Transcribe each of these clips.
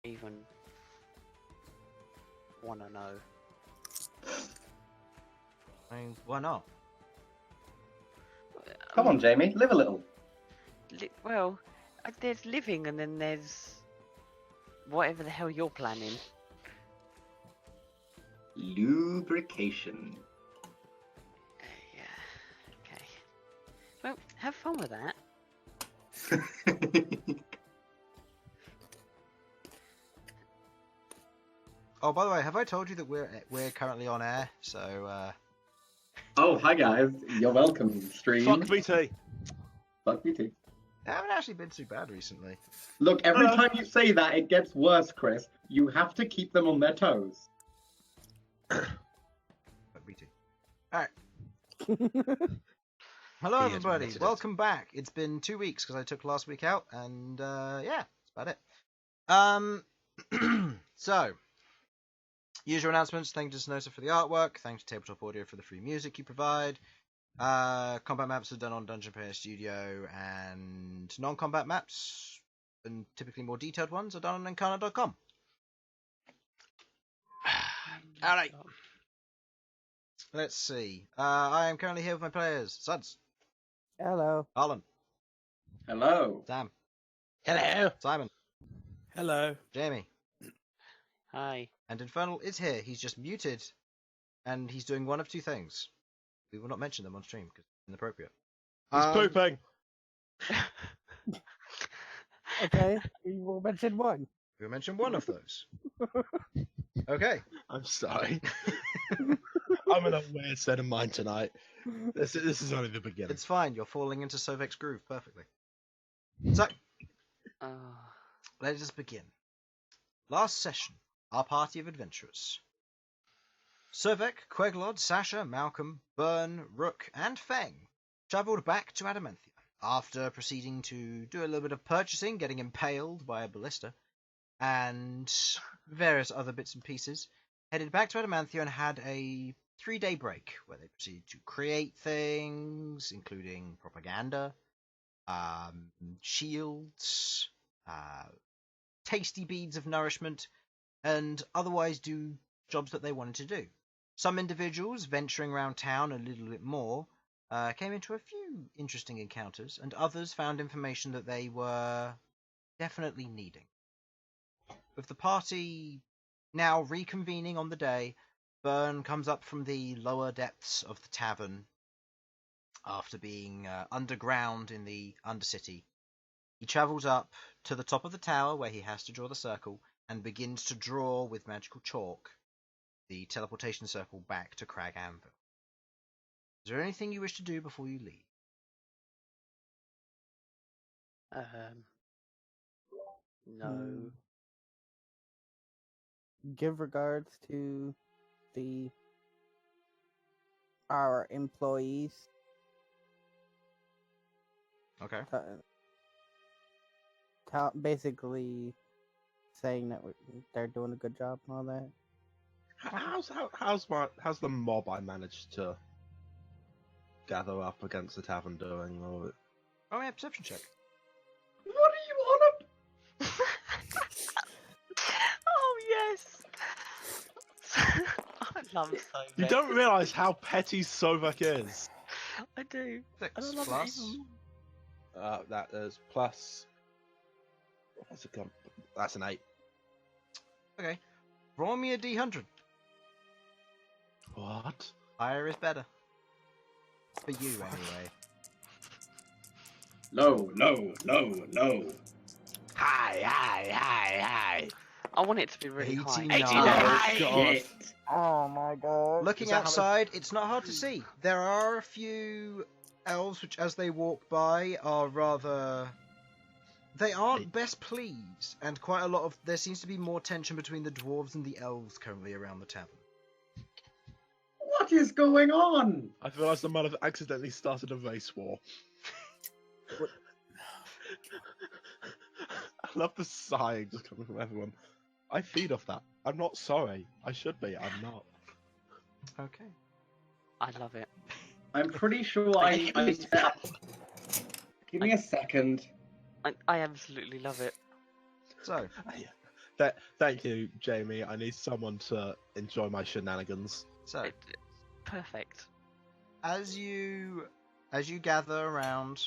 even want to know. I mean, why not? Come on, Jamie, live a little. Well, there's living and then there's whatever the hell you're planning. Lubrication. Yeah. Okay. Well, have fun with that. Oh, by the way, have I told you that we're currently on air? So, Oh, hi guys. You're welcome, stream. Fuck BT. Fuck me too. I haven't actually been too bad recently. Look, every time you say that, it gets worse, Chris. You have to keep them on their toes. Fuck BT. All right. Hello, He has everybody. admitted it. Welcome back. It's been 2 weeks because I took last week out, and yeah, that's about it. So, usual announcements. Thank you to Sasha for the artwork. Thanks to Tabletop Audio for the free music you provide. Combat maps are done on Dungeon Player Studio, and non-combat maps, and typically more detailed ones, are done on Incarnate.com. Alright. Let's see. I am currently here with my players. Sudz. Hello. Harlan. Hello. Sam. Hello. Simon. Hello. Jamie. Hi. And Infernal is here. He's just muted, and he's doing one of two things. We will not mention them on stream because it's inappropriate. He's pooping. Okay, we will mention one. We will mention one of those. Okay. I'm sorry. I'm in a weird state of mind tonight. This is only the beginning. It's fine. You're falling into Sovak's groove perfectly. So, let us begin. Last session, our party of adventurers. Sovak, Queglod, Sasha, Malcom, Bern, Rook, and Feng travelled back to Adamanthia after proceeding to do a little bit of purchasing, getting impaled by a ballista, and various other bits and pieces. Headed back to Adamanthia and had a 3-day break where they proceeded to create things, including propaganda, shields, tasty beads of nourishment, and otherwise do jobs that they wanted to do. Some individuals venturing around town a little bit more came into a few interesting encounters, and others found information that they were definitely needing. With the party now reconvening on the day, Bern comes up from the lower depths of the tavern after being underground in the Undercity. He travels up to the top of the tower where he has to draw the circle and begins to draw with magical chalk the teleportation circle back to Crag Anvil. Is there anything you wish to do before you leave? No. Give regards to our employees. Okay. Basically saying that they're doing a good job and all that. How's the mob I managed to gather up against the tavern doing? Or... Oh yeah, perception check. What are you on Oh yes. I love Sovak. You don't realise how petty Sovak is. I do. 6 And I love plus. it even more. That is plus. That's an 8. Okay. Roll me a D100. What? Higher is better. For you, anyway. Low, low, low, low. Hi. I want it to be really high. 89. Oh, God. Shit. Oh my god. Looking Is that how outside, it's not hard to see. There are a few elves which, as they walk by, are rather... They aren't best pleased, and quite a lot of... There seems to be more tension between the dwarves and the elves currently around the tavern. What is going on? I've realised I might have accidentally started a race war. I love the sighing just coming from everyone. I feed off that. I'm not sorry. I should be. I'm not. Okay. I love it. I'm pretty sure I set up... Give me a second. I absolutely love it. So, Thank you, Jamie. I need someone to enjoy my shenanigans. So, Perfect. as you gather around,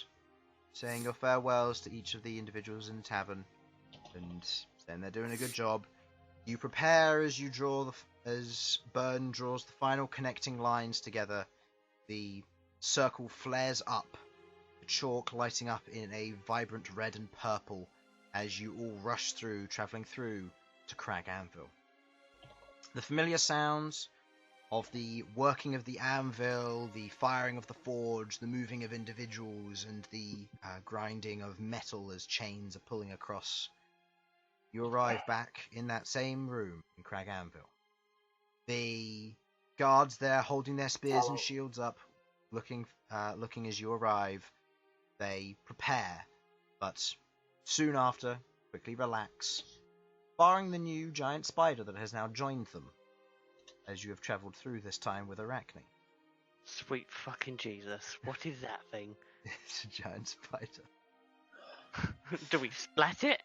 saying your farewells to each of the individuals in the tavern, and saying they're doing a good job, you prepare as you draw as Bern draws the final connecting lines together. The circle flares up, the chalk lighting up in a vibrant red and purple as you all rush through, travelling through to Crag Anvil. The familiar sounds of the working of the anvil, the firing of the forge, the moving of individuals, and the grinding of metal as chains are pulling across. You arrive back in that same room in Crag Anvil. The guards there holding their spears and shields up, looking as you arrive. They prepare, but soon after, quickly relax, barring the new giant spider that has now joined them, as you have travelled through this time with Arachne. Sweet fucking Jesus. What is that thing? It's a giant spider. Do we splat it?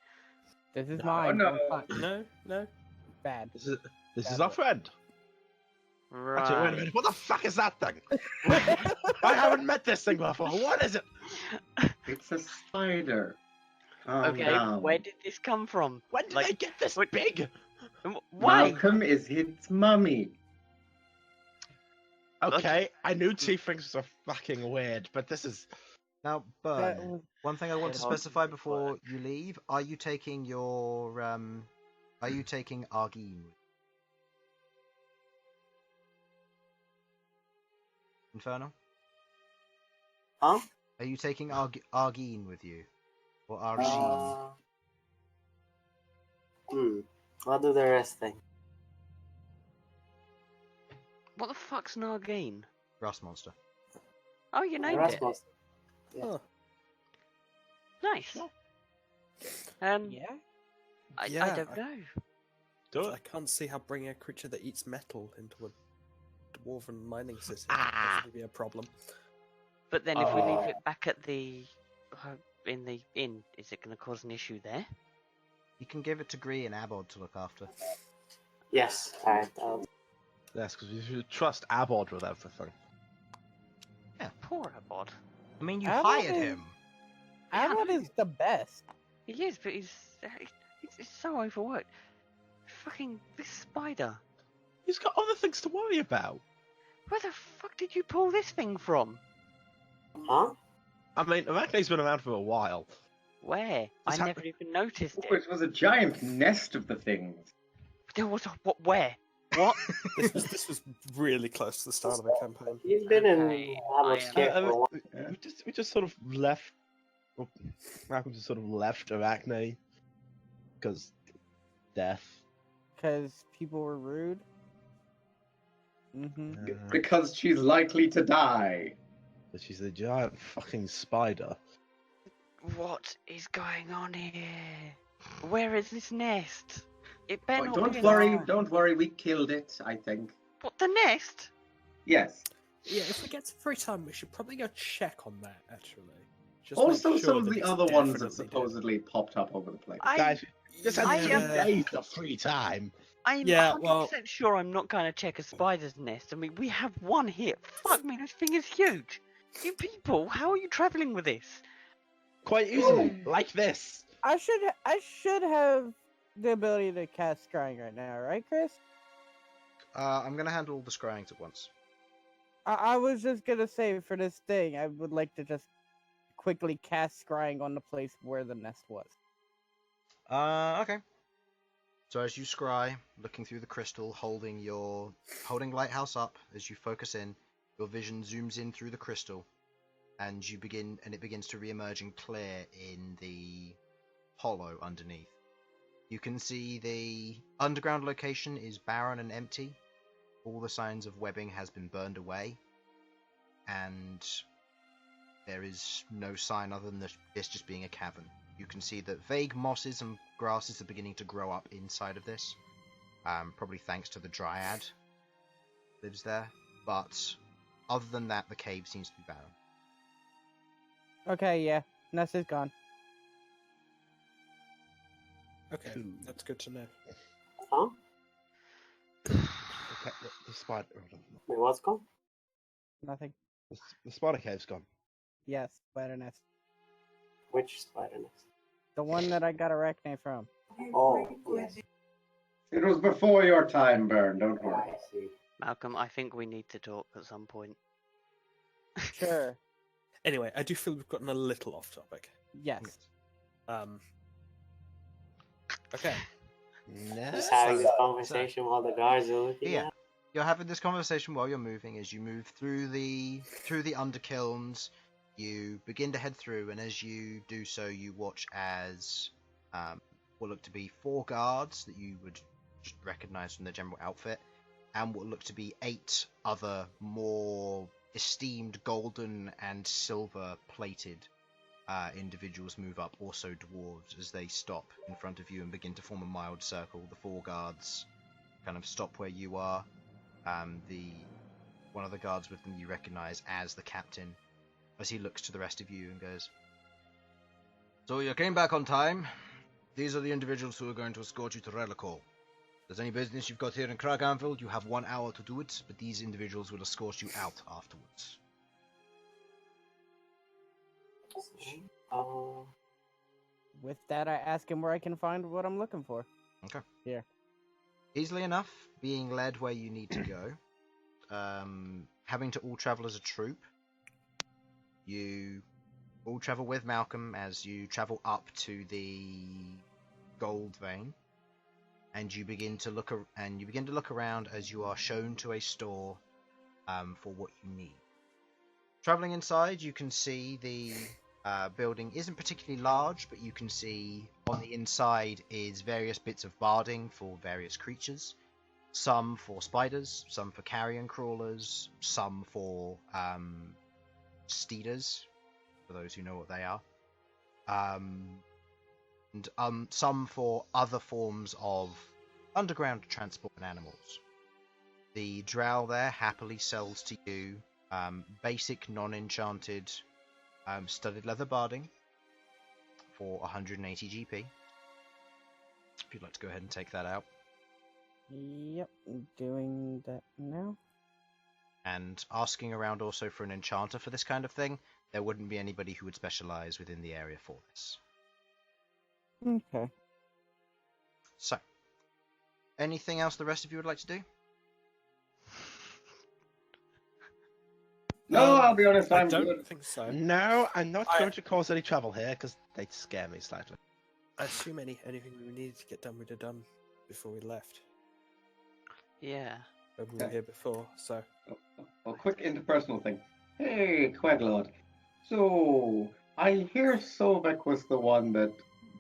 This is Oh, mine. no. Don't fuck. No. Bad. This is our friend. Right. Actually, wait a minute. What the fuck is that thing? I haven't met this thing before. What is it? It's a spider. Calm Okay, down. where did this come from? When did Like, they get this big? Why? Malcom is his mummy. Okay, I knew Tieflings were fucking weird, but this is... Now, That Bern, was- one thing I want to Yeah, I'll specify keep before you leave: are you taking your Are you taking Argene? Infernal? Huh? Are you taking Argene with you? Or Argene? I'll do the rest thing. What the fuck's Nargene? Grass monster. Oh, you named it. Rasmus. Huh. Nice. Yeah. I Yeah, don't know. Do I it. can't see how bringing a creature that eats metal into a dwarven mining city Ah. would definitely be a problem. But then if we leave it back at the in the inn, is it going to cause an issue there? You can give it to Gree and Abod to look after. Yes. Alright. Yes, because you should trust Abod with everything. Poor Abod. I mean, you Abod hired is- him! Abbott is the best. He is, but he's so overworked. Fucking this spider. He's got other things to worry about. Where the fuck did you pull this thing from? Huh? I mean, Arachne's been around for a while. Where? I It's never even noticed Oh, it. it was a giant nest of the things. There was a what? Where? What? This was really close to the start of the campaign. He's been Okay, in Amos I, care for a while. We just sort of left. Well, Malcolm just sort of left Arachne because death. Because people were rude. Mm-hmm. Because she's likely to die. But she's a giant fucking spider. What is going on here? Where is this nest? It better Oh, not don't be worry, alive. don't worry, we killed it, I think. What, the nest? Yes. Yeah, if we get some free time, we should probably go check on that, actually. Just Also, make sure some of that the it's other ones that definitely dead. supposedly popped up over the place. Guys, just had I two am- days of free time. I'm Yeah, 100% well- sure I'm not going to check a spider's nest. I mean, we have one here. Fuck me, this thing is huge. You people, how are you travelling with this? Quite easily, like this. I should have the ability to cast scrying right now, right, Chris? I'm gonna handle all the scryings at once. I was just gonna say for this thing, I would like to just quickly cast scrying on the place where the nest was. Okay. So as you scry, looking through the crystal, holding Lighthouse up as you focus in, your vision zooms in through the crystal, and it begins to re-emerge and clear in the hollow underneath. You can see the underground location is barren and empty. All the signs of webbing has been burned away, and there is no sign other than this just being a cavern. You can see that vague mosses and grasses are beginning to grow up inside of this, probably thanks to the dryad lives there. But other than that, the cave seems to be barren. Okay, yeah, nest is gone. Okay, Two. that's good to know. Huh? The spider. Wait, what's gone? Nothing. The spider cave's gone. Yes, spider nest. Which spider nest? The one that I got arachne from. Oh, yes. It was before your time, Bern. Don't worry. I see. Malcolm, I think we need to talk at some point. Sure. Anyway, I do feel we've gotten a little off topic. Yes. Okay. Just having this conversation while the guards are looking Yeah. at. You're having this conversation while you're moving. As you move through the underkilns, you begin to head through, and as you do so, you watch as what look to be 4 guards that you would just recognize from their general outfit, and what look to be 8 other more esteemed golden and silver plated individuals move up, also dwarves, as they stop in front of you and begin to form a mild circle. The 4 guards kind of stop where you are. One of the guards with them you recognize as the captain, as he looks to the rest of you and goes, "So you came back on time. These are the individuals who are going to escort you to Relical. If there's any business you've got here in Craganville, you have 1 hour to do it, but these individuals will escort you out afterwards." With that, I ask him where I can find what I'm looking for. Okay. Here. Easily enough, being led where you need to go. Having to all travel as a troop. You all travel with Malcolm as you travel up to the gold vein, and you begin to look around as you are shown to a store for what you need. Traveling inside, you can see the building isn't particularly large, but you can see on the inside is various bits of barding for various creatures. Some for spiders, some for carrion crawlers, some for steeders, for those who know what they are, and some for other forms of underground transport and animals. The drow there happily sells to you basic non-enchanted studded leather barding for 180 GP. If you'd like to go ahead and take that out. Yep, I'm doing that now. And asking around also for an enchanter for this kind of thing, there wouldn't be anybody who would specialize within the area for this. Okay. So, anything else the rest of you would like to do? No, I'll be honest, I I'm don't good. think so. No, I'm not going to cause any trouble here because they scare me slightly. I assume anything we needed to get done, we'd have done before we left. Yeah. When we were here before, so. A quick interpersonal thing. Hey, Queglod. So, I hear Sovak was the one that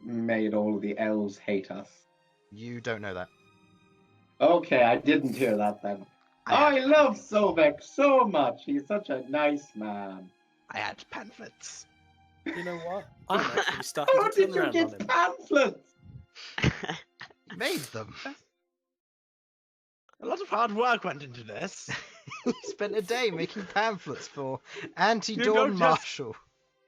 made all of the elves hate us. You don't know that. Okay, I didn't hear that then. I love Sovak so much. He's such a nice man. I had pamphlets. You know what? I'm actually starting How to did turn you around on get him. pamphlets? You made them. A lot of hard work went into this. You spent a day making pamphlets for You anti-Dawn don't just- Marshal.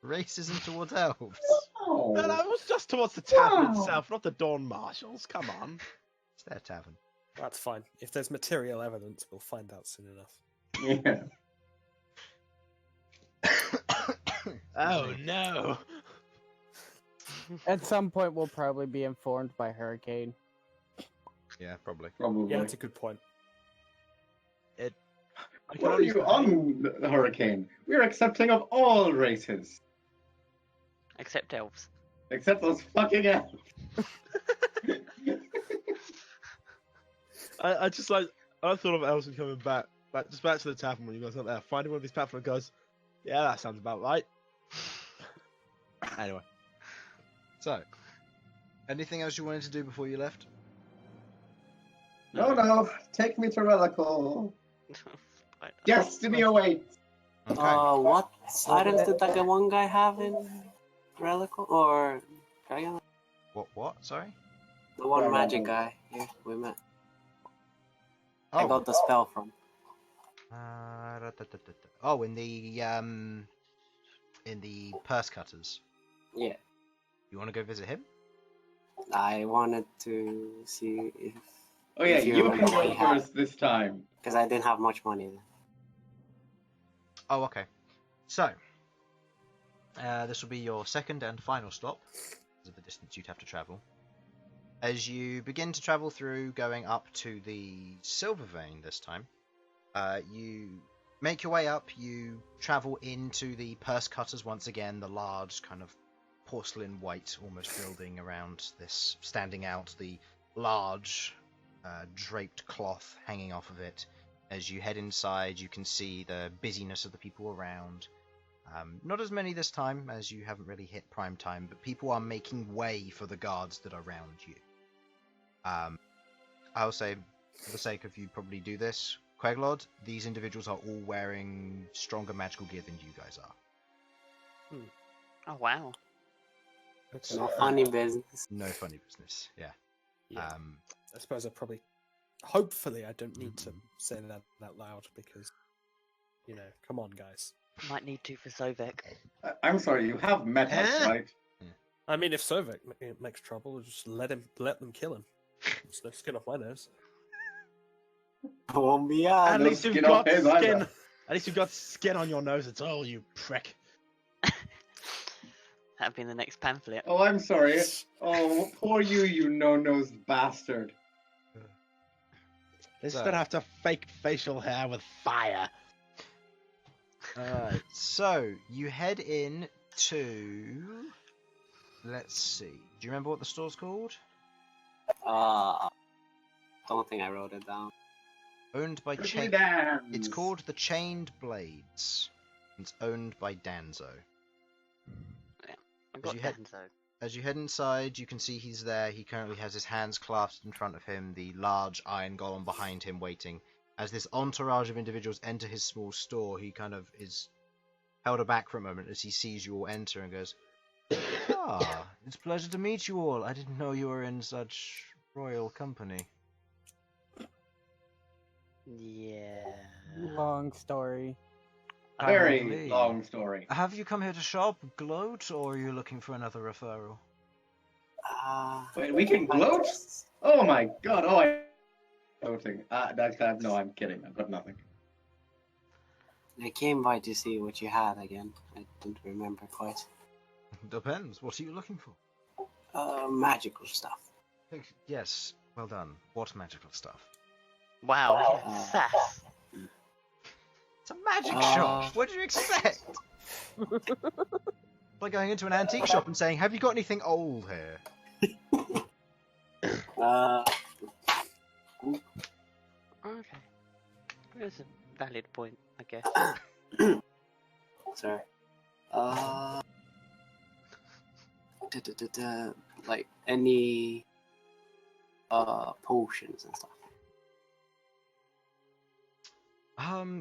Racism towards elves. Oh, No, that was just towards the tavern Wow. itself, not the Dawn Marshals. Come on. It's their tavern. That's fine. If there's material evidence, we'll find out soon enough. yeah. Oh no. At some point, we'll probably be informed by Hurricane. Yeah, probably. Probably. Yeah, that's a good point. I can What are only you say- on, Hurricane? We're accepting of all races. Except elves. Except those fucking elves. I just like I thought of Elson coming back just back to the tavern when you guys went there, finding one of these pamphlets and goes, yeah, that sounds about right. Anyway. So, anything else you wanted to do before you left? No, take me to Relical. Right. Destiny awaits. Okay. What items did that one guy have in Relical? Or What? Sorry? the one Yeah, magic no. guy here we met? Oh. I got the spell from. Oh, in the purse cutters. Yeah. You want to go visit him? I wanted to see if. Oh yeah, if you remember can what go you had, first this time. because I didn't have much money then. Oh, okay. So, this will be your second and final stop, because of the distance you'd have to travel. As you begin to travel through, going up to the Silver Vein this time, you make your way up, you travel into the Purse Cutters once again, the large kind of porcelain white almost building around this, standing out, the large draped cloth hanging off of it. As you head inside, you can see the busyness of the people around. Not as many this time, as you haven't really hit prime time, but people are making way for the guards that are around you. I'll say, for the sake of you probably do this, Queglod, these individuals are all wearing stronger magical gear than you guys are. Oh wow. Okay. No funny business. No funny business, yeah. Yeah. I suppose I probably. Hopefully, I don't need to say that out loud because, come on, guys. Might need to for Sovak. I'm sorry, you have met us, right? I mean, if Sovak makes trouble, just let them kill him. It's no skin off my nose. Won't be At out. No least you've skin got off his skin. either. At least you've got skin on your nose. It's all you prick. That'd be in the next pamphlet. Oh, I'm sorry. Oh, poor you no-nosed bastard. They So- still have to fake facial hair with fire. Alright, so you head in to. Let's see. Do you remember what the store's called? Don't think I wrote it down. Owned by Cookie Chained. Dance. It's called the Chained Blades. It's owned by Danzo. I've got you head- Danzo. As you head inside, you can see he's there. He currently has his hands clasped in front of him, the large iron golem behind him waiting. As this entourage of individuals enter his small store, he kind of is held aback for a moment as he sees you all enter and goes, "Ah, it's a pleasure to meet you all. I didn't know you were in such royal company." Yeah. Long story. Very Lovely. long story. Have you come here to shop, gloat, or are you looking for another referral? Wait, we can gloat? Oh my god, oh I... Gloating. No, I'm kidding. I've got nothing. I came by to see what you had again. I don't remember quite. Depends. What are you looking for? Magical stuff. Yes, well done. What magical stuff? Wow. Sass. It's a magic shop. What did you expect? It's like going into an antique shop and saying, "Have you got anything old here?" Okay. That's a valid point, I guess. Sorry. Like any potions and stuff.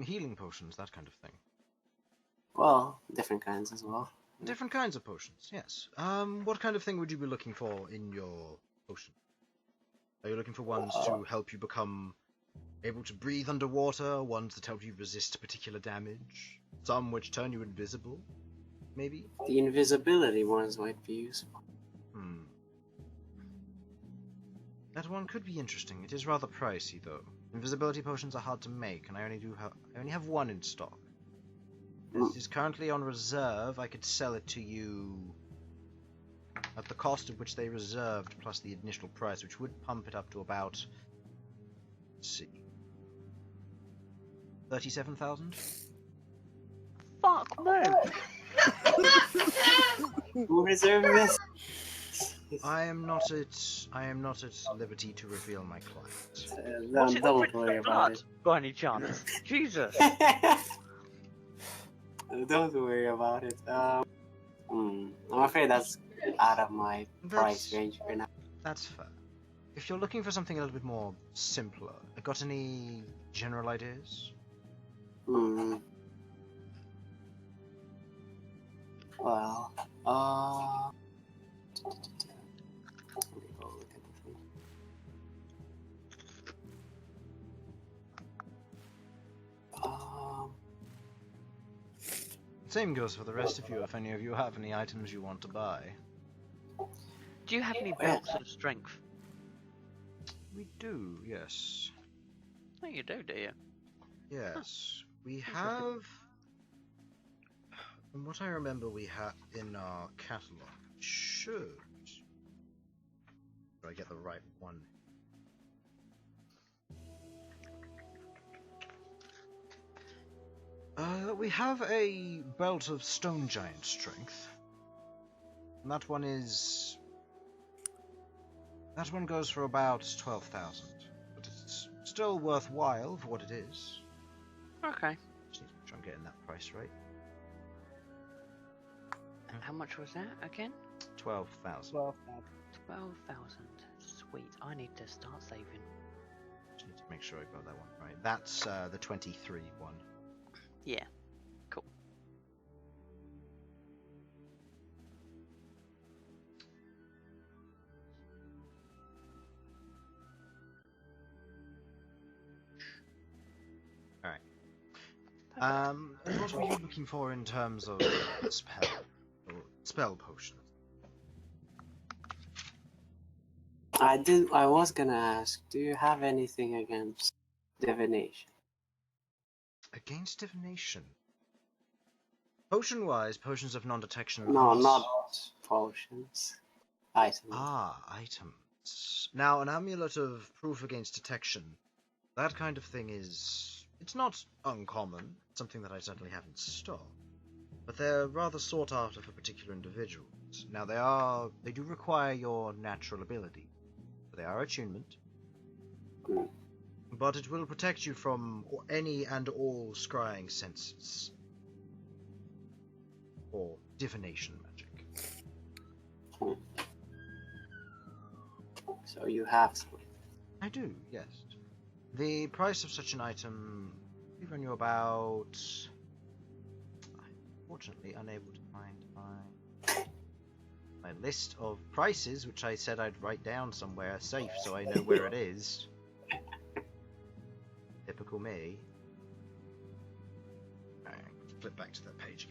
Healing potions, that kind of thing. Well, different kinds as well. Different kinds of potions, yes. What kind of thing would you be looking for in your potion? Are you looking for ones to help you become able to breathe underwater, ones that help you resist particular damage, some which turn you invisible, maybe? The invisibility ones might be useful. That one could be interesting. It is rather pricey, though. Invisibility potions are hard to make, and I only have one in stock. It is currently on reserve. I could sell it to you at the cost of which they reserved, plus the initial price, which would pump it up to about, let's see, 37,000. Fuck no! Who reserved this? I am not at liberty to reveal my client. What's it, the Don't Prince worry of about Blood, by any chance? Jesus! it. Don't worry about it. I'm afraid that's out of my price range for now. That's fair. If you're looking for something a little bit more simpler, got any general ideas? Well, let me go look at the thing. Same goes for the rest of you, if any of you have any items you want to buy. Do Do you have any belts of strength? We do, yes. Oh, you do you? Yes. We Interesting. have... From what I remember we have in our catalogue, should... I get the right one. We have a belt of stone giant strength. And that one is... That one goes for about 12,000. But it's still worthwhile for what it is. Okay. Just need to make sure I'm getting that price right. And how much was that again? 12,000. 12,000. 12,000. Sweet. I need to start saving. Just need to make sure I got that one right. That's the 23 one. Yeah. Cool. And what were you looking for in terms of spell potions? I was gonna ask, do you have anything against divination? Against divination? Potion-wise, potions of non-detection. No, not potions. Items. Ah, items. Now, an amulet of proof against detection. That kind of thing is... It's not uncommon. It's something that I certainly have in stock. But they're rather sought after for particular individuals. Now, they do require your natural ability. They are attunement. Mm. But it will protect you from any and all scrying senses. Or divination magic. Hmm. So you have some. I do, yes. The price of such an item will run you about... I'm unfortunately unable to find my list of prices, which I said I'd write down somewhere safe so I know where it is. Typical me. Alright, flip back to that page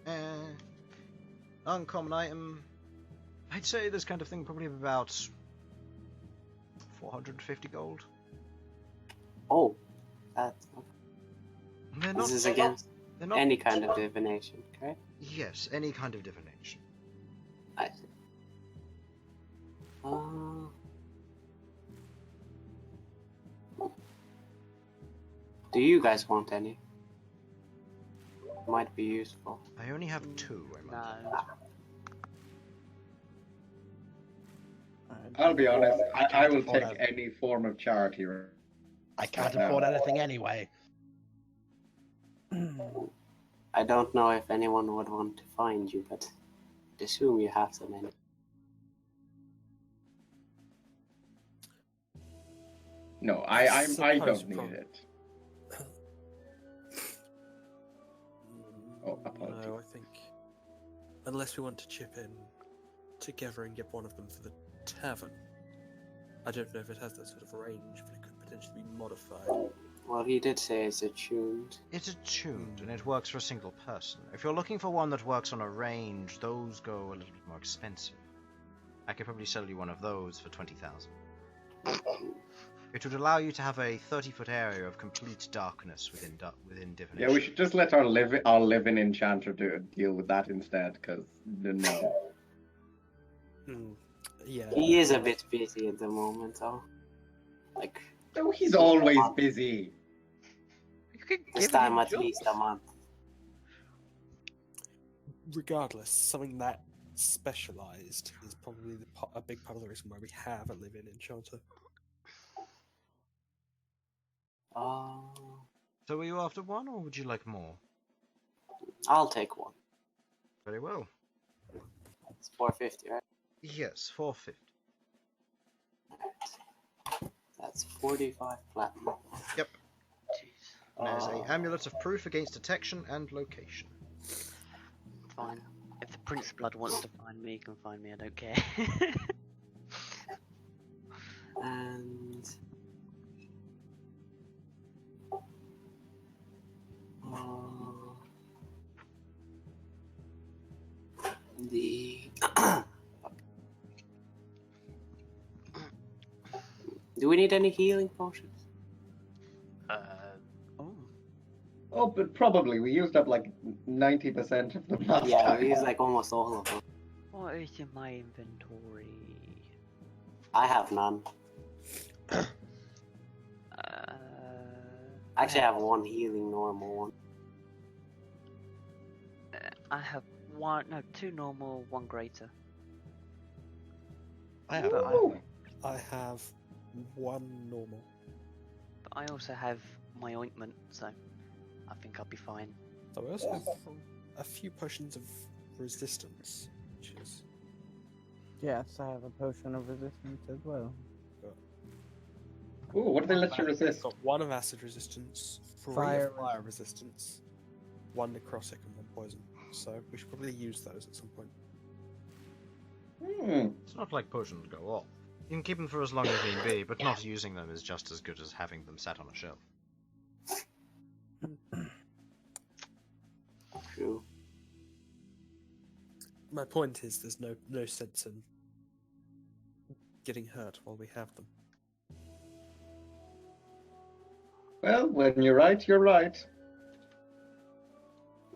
again. Uncommon item. I'd say this kind of thing probably about 450 gold. Oh, that. They're This not, is against they're not, any kind of divination, correct? Yes, any kind of divination. I see. Do you guys want any? Might be useful. I only have two, I might. No. I'll be honest, I will afford take that. any form of charity. I can't No. afford anything anyway. I don't know if anyone would want to find you, but I'd assume you have so many. No, I Suppose don't need prob- it. Oh, apologies. No, I think unless we want to chip in together and get one of them for the tavern. I don't know if it has that sort of range, but it could potentially be modified. Well, he did say it's attuned. It's attuned, and it works for a single person. If you're looking for one that works on a range, those go a little bit more expensive. I could probably sell you one of those for 20,000. It would allow you to have a 30-foot area of complete darkness within divination. Yeah, we should just let our living enchanter deal with that instead, because no. Yeah. He is a bit busy at the moment, though. Like, No, he's always busy. You could this give time him at jobs. least a month. Regardless, something that specialized is probably a big part of the reason why we have a live-in enchanter. So are you after one, or would you like more? I'll take one. Very well. It's 450, right? Yes, 450. That's 45 platinum. Yep. Jeez. And there's a amulet of proof against detection and location. Fine. If the Prince Blood wants to find me, he can find me. I don't care. And the Do we need any healing potions? Oh. Oh, but probably. We used up like 90% of them last Yeah, time. we used like almost all of them. What is in my inventory? I have none. Actually, I have one healing normal one. I have two normal, one greater. I have But nothing. I have one normal. But I also have my ointment, so I think I'll be fine. So I also have a few potions of resistance, which is Yes, I have a potion of resistance as well. Ooh, what do they let you resist? got one of acid resistance, three Fire of fire resistance, one necrotic, and one poison. So we should probably use those at some point. It's not like potions go off. You can keep them for as long as need be, but not using them is just as good as having them sat on a shelf. True. My point is, there's no sense in getting hurt while we have them. Well, when you're right, you're right.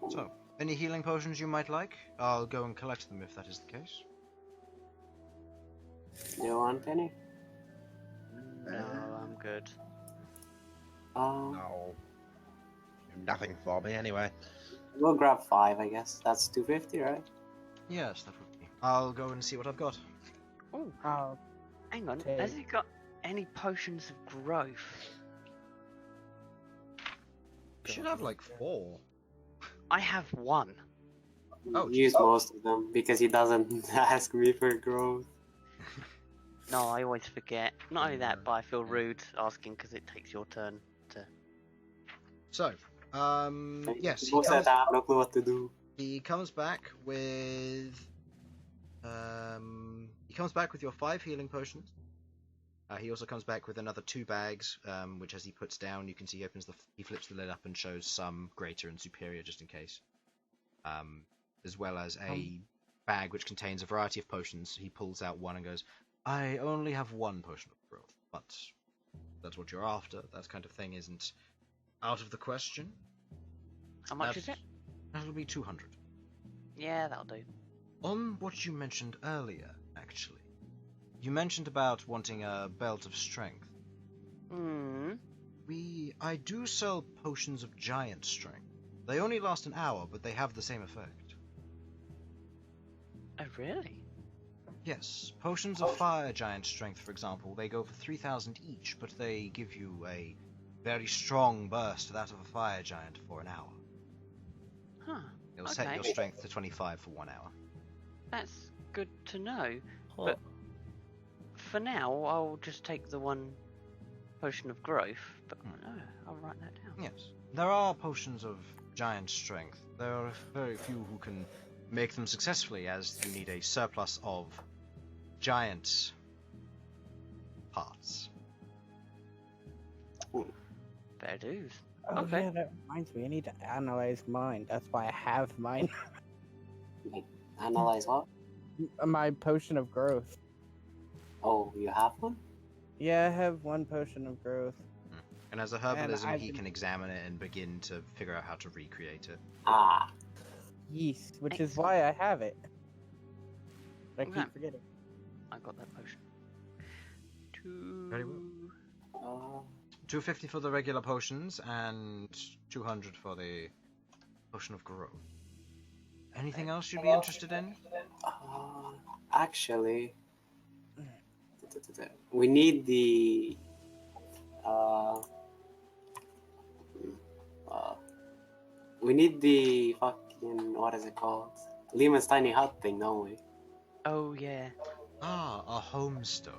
So, any healing potions you might like? I'll go and collect them if that is the case. Do you want any? No, I'm good. No. Nothing for me anyway. We'll grab 5, I guess. That's 250, right? Yes, that would be. I'll go and see what I've got. Oh, Oh, hang on. Okay. Has he got any potions of growth? You should have like 4. I have one. Oh, Use most of them because he doesn't ask me for growth. No, I always forget. Not only that, but I feel rude asking because it takes your turn to. So, yes, Most of the time, I have no clue what to do. he comes back with your 5 healing potions. He also comes back with another 2 bags, which as he puts down, you can see he flips the lid up and shows some greater and superior just in case. As well as a bag which contains a variety of potions. He pulls out one and goes, I only have 1 potion of growth, but that's what you're after. That kind of thing isn't out of the question. How much is it? That'll be 200. Yeah, that'll do. On what you mentioned earlier, actually. You mentioned about wanting a belt of strength. Hmm. I do sell potions of giant strength. They only last an hour, but they have the same effect. Oh, really? Yes, potions of fire giant strength, for example, they go for 3,000 each, but they give you a very strong burst, that of a fire giant, for an hour. Huh. It'll set Okay. your strength to 25 for 1 hour. That's good to know. Huh. But for now, I'll just take the 1 potion of growth. But I'll write that down. Yes. There are potions of giant strength. There are very few who can make them successfully, as you need a surplus of giant parts. Fair dues. oh Okay. yeah, that reminds me. I need to analyze mine. That's why I have mine. Analyze what? My potion of growth. Oh, you have one? Yeah, I have 1 potion of growth. And as a herbalism, I've he been- can examine it and begin to figure out how to recreate it. Ah, Yeast, which is why I have it. But I Okay. keep forgetting. I got that potion. Very well. 250 for the regular potions and 200 for the potion of growth. Anything else you'd be interested in? actually, we need the fucking, what is it called? Lehman's tiny hut thing, don't we? Oh, yeah. Ah, a homestone.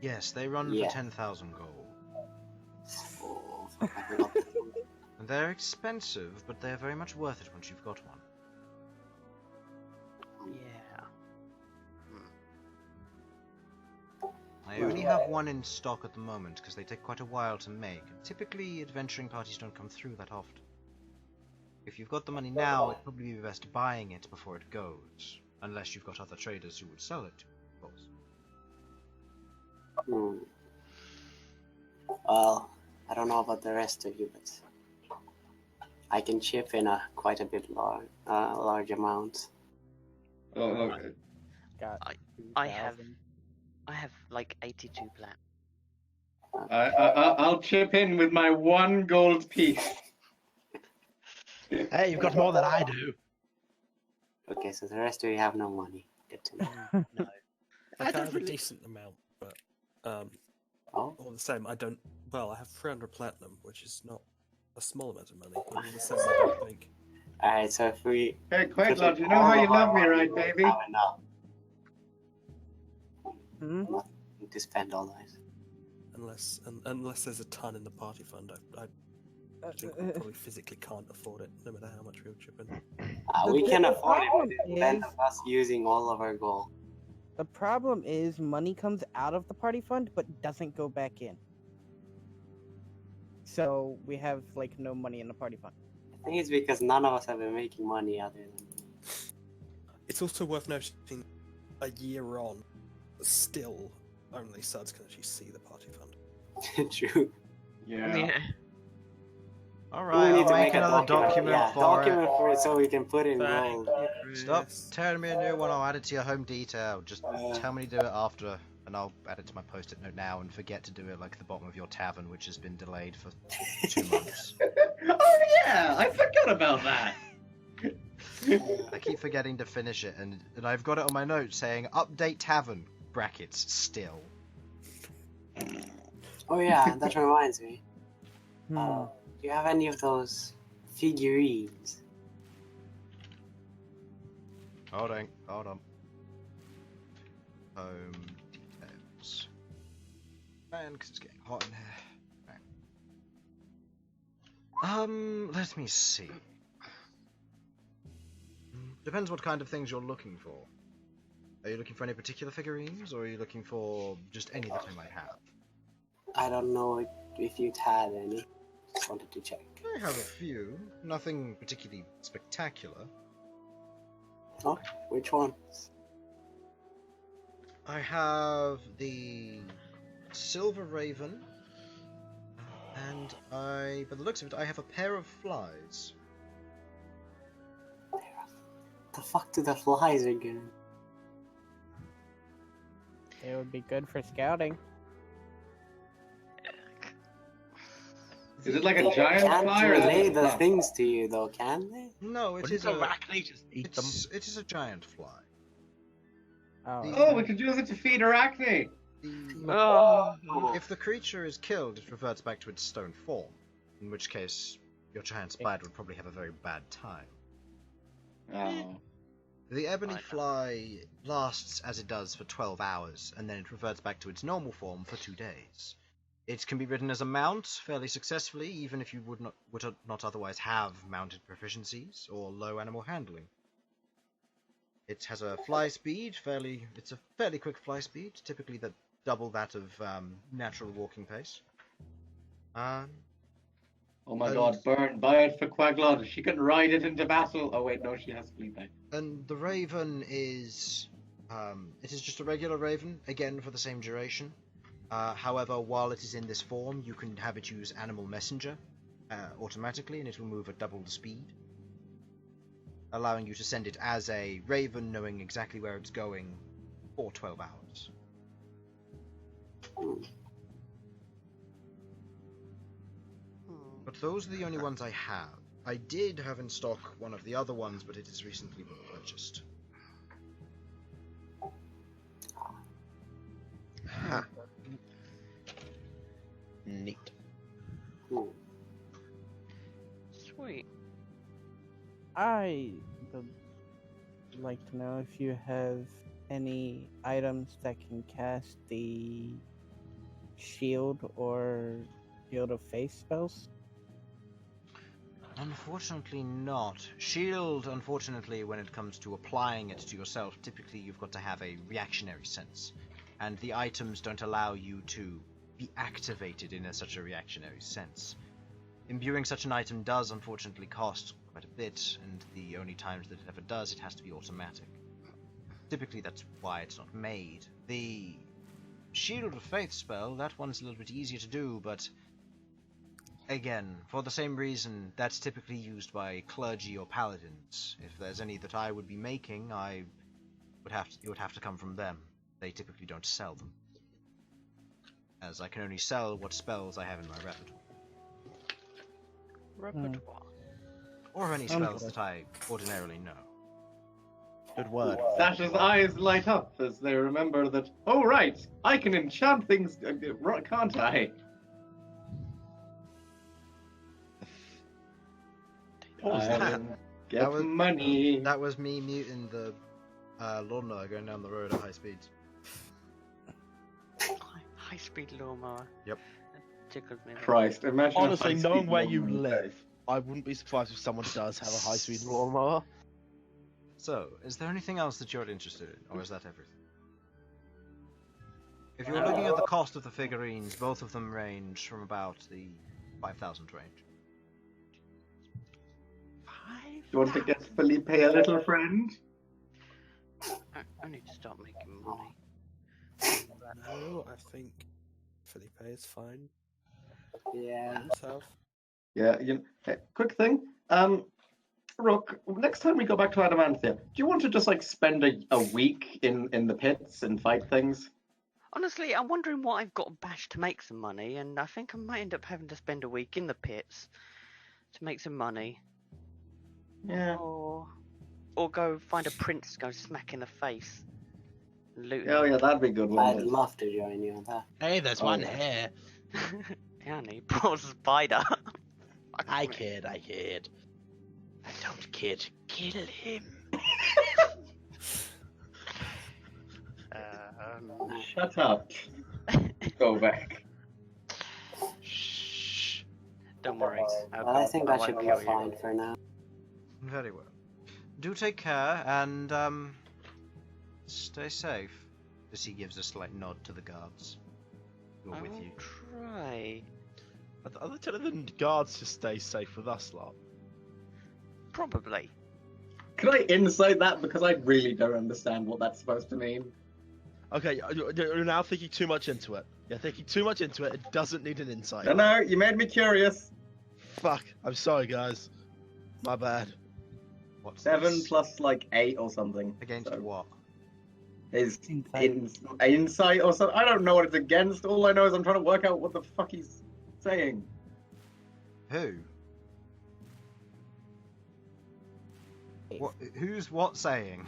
Yes, they run Yeah. for 10,000 gold. Oh, fuck, I forgot this one. And they're expensive, but they're very much worth it once you've got one. Yeah. I only have one in stock at the moment because they take quite a while to make. Typically, adventuring parties don't come through that often. If you've got the money now, it'd probably be best buying it before it goes. Unless you've got other traders who would sell it to you, of course. Well, I don't know about the rest of you, but I can chip in quite a bit large amount. Oh, Got I have 2,000. I have like 82 plat. I'll chip in with my 1 gold piece. Hey, you've got more than I do. Okay, so the rest of you have no money. Good to know. No. Like, I have a decent amount, but Oh, all the same, I don't. Well, I have 300 platinum, which is not a small amount of money. But all the same, I don't think. alright, so if we... Hey, put in Queglod, you know how all you of our love me, money, right, we baby? have enough Hmm? to spend all that. Unless there's a ton in the party fund, I think we probably physically can't afford it, no matter how much we'll chip in. We can the afford it, but problem it depends is- on us using all of our gold. The problem is money comes out of the party fund but doesn't go back in. So we have like no money in the party fund. I think it's because none of us have been making money other than... It's also worth noting, a year on, still only Sudz can actually see the party fund. True. Yeah. Alright, I'll make another document Yeah, for document it. for it so we can put in Thank gold. you, Stop Chris. telling me a new one, I'll add it to your home detail. Just tell me to do it after, and I'll add it to my post-it note now and forget to do it like the bottom of your tavern, which has been delayed for 2 months. Oh yeah, I forgot about that. I keep forgetting to finish it, and I've got it on my note saying, update tavern, brackets, still. Oh yeah, that reminds me. Hmm. Do you have any of those figurines? Hold on. Home details. Man, because it's getting hot in here. Right. Let me see. Depends what kind of things you're looking for. Are you looking for any particular figurines, or are you looking for just any that I might have? I don't know if you'd had any. Just wanted to check. I have a few. Nothing particularly spectacular. Oh, which ones? I have the Silver Raven, and by the looks of it, I have a pair of flies. The fuck do the flies again? It would be good for scouting. Is it like a They giant can't fly or is relay it the a things to you though, can they? No, it Wouldn't is the a arachne just eat them? it is a giant fly. Oh, The- Oh, we could use it to feed Arachne. Oh. If the creature is killed, it reverts back to its stone form, in which case your giant spider would probably have a very bad time. Oh. The ebony I know. fly lasts as it does for 12 hours, and then it reverts back to its normal form for 2 days. It can be ridden as a mount fairly successfully, even if you would not otherwise have mounted proficiencies or low animal handling. It has a fly speed, it's a fairly quick fly speed, typically double that of natural walking pace. Oh my And- god, Bern, buy it for Queglod. She can ride it into battle. Oh wait, no, she has Fleabag. And the raven is, it is just a regular raven, again for the same duration. However, while it is in this form, you can have it use Animal Messenger automatically, and it will move at double the speed, allowing you to send it as a raven, knowing exactly where it's going for 12 hours. But those are the only ones I have. I did have in stock one of the other ones, but it has recently been purchased. Ha. Neat. Ooh. Sweet. I would like to know if you have any items that can cast the shield or shield of face spells. Unfortunately not. Shield, unfortunately, when it comes to applying it to yourself, typically you've got to have a reactionary sense. And the items don't allow you to be activated in such a reactionary sense. Imbuing such an item does unfortunately cost quite a bit, and the only times that it ever does, it has to be automatic. Typically that's why it's not made. The Shield of Faith spell, that one's a little bit easier to do, but again, for the same reason, that's typically used by clergy or paladins. If there's any that I would be making, it would have to come from them. They typically don't sell them, as I can only sell what spells I have in my repertoire. Repertoire. Or any spells that I ordinarily know. Good word. Sasha's eyes light up as they remember that, oh right, I can enchant things, can't I? What was that? Get That was- money. That was me muting the lawnmower going down the road at high speeds. High speed lawnmower. Yep. That tickles me. Christ, imagine a Honestly, high-speed knowing where you lawnmower. live, I wouldn't be surprised if someone does have a high-speed lawnmower. So, is there anything else that you're interested in, or is that everything? If you're looking at the cost of the figurines, both of them range from about the 5,000 range. You want to get Felipe a little friend? I need to start making money. No, I think Felipe is fine Yeah. himself. Yeah, hey, quick thing. Rook, next time we go back to Adamantia, do you want to just like spend a week in the pits and fight things? Honestly, I'm wondering what I've got to bash to make some money, and I think I might end up having to spend a week in the pits to make some money. Yeah. Or go find a prince to go smack in the face. And loot Oh yeah, that'd be good. I'd Wouldn't it? love to join you on that. Hey, there's Oh, one yeah. here. Yanni, poor spider. I kid. I don't kid. Kill him. Shut up. Go back. Shh. Don't worry. But I think that should be fine for now. Very well. Do take care, and, stay safe. As he gives a slight nod to the guards who are with you. Try. Are they telling the guards to stay safe with us lot? Probably. Can I insight that? Because I really don't understand what that's supposed to mean. Okay, you're now thinking too much into it. You're thinking too much into it. It doesn't need an insight. No, you made me curious. Fuck. I'm sorry, guys. My bad. What's 7 this? plus like 8 or something. Against So, what? Is Insight. insight or something? I don't know what it's against. All I know is I'm trying to work out what the fuck he's saying. Who? What? Who's what saying?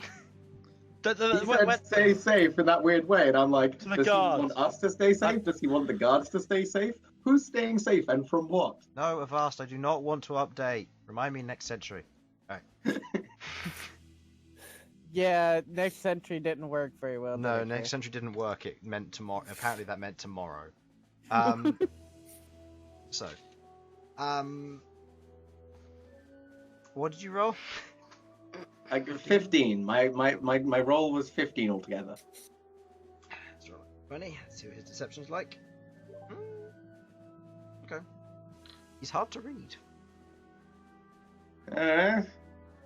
He said stay safe in that weird way, and I'm like, To the does guards. he want us to stay safe? Does he want the guards to stay safe? Who's staying safe and from what? No, Avast, I do not want to update. Remind me next century. Yeah, next century didn't work very well. No, did it, next Chris? century didn't work. It meant tomorrow. Apparently, that meant tomorrow. So, what did you roll? Like 15. My roll was 15 altogether. Let's roll 20. Let's see what his deception's like. Okay. He's hard to read.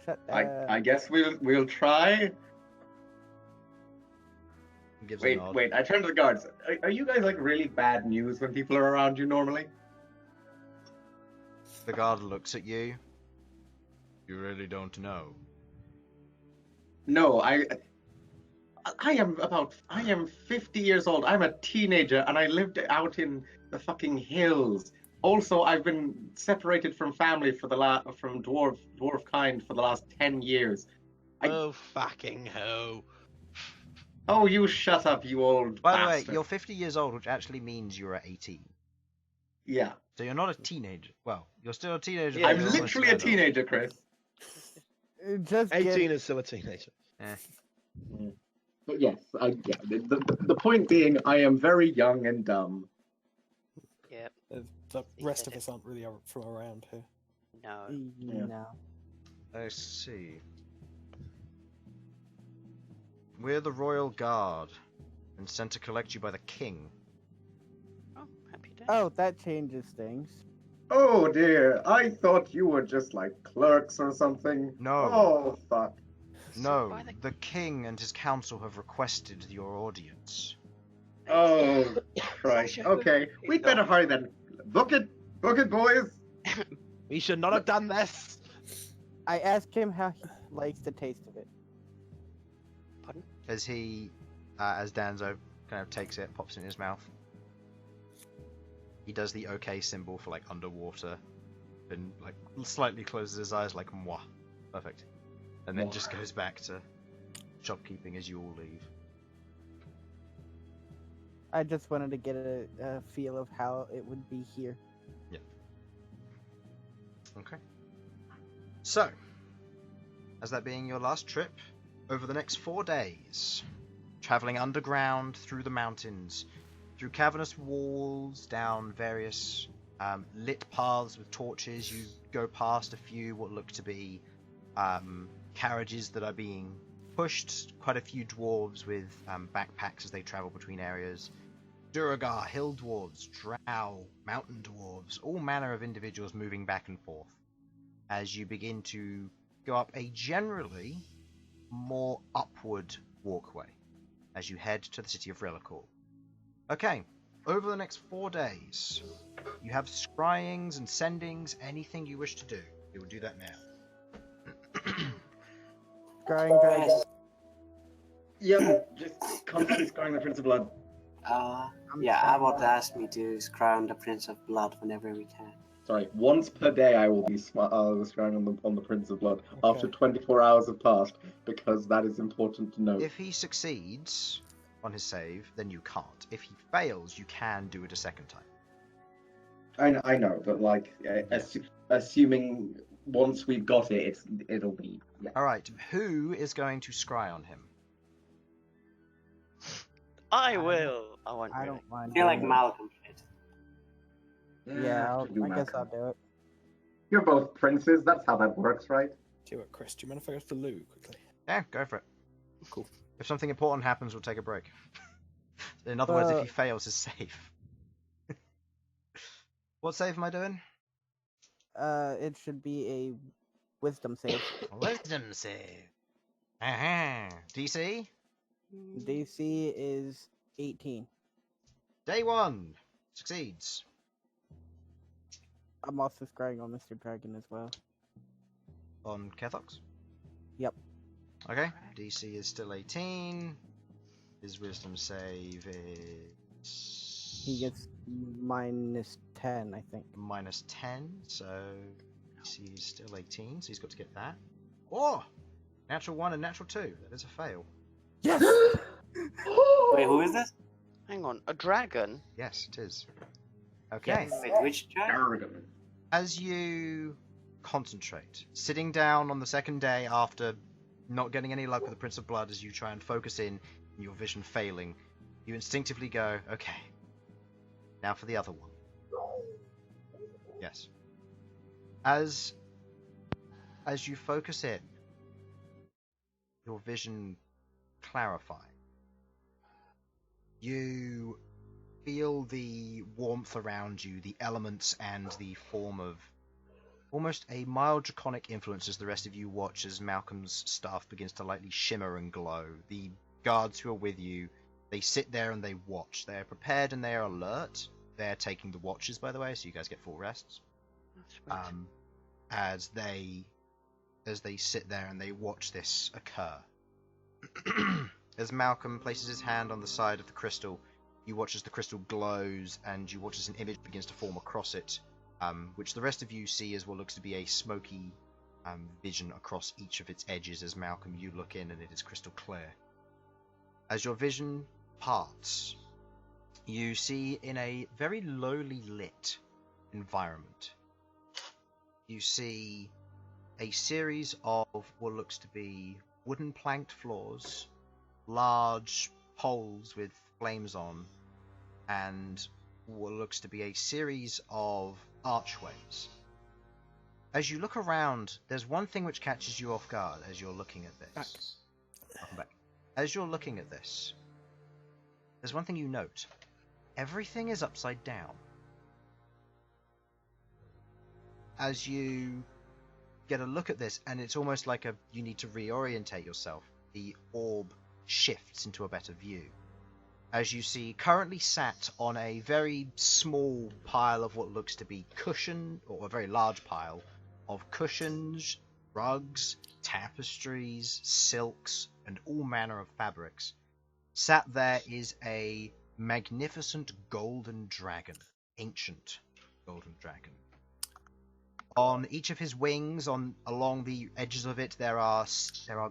Shut I guess we'll try. He gives a Wait, nod. I turn to the guards. Are you guys like really bad news when people are around you normally? The guard looks at you. You really don't know. No, I am 50 years old. I'm a teenager and I lived out in the fucking hills. Also, I've been separated from family from dwarf kind for the last 10 years. Oh, fucking hell. Oh, you shut up, you old By the bastard. way, you're 50 years old, which actually means you're 18. Yeah. So you're not a teenager. Well, you're still a teenager. I'm but you're almost literally a an adult. teenager, Chris. Just 18 is still a teenager. But yes, the point being, I am very young and dumb. Yep. The rest of us aren't really from around here. No. No. Let's see. We're the Royal Guard, and sent to collect you by the King. Oh, happy day. Oh, that changes things. Oh dear, I thought you were just like clerks or something. No. Oh fuck. No, By the- the King and his council have requested your audience. Oh, Christ. Sasha, Okay, who we'd is better that? hurry then. Book it, boys. We should not have done this. I asked him how he likes the taste of it. Pardon? As he, as Danzo kind of takes it, pops it in his mouth. He does the OK symbol for like underwater, and like slightly closes his eyes like mwah, perfect, and then just goes back to shopkeeping as you all leave. I just wanted to get a feel of how it would be here. Okay. So, as that being your last trip, over the next 4 days, traveling underground through the mountains, through cavernous walls, down various lit paths with torches, you go past a few what look to be carriages that are being pushed, quite a few dwarves with backpacks as they travel between areas, Duragar, hill dwarves, drow, mountain dwarves, all manner of individuals moving back and forth as you begin to go up a generally more upward walkway as you head to the city of Relicore. Okay, over the next 4 days, you have scryings and sendings, anything you wish to do. You will do that now. Scrying dragon. Yep, just constantly scarring the Prince of Blood. Yeah, Abbott asked me to crown the Prince of Blood whenever we can. Sorry, once per day I will be scrying on the Prince of Blood after Okay. 24 hours have passed, because that is important to note. If he succeeds on his save, then you can't. If he fails, you can do it a second time. I know, but like, assuming once we've got it, it'll be. Yeah. Alright, who is going to scry on him? I will. I won't. I really. don't mind. I feel like doing it. Malcom should. Yeah, Do I guess Malcolm. I'll do it. You're both princes. That's how that works, right? Do it, Chris. Do you mind if I go for Lou quickly? Yeah, go for it. Cool. If something important happens, we'll take a break. In other words, if Uh, he fails his save. What save am I doing? It should be a wisdom save. Wisdom save. Aha. DC? DC is 18. Day 1. Succeeds. I'm also scrying on Mr. Dragon as well. On Kethox? Yep. Okay. DC is still 18. His wisdom save is... He gets minus 10, I think. minus 10, so DC is still 18, so he's got to get that. Oh! Natural 1 and natural 2. That is a fail. Yes! Wait, who is this? Hang on, a dragon? Yes, it is. Okay. Wait, which dragon? Arrogant. As you concentrate, sitting down on the second day after not getting any luck with the Prince of Blood as you try and focus in, and your vision failing, you instinctively go, okay, now for the other one. Yes. As you focus in, your vision clarifying, you feel the warmth around you, the elements and the form of almost a mild draconic influence as the rest of you watch as Malcolm's staff begins to lightly shimmer and glow. The guards who are with you, they sit there and they watch. They're prepared and they're alert. They're taking the watches, by the way, so you guys get full rests. That's sweet. As they sit there and they watch this occur. As Malcolm places his hand on the side of the crystal, you watch as the crystal glows, and you watch as an image begins to form across it, which the rest of you see as what looks to be a smoky vision across each of its edges. As Malcolm, you look in and it is crystal clear. As your vision parts, you see in a very lowly lit environment, you see a series of what looks to be wooden planked floors, large poles with flames on, and what looks to be a series of archways. As you look around, there's one thing which catches you off guard as you're looking at this. Welcome back. As you're looking at this, there's one thing you note. Everything is upside down. As you get a look at this, and it's almost like you need to reorientate yourself. The orb shifts into a better view. as you see currently sat on a very small pile of what looks to be cushion, or a very large pile of cushions, rugs, tapestries, silks, and all manner of fabrics. Sat there is a magnificent golden dragon, ancient golden dragon. On each of his wings, along the edges of it, there are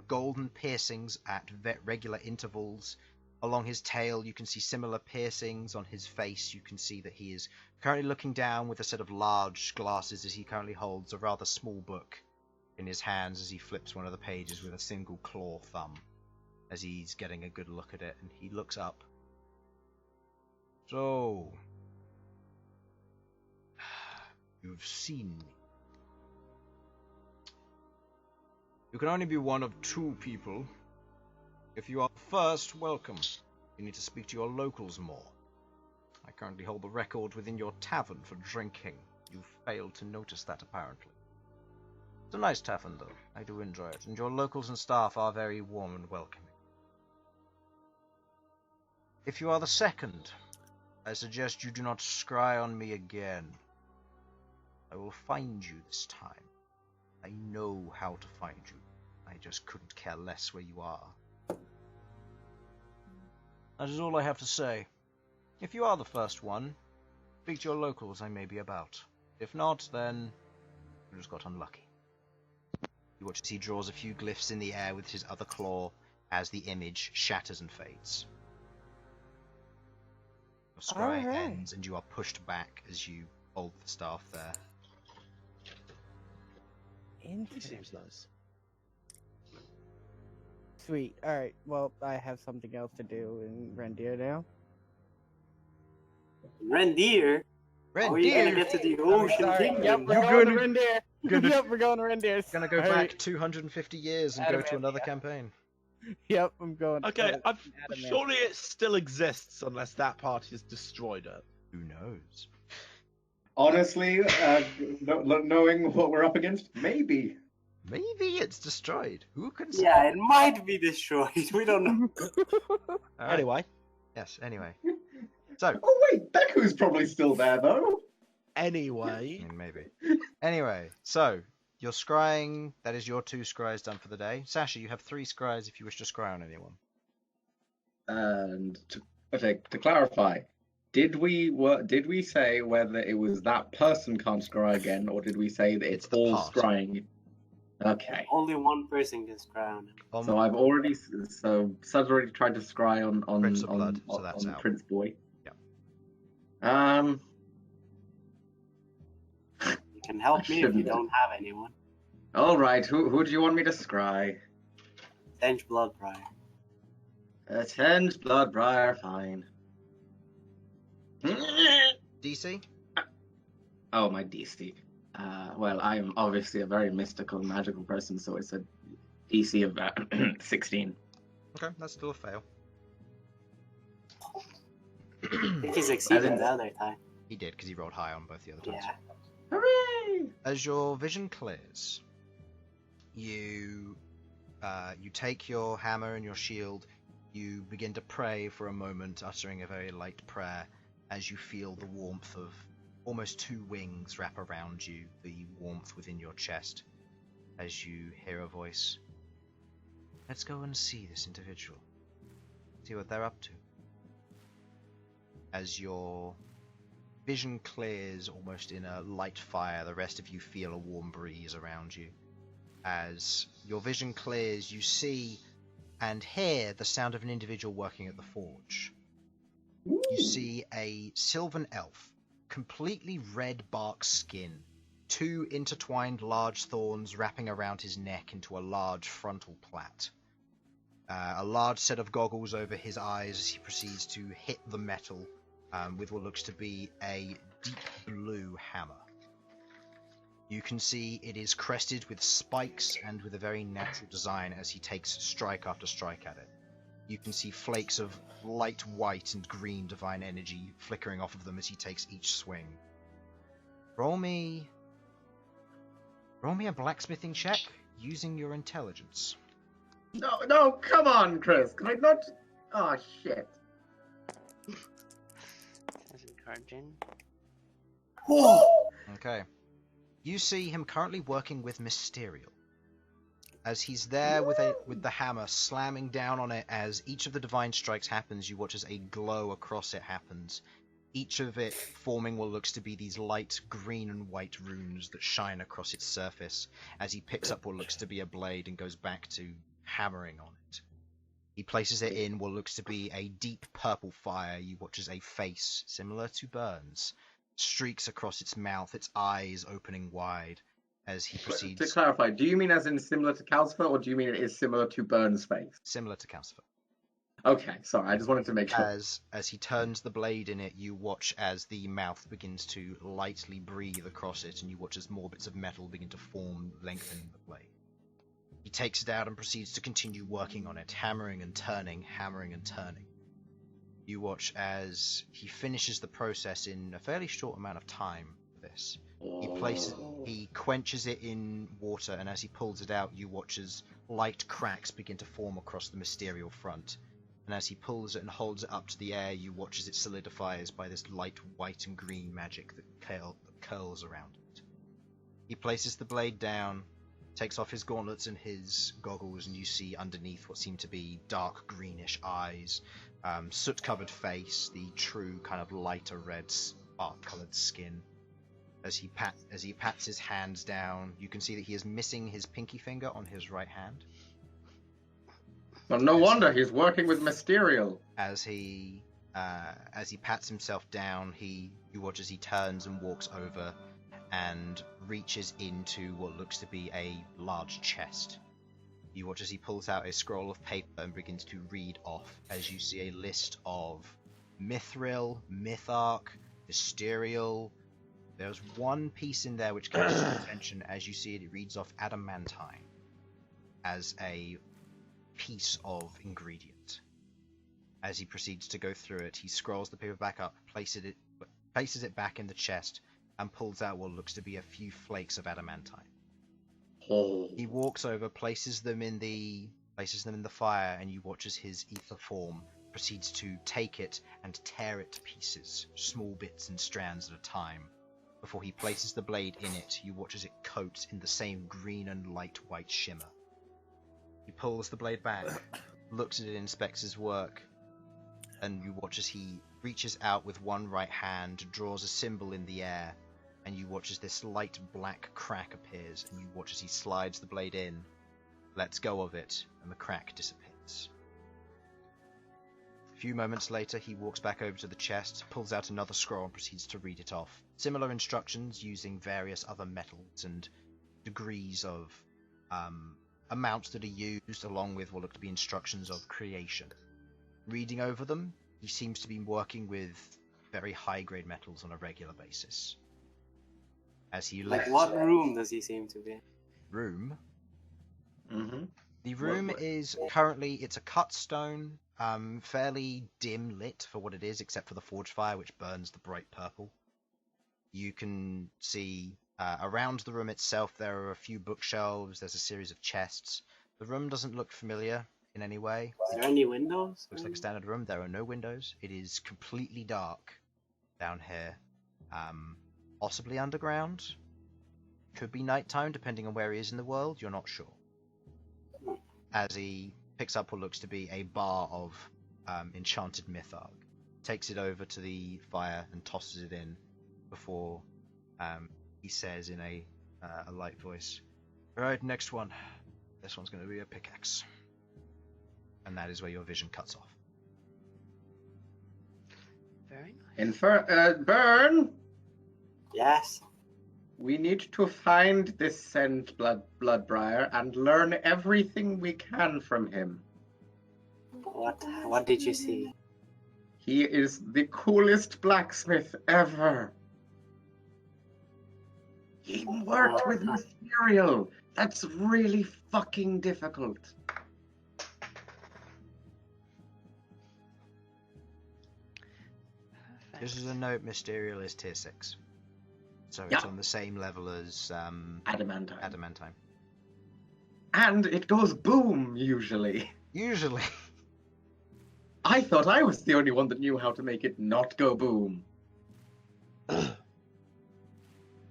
golden piercings at regular intervals. Along his tail, you can see similar piercings. On his face, you can see that he is currently looking down with a set of large glasses as he currently holds a rather small book in his hands as he flips one of the pages with a single claw thumb as he's getting a good look at it, and he looks up. So, you've seen me. You can only be one of two people. If you are first, welcome. You need to speak to your locals more. I currently hold the record within your tavern for drinking. You failed to notice that, apparently. It's a nice tavern, though. I do enjoy it, and your locals and staff are very warm and welcoming. If you are the second, I suggest you do not scry on me again. I will find you this time. I know how to find you. I just couldn't care less where you are. That is all I have to say. If you are the first one, speak to your locals, I may be about. If not, then you just got unlucky. You watch as he draws a few glyphs in the air with his other claw as the image shatters and fades. Your scry ends and you are pushed back as you hold the staff there. He seems nice. Sweet. Alright, well, I have something else to do in Rendir now. Reindeer? Oh, you're gonna get to the ocean kingdom. Yep, we're going to Rendir. Yep, we're going to Rendir. Gonna go back 250 years and go to another campaign. Yep, I'm going. Okay, surely it still exists unless that party has destroyed it. Who knows? Honestly, knowing what we're up against, maybe. Maybe it's destroyed. Who can say? Yeah, it might be destroyed. We don't know. Right. Anyway. Yes, anyway. So. Oh wait, Deku's probably still there though. Anyway. Maybe. Anyway, so you're scrying. That is your 2 scries done for the day. Sasha, you have 3 scries if you wish to scry on anyone. And to clarify, did we say whether it was that person can't scry again, or did we say that it's all party. scrying? Okay. Only one person can scry on it. So I've already Sudz already tried to scry on Prince of Blood, so that's on out. Prince Boy. Yeah. You can help me if you don't have anyone. All right. Who do you want me to scry? Tench Bloodbriar. Tench Bloodbriar, fine. DC? Oh, my DC. Well, I am obviously a very mystical, magical person, so it's a DC of 16. Okay, that's still a fail. I think he succeeded the other time. He did, because he rolled high on both the other times. Yeah. Hooray! As your vision clears, you take your hammer and your shield, you begin to pray for a moment, uttering a very light prayer, as you feel the warmth of almost 2 wings wrap around you, the warmth within your chest, as you hear a voice. Let's go and see this individual. See what they're up to. As your vision clears almost in a light fire, the rest of you feel a warm breeze around you. As your vision clears, you see and hear the sound of an individual working at the forge. Ooh. You see a sylvan elf, completely red bark skin, 2 intertwined large thorns wrapping around his neck into a large frontal plait. A large set of goggles over his eyes as he proceeds to hit the metal with what looks to be a deep blue hammer. You can see it is crested with spikes and with a very natural design as he takes strike after strike at it. You can see flakes of light white and green divine energy flickering off of them as he takes each swing. Roll me a blacksmithing check using your intelligence. No, come on, Chris. Can I not? Oh, shit. That's encouraging. Okay. You see him currently working with Mysterial. As he's there with the hammer slamming down on it, as each of the divine strikes happens, you watch as a glow across it happens. Each of it forming what looks to be these light green and white runes that shine across its surface as he picks up what looks to be a blade and goes back to hammering on it. He places it in what looks to be a deep purple fire. You watch as a face, similar to Bern's, streaks across its mouth, its eyes opening wide as he proceeds. To clarify, do you mean as in similar to Calcifer, or do you mean it is similar to Bern's face? Similar to Calcifer. Okay, sorry, I just wanted to make sure. As he turns the blade in it, you watch as the mouth begins to lightly breathe across it, and you watch as more bits of metal begin to form, lengthening the blade. He takes it out and proceeds to continue working on it, hammering and turning, hammering and turning. You watch as he finishes the process in a fairly short amount of time for this. He quenches it in water, and as he pulls it out, you watch as light cracks begin to form across the Mysterial front. And as he pulls it and holds it up to the air, you watch as it solidifies by this light white and green magic that curls around it. He places the blade down, takes off his gauntlets and his goggles, and you see underneath what seem to be dark greenish eyes, soot-covered face, the true kind of lighter red spark-coloured skin. As he pats his hands down, you can see that he is missing his pinky finger on his right hand. Well, no wonder he's working with Mysterial. As he pats himself down, you watch as he turns and walks over and reaches into what looks to be a large chest. You watch as he pulls out a scroll of paper and begins to read off, as you see a list of Mithril, Mythark, Mysterial. There's one piece in there which catches your attention. As you see it, it reads off adamantine as a piece of ingredient. As he proceeds to go through it, he scrolls the paper back up, places it back in the chest, and pulls out what looks to be a few flakes of adamantine. Oh. He walks over, places them in the fire, and you watch as his ether form proceeds to take it and tear it to pieces, small bits and strands at a time. Before he places the blade in it, you watch as it coats in the same green and light white shimmer. He pulls the blade back, looks at it, inspects his work, and you watch as he reaches out with one right hand, draws a symbol in the air, and you watch as this light black crack appears, and you watch as he slides the blade in, lets go of it, and the crack disappears. A few moments later, he walks back over to the chest, pulls out another scroll, and proceeds to read it off. Similar instructions using various other metals and degrees of amounts that are used, along with what look to be instructions of creation. Reading over them, he seems to be working with very high-grade metals on a regular basis. As he Like, what room does he seem to be? Room? Mm-hmm. The room is currently, it's a cut stone, fairly dim lit for what it is, except for the forge fire, which burns the bright purple. You can see around the room itself there are a few bookshelves, there's a series of chests. The room doesn't look familiar in any way. Is there any windows? Looks like a standard room. There are no windows. It is completely dark down here. Possibly underground. Could be nighttime, depending on where he is in the world. You're not sure. As he picks up what looks to be a bar of enchanted mytharg, takes it over to the fire and tosses it in before he says in a light voice, "Alright, next one. This one's going to be a pickaxe." And that is where your vision cuts off. Very nice. Bern, Yes. we need to find this Sent Bloodbriar and learn everything we can from him. What did you see? He is the coolest blacksmith ever. He worked with Mysterial. That's really fucking difficult. This is a note, Mysterial is tier 6. So Yeah. it's on the same level as Adamantine. And it goes boom, usually. Usually. I thought I was the only one that knew how to make it not go boom.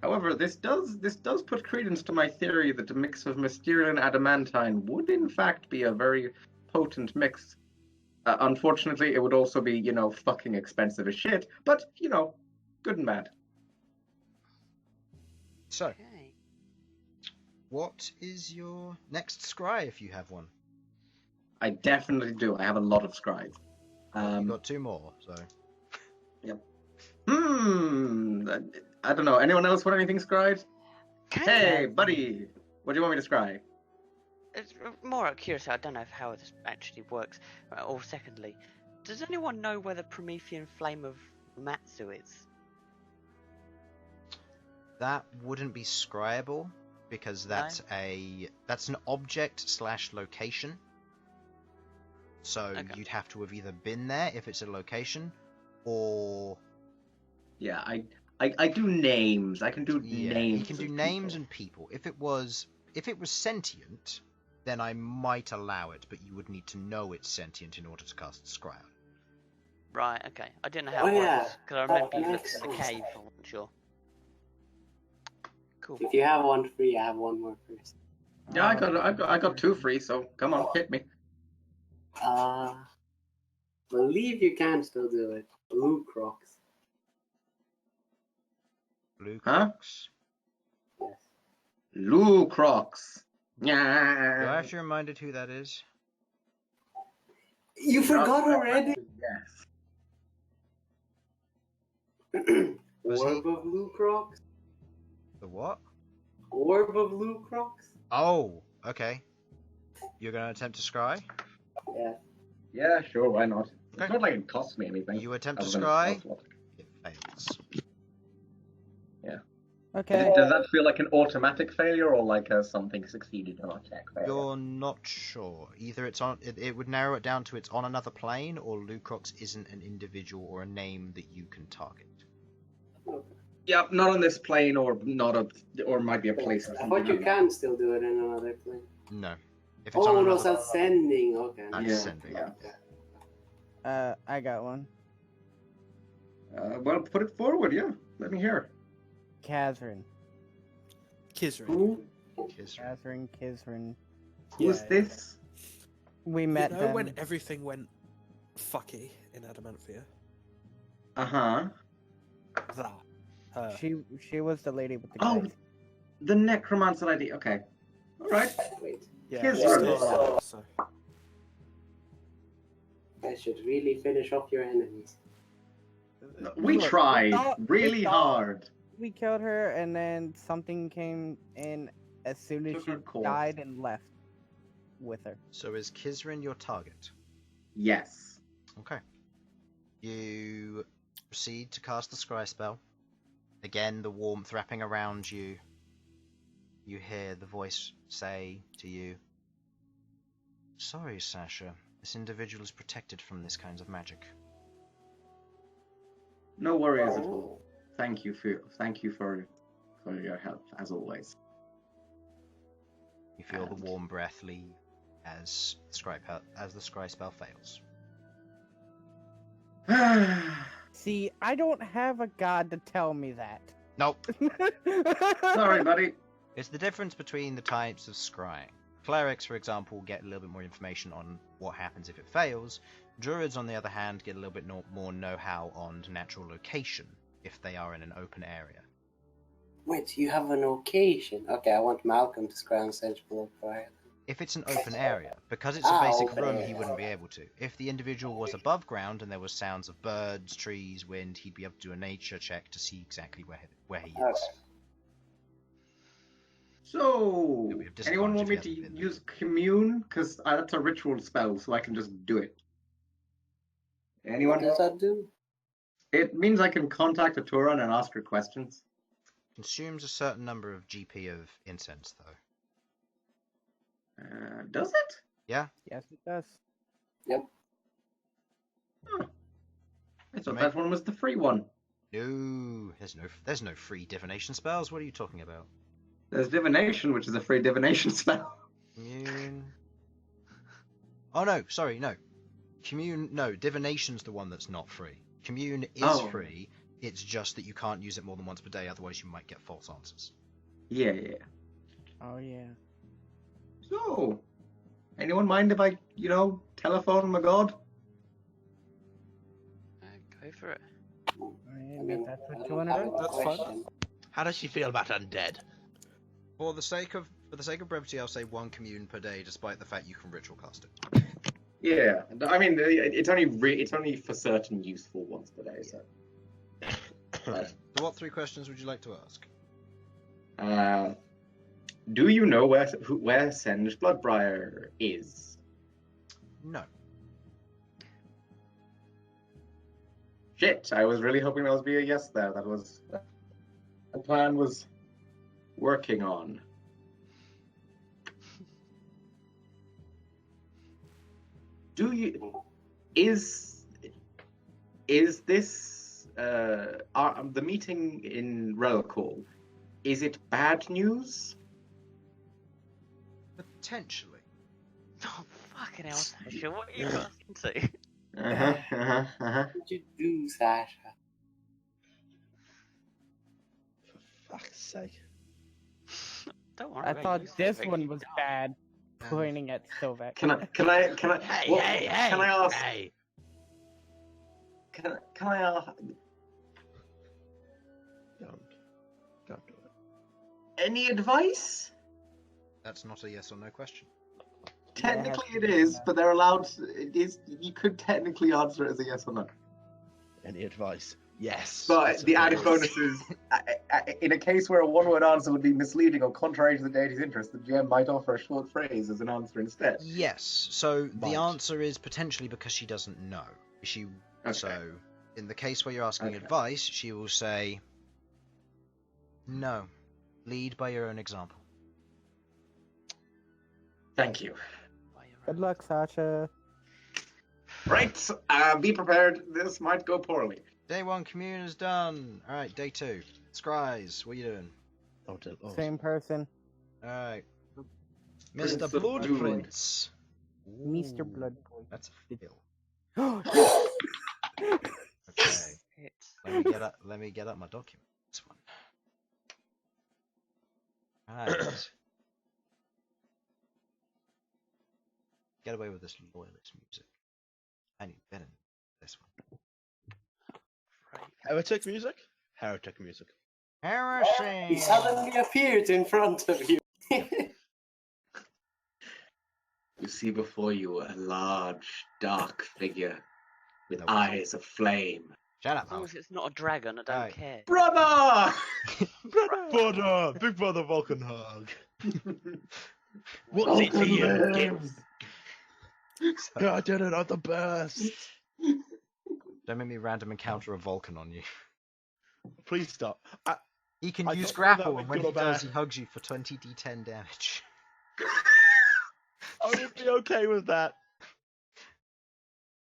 However, this does put credence to my theory that a mix of Mysterian and Adamantine would in fact be a very potent mix. Unfortunately, it would also be, fucking expensive as shit, but, good and bad. So, Okay. what is your next scry if you have one? I definitely do. I have a lot of scries. You've got 2 more, so. I don't know. Anyone else want anything scried? Can Hey, you? buddy! What do you want me to scry? It's more out of curiosity. I don't know how this actually works. Or secondly, does anyone know where the Promethean Flame of Matsu is? That wouldn't be scryable, because that's an object / location. So Okay. you'd have to have either been there if it's a location, or Yeah, I do names. I can do names. You can do of names people. and people. If it was sentient, then I might allow it, but you would need to know it's sentient in order to cast Scry. Right. Okay. I didn't know how Oh, it yeah. works because I remember you That looked makes at the sense. cave. I wasn't sure. Cool. If you have one free, I have one more first. Yeah, I got 2 free. So come on, hit me. Believe you can still do it. Blue Crocs. Blue Huh? Crocs. Yes. Lou Crocs. Do I Yeah. have to be reminded who that is? You forgot already? Yes. Was he- Orb of Blue Crocs? The what? Orb of Blue Crocs? Oh, okay. You're going to attempt to scry? Yeah. Yeah, sure. Why not? Okay. It's not like it costs me anything. You attempt to other than scry? spell slot. It fails. Okay. Does that feel like an automatic failure or like something succeeded on a check failure? You're not sure. Either it's on. It would narrow it down to it's on another plane, or Lucrox isn't an individual or a name that you can target. Yeah, not on this plane, or or might be a place. I thought you can still do it in another plane. No. If it's Oh, on no, another, that's sending. Okay. that's Yeah. sending. Yeah. I got one. Well, put it forward. Yeah, let me hear. Catherine. Kizrin. Who? Kizrin. Who's Yeah. this? We met You know them. when everything went fucky in Adamantia? Uh-huh. That. Her. She was the lady with the Oh, guys. the necromancer lady. Okay. All right. Wait. Yeah, Kizrin. still alive, so. I should really finish off your enemies. We Look, tried really we thought- hard. We killed her, and then something came in as soon as Took she her corpse. died and left with her. So is Kizrin your target? Yes. Okay. You proceed to cast the scry spell. Again, the warmth wrapping around you. You hear the voice say to you, "Sorry, Sasha. This individual is protected from this kind of magic." No worries at all. Thank you for your help as always. You feel the And- warm breath leave as the scry spell fails. See, I don't have a god to tell me that. Nope. Sorry, buddy. It's the difference between the types of scrying. Clerics, for example, get a little bit more information on what happens if it fails. Druids, on the other hand, get a little bit more know-how on natural location if they are in an open area. Wait, you have an occasion. Okay, I want Malcom to scry on Sensible Fire. If it's an open area, because it's a Ah, basic open room, area. he wouldn't be able to. If the individual was above ground and there was sounds of birds, trees, wind, he'd be able to do a nature check to see exactly where he is. Okay. So, It'll be a disadvantage anyone want if me he to hasn't been there. use commune? Because that's a ritual spell, so I can just do it. Anyone? What does that do? It means I can contact a Turan and ask her questions. Consumes a certain number of GP of incense, though. Does it? Yeah? Yes, it does. I thought Mate. that one was the free one. No, there's no free divination spells. What are you talking about? There's divination, which is a free divination spell. Commune. Oh no, sorry, no. Commune, no, divination's the one that's not free. Commune is Oh. free. It's just that you can't use it more than once per day, otherwise you might get false answers. Yeah. Oh yeah. So, anyone mind if I, telephone my god? Go for it. I I mean, that's I what you don't want to have do. a That's fine. question. How does she feel about undead? For the sake of brevity, I'll say 1 commune per day, despite the fact you can ritual cast it. Yeah, I mean, it's only for certain useful ones per day. So, but, So what 3 questions would you like to ask? do you know where Senge Bloodbriar is? No. Shit, I was really hoping that was be a yes there. That was the plan was working on. Do you is this the meeting in Relcall? Is it bad news? Potentially. Oh, fucking hell, Sasha, what are you asking to? What did you do, Sasha? For fuck's sake. Don't worry I about thought you, this Sovak, one you was die. bad. Pointing at Sovak. Can I? Hey, what- hey, hey! Can I ask? Hey! Can I ask? Don't do it. Any advice? That's not a yes or no question. Technically, it is, but they're allowed. It is. You could technically answer it as a yes or no. Any advice? Yes. But That's the a added yes. bonus is, in a case where a one-word answer would be misleading or contrary to the deity's interest, the GM might offer a short phrase as an answer instead. Yes. So the Right. answer is potentially because she doesn't know. She Okay. So in the case where you're asking Okay. advice, she will say no. Lead by your own example. Thank you. Good luck, Sasha. Right, be prepared. This might go poorly. Day 1 commune is done. Alright, day 2. Scries, what are you doing? Same person. Alright. Prince Mr. of Blood Druid. Prince. Mr. Ooh, Bloodboy. That's a fail. Oh, Okay. Hits. Let me get up my document. This one. Alright. Get away with this loyalist music. I need better than this one. Right. Heretic music? Heretic music. He Heresy! suddenly appeared in front of you. You see before you a large, dark figure with Nope. eyes of flame. Shut up, As long Hal. as it's not a dragon, I don't Alright. care. Brother! Brother! Big brother Vulcan hug. What's Vulcan it to you? lives! I did it, I'm the best. Don't make me random encounter a Vulcan on you. Please stop. He can I use thought you were grapple, that and when good he or does, bad. he hugs you for 20 d10 damage. I would be okay with that.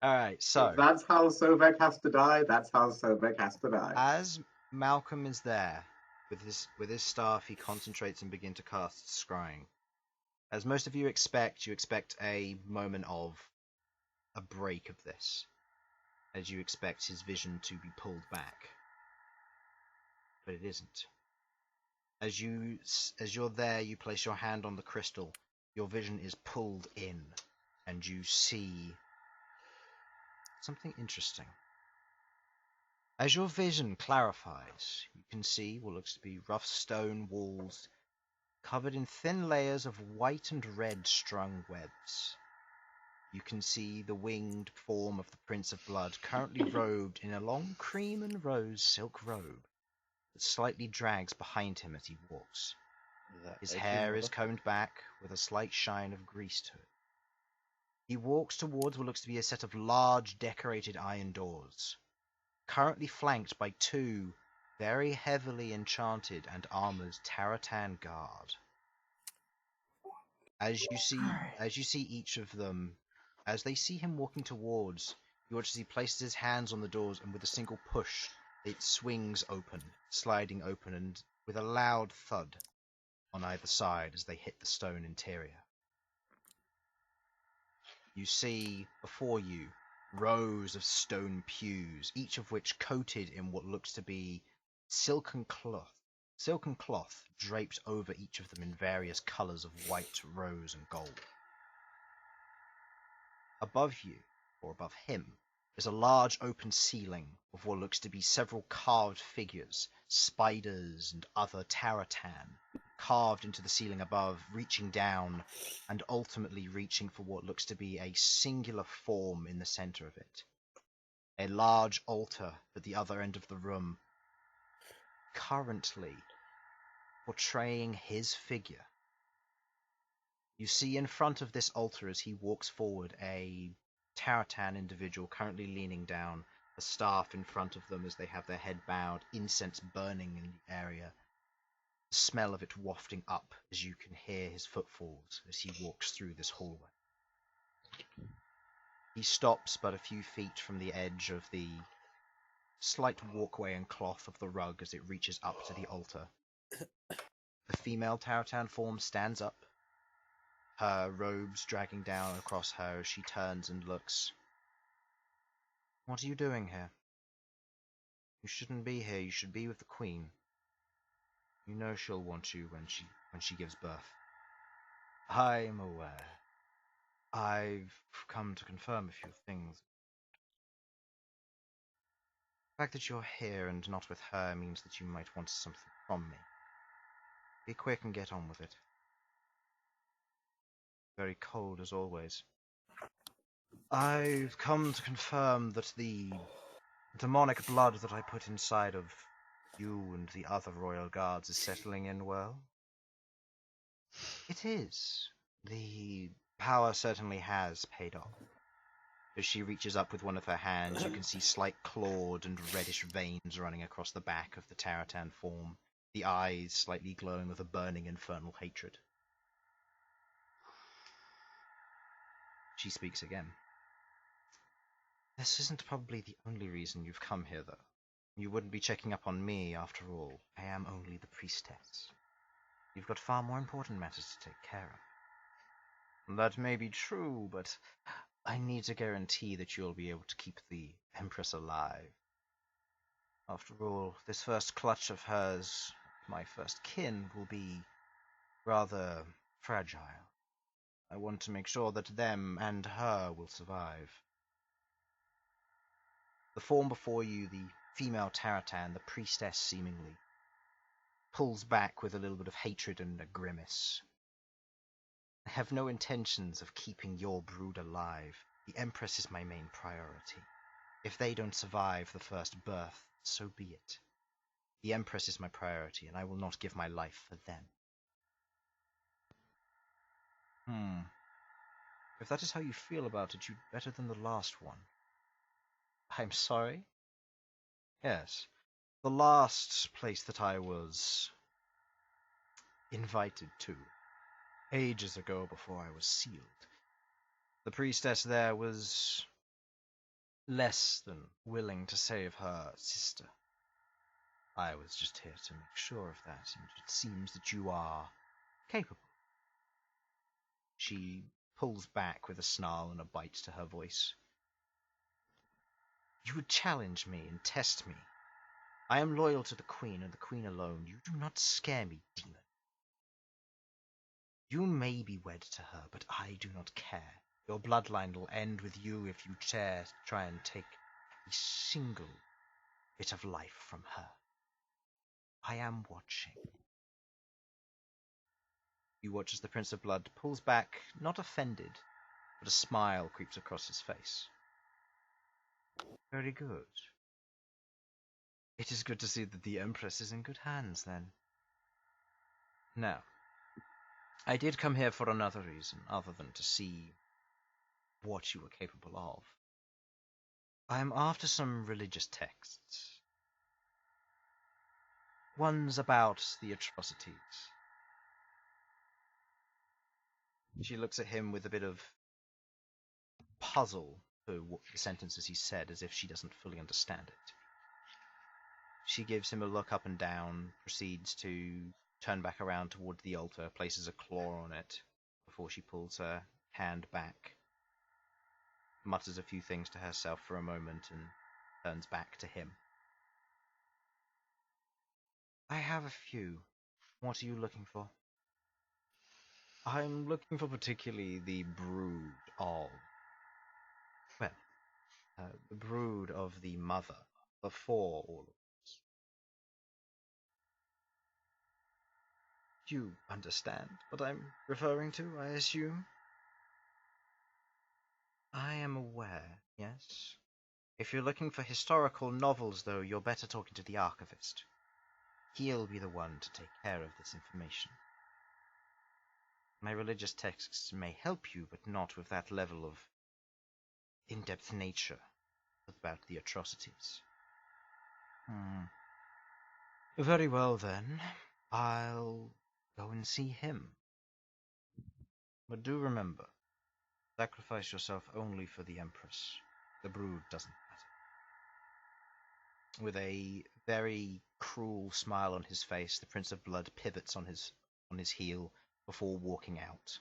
Alright, so, If that's how Sovak has to die, that's how Sovak has to die. as Malcom is there, with his staff, he concentrates and begins to cast Scrying. As most of you expect a moment of a break of this, as you expect his vision to be pulled back. But it isn't. As you're there, you place your hand on the crystal, your vision is pulled in, and you see something interesting. As your vision clarifies, you can see what looks to be rough stone walls covered in thin layers of white and red strung webs. You can see the winged form of the Prince of Blood, currently robed in a long cream and rose silk robe that slightly drags behind him as he walks. His hair is combed back with a slight shine of grease to it. He walks towards what looks to be a set of large decorated iron doors, currently flanked by 2 very heavily enchanted and armored Taratan guard. As you see each of them, as they see him walking towards, you watch as he places his hands on the doors, and with a single push, it swings open, sliding open, and with a loud thud on either side as they hit the stone interior. You see before you rows of stone pews, each of which coated in what looks to be silken cloth draped over each of them in various colours of white, rose, and gold. Above you, or above him, is a large open ceiling of what looks to be several carved figures, spiders and other taratan, carved into the ceiling above, reaching down and ultimately reaching for what looks to be a singular form in the center of it. A large altar at the other end of the room, currently portraying his figure. You see in front of this altar as he walks forward a taratan individual currently leaning down, a staff in front of them as they have their head bowed, incense burning in the area, the smell of it wafting up as you can hear his footfalls as he walks through this hallway. He stops but a few feet from the edge of the slight walkway and cloth of the rug as it reaches up to the altar. The female taratan form stands up, her robes dragging down across her as she turns and looks. What are you doing here? You shouldn't be here. You should be with the queen. You know she'll want you when she gives birth. I'm aware. I've come to confirm a few things. The fact that you're here and not with her means that you might want something from me. Be quick and get on with it. Very cold as always. I've come to confirm that the demonic blood that I put inside of you and the other royal guards is settling in well. It is. The power certainly has paid off. As she reaches up with one of her hands, you can see slight clawed and reddish veins running across the back of the taratan form, the eyes slightly glowing with a burning infernal hatred. She speaks again. This isn't probably the only reason you've come here, though. You wouldn't be checking up on me, after all. I am only the priestess. You've got far more important matters to take care of. That may be true, but I need to guarantee that you'll be able to keep the Empress alive. After all, this first clutch of hers, my first kin, will be rather fragile. I want to make sure that them and her will survive. The form before you, the female taratan, the priestess seemingly, pulls back with a little bit of hatred and a grimace. I have no intentions of keeping your brood alive. The Empress is my main priority. If they don't survive the first birth, so be it. The Empress is my priority, and I will not give my life for them. If that is how you feel about it, you'd better than the last one. I'm sorry? Yes, the last place that I was invited to, ages ago before I was sealed. The priestess there was less than willing to save her sister. I was just here to make sure of that, and it seems that you are capable. She pulls back with a snarl and a bite to her voice. You would challenge me and test me. I am loyal to the Queen and the Queen alone. You do not scare me, demon. You may be wed to her, but I do not care. Your bloodline will end with you if you dare to try and take a single bit of life from her. I am watching. You watch as the Prince of Blood pulls back, not offended, but a smile creeps across his face. Very good. It is good to see that the Empress is in good hands, then. Now, I did come here for another reason, other than to see what you were capable of. I am after some religious texts. One's about the atrocities. She looks at him with a bit of puzzle for the sentences he said, as if she doesn't fully understand it. She gives him a look up and down, proceeds to turn back around toward the altar, places a claw on it, before she pulls her hand back. mutters a few things to herself for a moment and turns back to him. I have a few. What are you looking for? I'm looking for particularly the brood of... Well, the brood of the mother before all of this. You understand what I'm referring to, I assume? I am aware, yes. If you're looking for historical novels, though, you're better talking to the archivist. He'll be the one to take care of this information. My religious texts may help you, but not with that level of in-depth nature about the atrocities. Very well, then. I'll go and see him. But do remember, sacrifice yourself only for the Empress. The brood doesn't matter. With a very cruel smile on his face, the Prince of Blood pivots on his heel before walking out.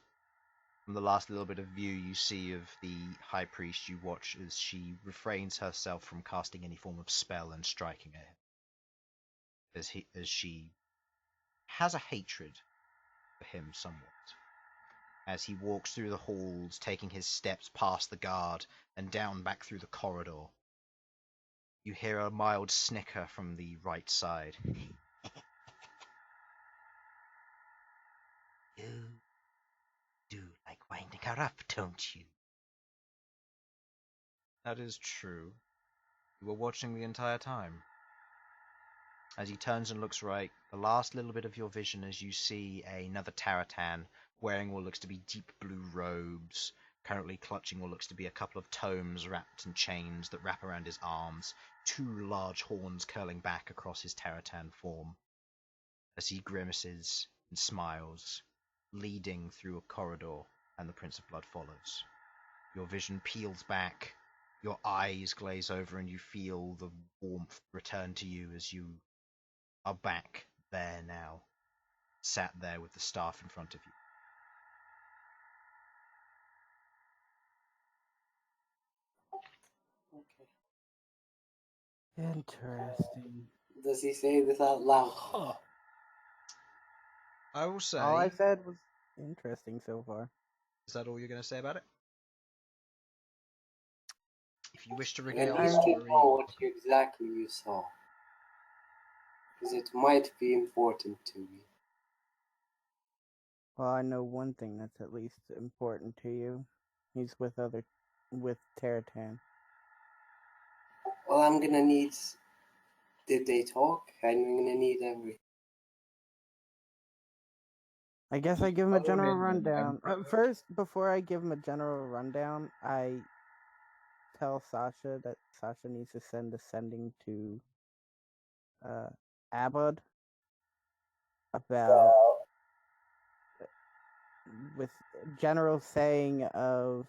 From the last little bit of view you see of the High Priest, you watch as she refrains herself from casting any form of spell and striking at him, as she has a hatred for him somewhat. As he walks through the halls, taking his steps past the guard and down back through the corridor, you hear a mild snicker from the right side. You do like winding her up, don't you? That is true. You were watching the entire time. As he turns and looks right, the last little bit of your vision as you see another Taratan wearing what looks to be deep blue robes, currently clutching what looks to be a couple of tomes wrapped in chains that wrap around his arms, two large horns curling back across his Taratan form, as he grimaces and smiles, leading through a corridor, and the Prince of Blood follows. Your vision peels back, your eyes glaze over, and you feel the warmth return to you as you are back there now, sat there with the staff in front of you. Okay. Interesting. Does he say this out loud? Huh. I will say... All I said was interesting so far. Is that all you're going to say about it? If you wish to I regale need the to story... know what exactly you saw. Because it might be important to me. Well, I know one thing that's at least important to you. He's with Terratan. Well, I'm gonna need... Did they talk? I'm gonna need everything. I guess I give him a Other general than rundown. Emperor. First, before I give him a general rundown, I tell Sasha that Sasha needs to send a sending to Abud about with general saying of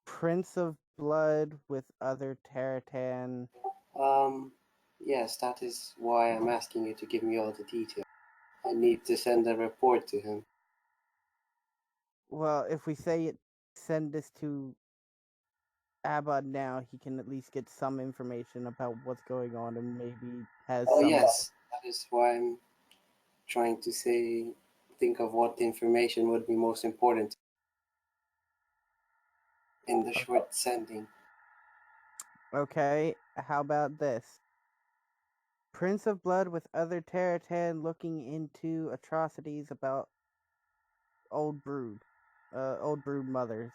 Prince of Blood with other Terratan. Yes, that is why I'm asking you to give me all the details. I need to send a report to him. Well, if we say it, send this to Abud now, he can at least get some information about what's going on and maybe has Oh some... yes, that is why I'm trying to think of what information would be most important in the short sending. Okay, how about this? Prince of Blood with other Terratan looking into atrocities about old brood mothers.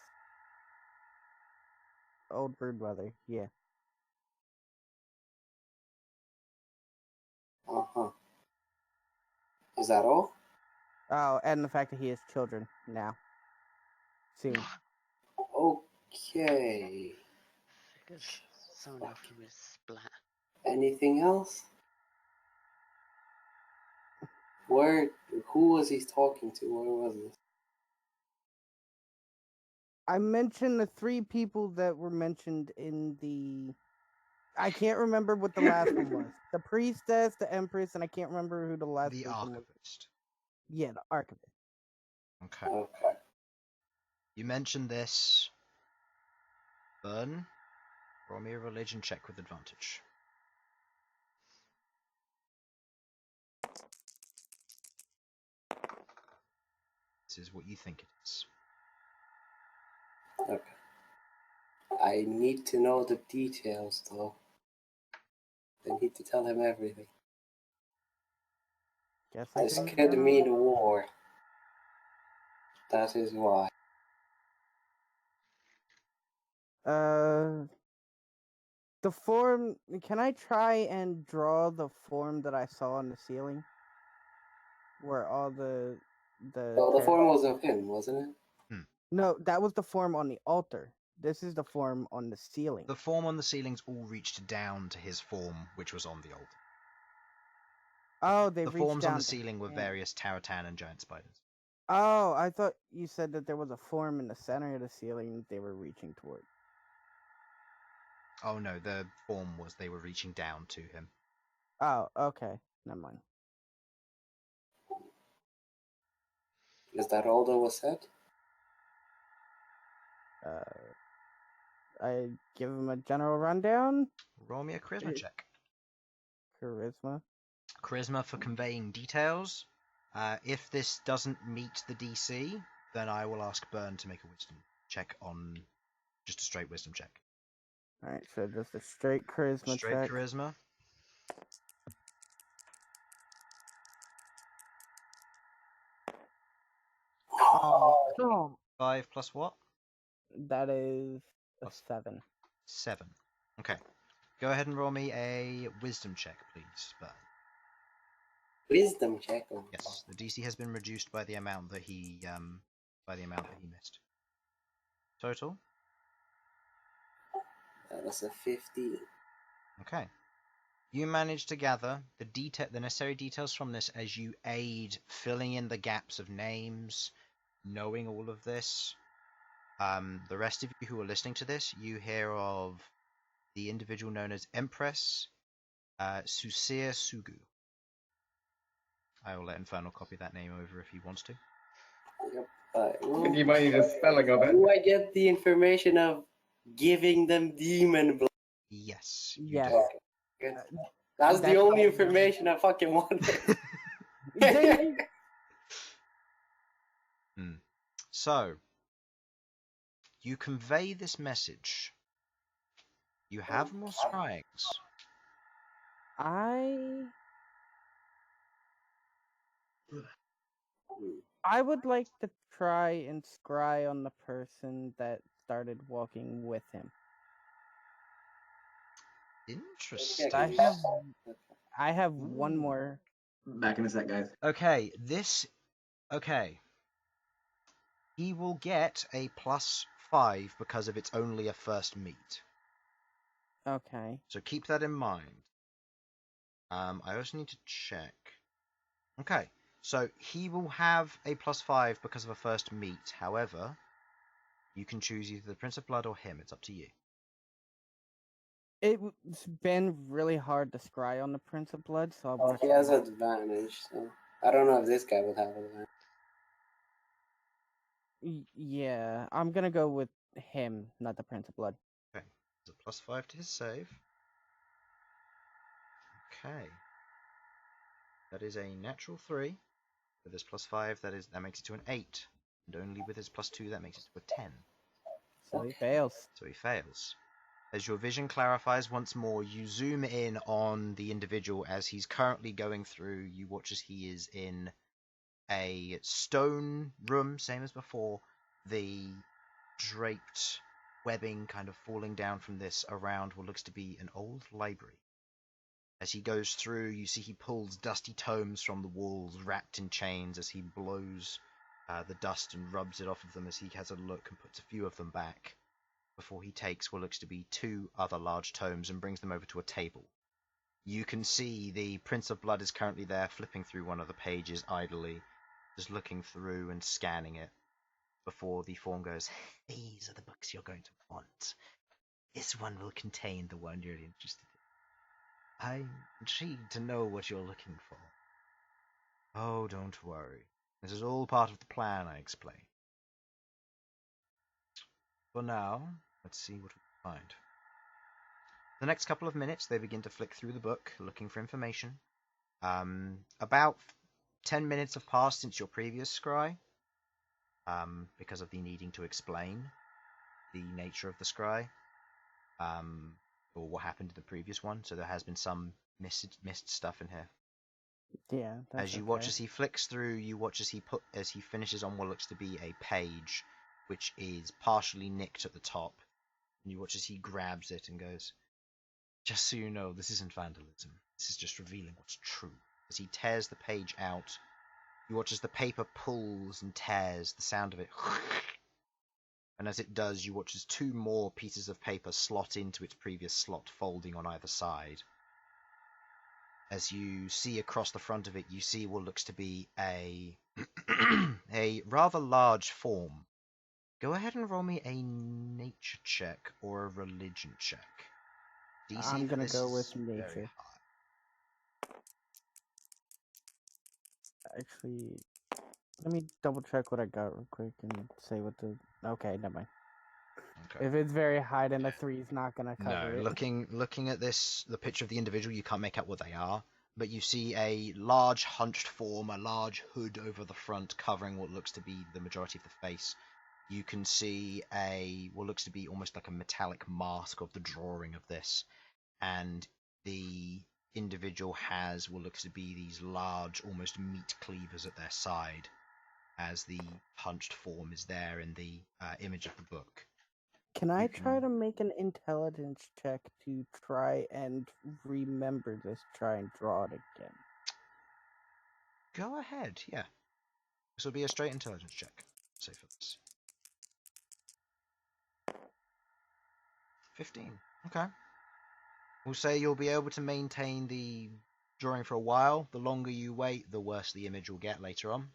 Old brood mother, yeah. Uh-huh. Is that all? Oh, and the fact that he has children now. Soon. Okay. Figures. Someone else give me a splat. Anything else? Who was he talking to? Where was this? I mentioned the three people that were mentioned in the... I can't remember what the last one was. The priestess, the empress, and I can't remember who the last The person was. archivist. Yeah, the archivist. Okay. Okay. You mentioned this, Bern, roll me a religion check with advantage. This is what you think it is. Okay. I need to know the details, though. I need to tell him everything. Guess This can could mean war. That is why. The form. Can I try and draw the form that I saw on the ceiling? Where all the So the form was of him, wasn't it? No, that was the form on the altar. This is the form on the ceiling. The form on the ceilings all reached down to his form, which was on the altar. Oh, they The reached forms down on the to ceiling were him. various Taratan and giant spiders. Oh, I thought you said that there was a form in the center of the ceiling they were reaching toward. Oh no, the form was they were reaching down to him. Oh, okay. Never mind. Is that all that was said? I give him a general rundown. Roll me a charisma check. Charisma. Charisma for conveying details. If this doesn't meet the DC, then I will ask Bern to make a wisdom check on just a straight wisdom check. Alright, so just a straight charisma Straight check. charisma. Oh, 5 plus what? that is a Plus 7. 7. Okay. Go ahead and roll me a wisdom check, please, Bern. Wisdom check. Yes, the DC has been reduced by the amount that he missed. Total. That was a 15. Okay. You manage to gather the necessary details from this as you aid filling in the gaps of names, knowing all of this. The rest of you who are listening to this, you hear of the individual known as Empress Susir Sugu. I will let Infernal copy that name over if he wants to. Yep. Do you mind the spelling of it? Do I get the information of giving them demon blood? Yes, you Yes. do. Okay, good. That's the only information I fucking wanted. So, you convey this message. You have more scryings. I would like to try and scry on the person that started walking with him. Interesting. I have one more. Back in a sec, guys. Okay, okay. He will get a +5 because of it's only a first meet. Okay. So keep that in mind. I also need to check. Okay, so he will have a +5 because of a first meet. However, you can choose either the Prince of Blood or him. It's up to you. It's been really hard to scry on the Prince of Blood, so I want to. He has advantage, so I don't know if this guy would have advantage. Yeah, I'm gonna go with him, not the Prince of Blood. Okay, there's a +5 to his save. Okay, that is a natural 3. With his +5, that makes it to an 8, and only with his +2, that makes it to a 10. So he fails. So he fails. As your vision clarifies once more, you zoom in on the individual as he's currently going through. You watch as he is in a stone room, same as before. The draped webbing kind of falling down from this around what looks to be an old library. As he goes through, you see he pulls dusty tomes from the walls, wrapped in chains, as he blows the dust and rubs it off of them as he has a look and puts a few of them back, before he takes what looks to be 2 other large tomes and brings them over to a table. You can see the Prince of Blood is currently there, flipping through one of the pages idly, just looking through and scanning it, before the form goes, "These are the books you're going to want. This one will contain the one you're interested in. I'm intrigued to know what you're looking for." "Oh, don't worry. This is all part of the plan I explained. For now, let's see what we find. The next couple of minutes, they begin to flick through the book, looking for information. About 10 minutes have passed since your previous scry, because of the needing to explain the nature of the scry, or what happened to the previous one. So there has been some missed stuff in here. Yeah. That's As you okay. watch as he flicks through, you watch as he finishes on what looks to be a page, which is partially nicked at the top. And you watch as he grabs it and goes, "Just so you know, this isn't vandalism. This is just revealing what's true." As he tears the page out, you watch as the paper pulls and tears, the sound of it. And as it does, you watch as 2 more pieces of paper slot into its previous slot, folding on either side. As you see across the front of it, you see what looks to be a rather large form. Go ahead and roll me a nature check or a religion check. DC I'm for gonna this go is with very nature. high. Actually, let me double check what I got real quick and say what the. Okay, never mind. Okay. If it's very high, then the 3 is not gonna cover No, it. looking at this, the picture of the individual, you can't make out what they are, but you see a large hunched form, a large hood over the front covering what looks to be the majority of the face. You can see what looks to be almost like a metallic mask of the drawing of this, and the individual has what looks to be these large, almost meat cleavers at their side, as the hunched form is there in the image of the book. Can I try to make an intelligence check to try and remember this, try and draw it again? Go ahead, yeah. This will be a straight intelligence check. Say for this. 15. Okay. We'll say you'll be able to maintain the drawing for a while. The longer you wait, the worse the image will get later on.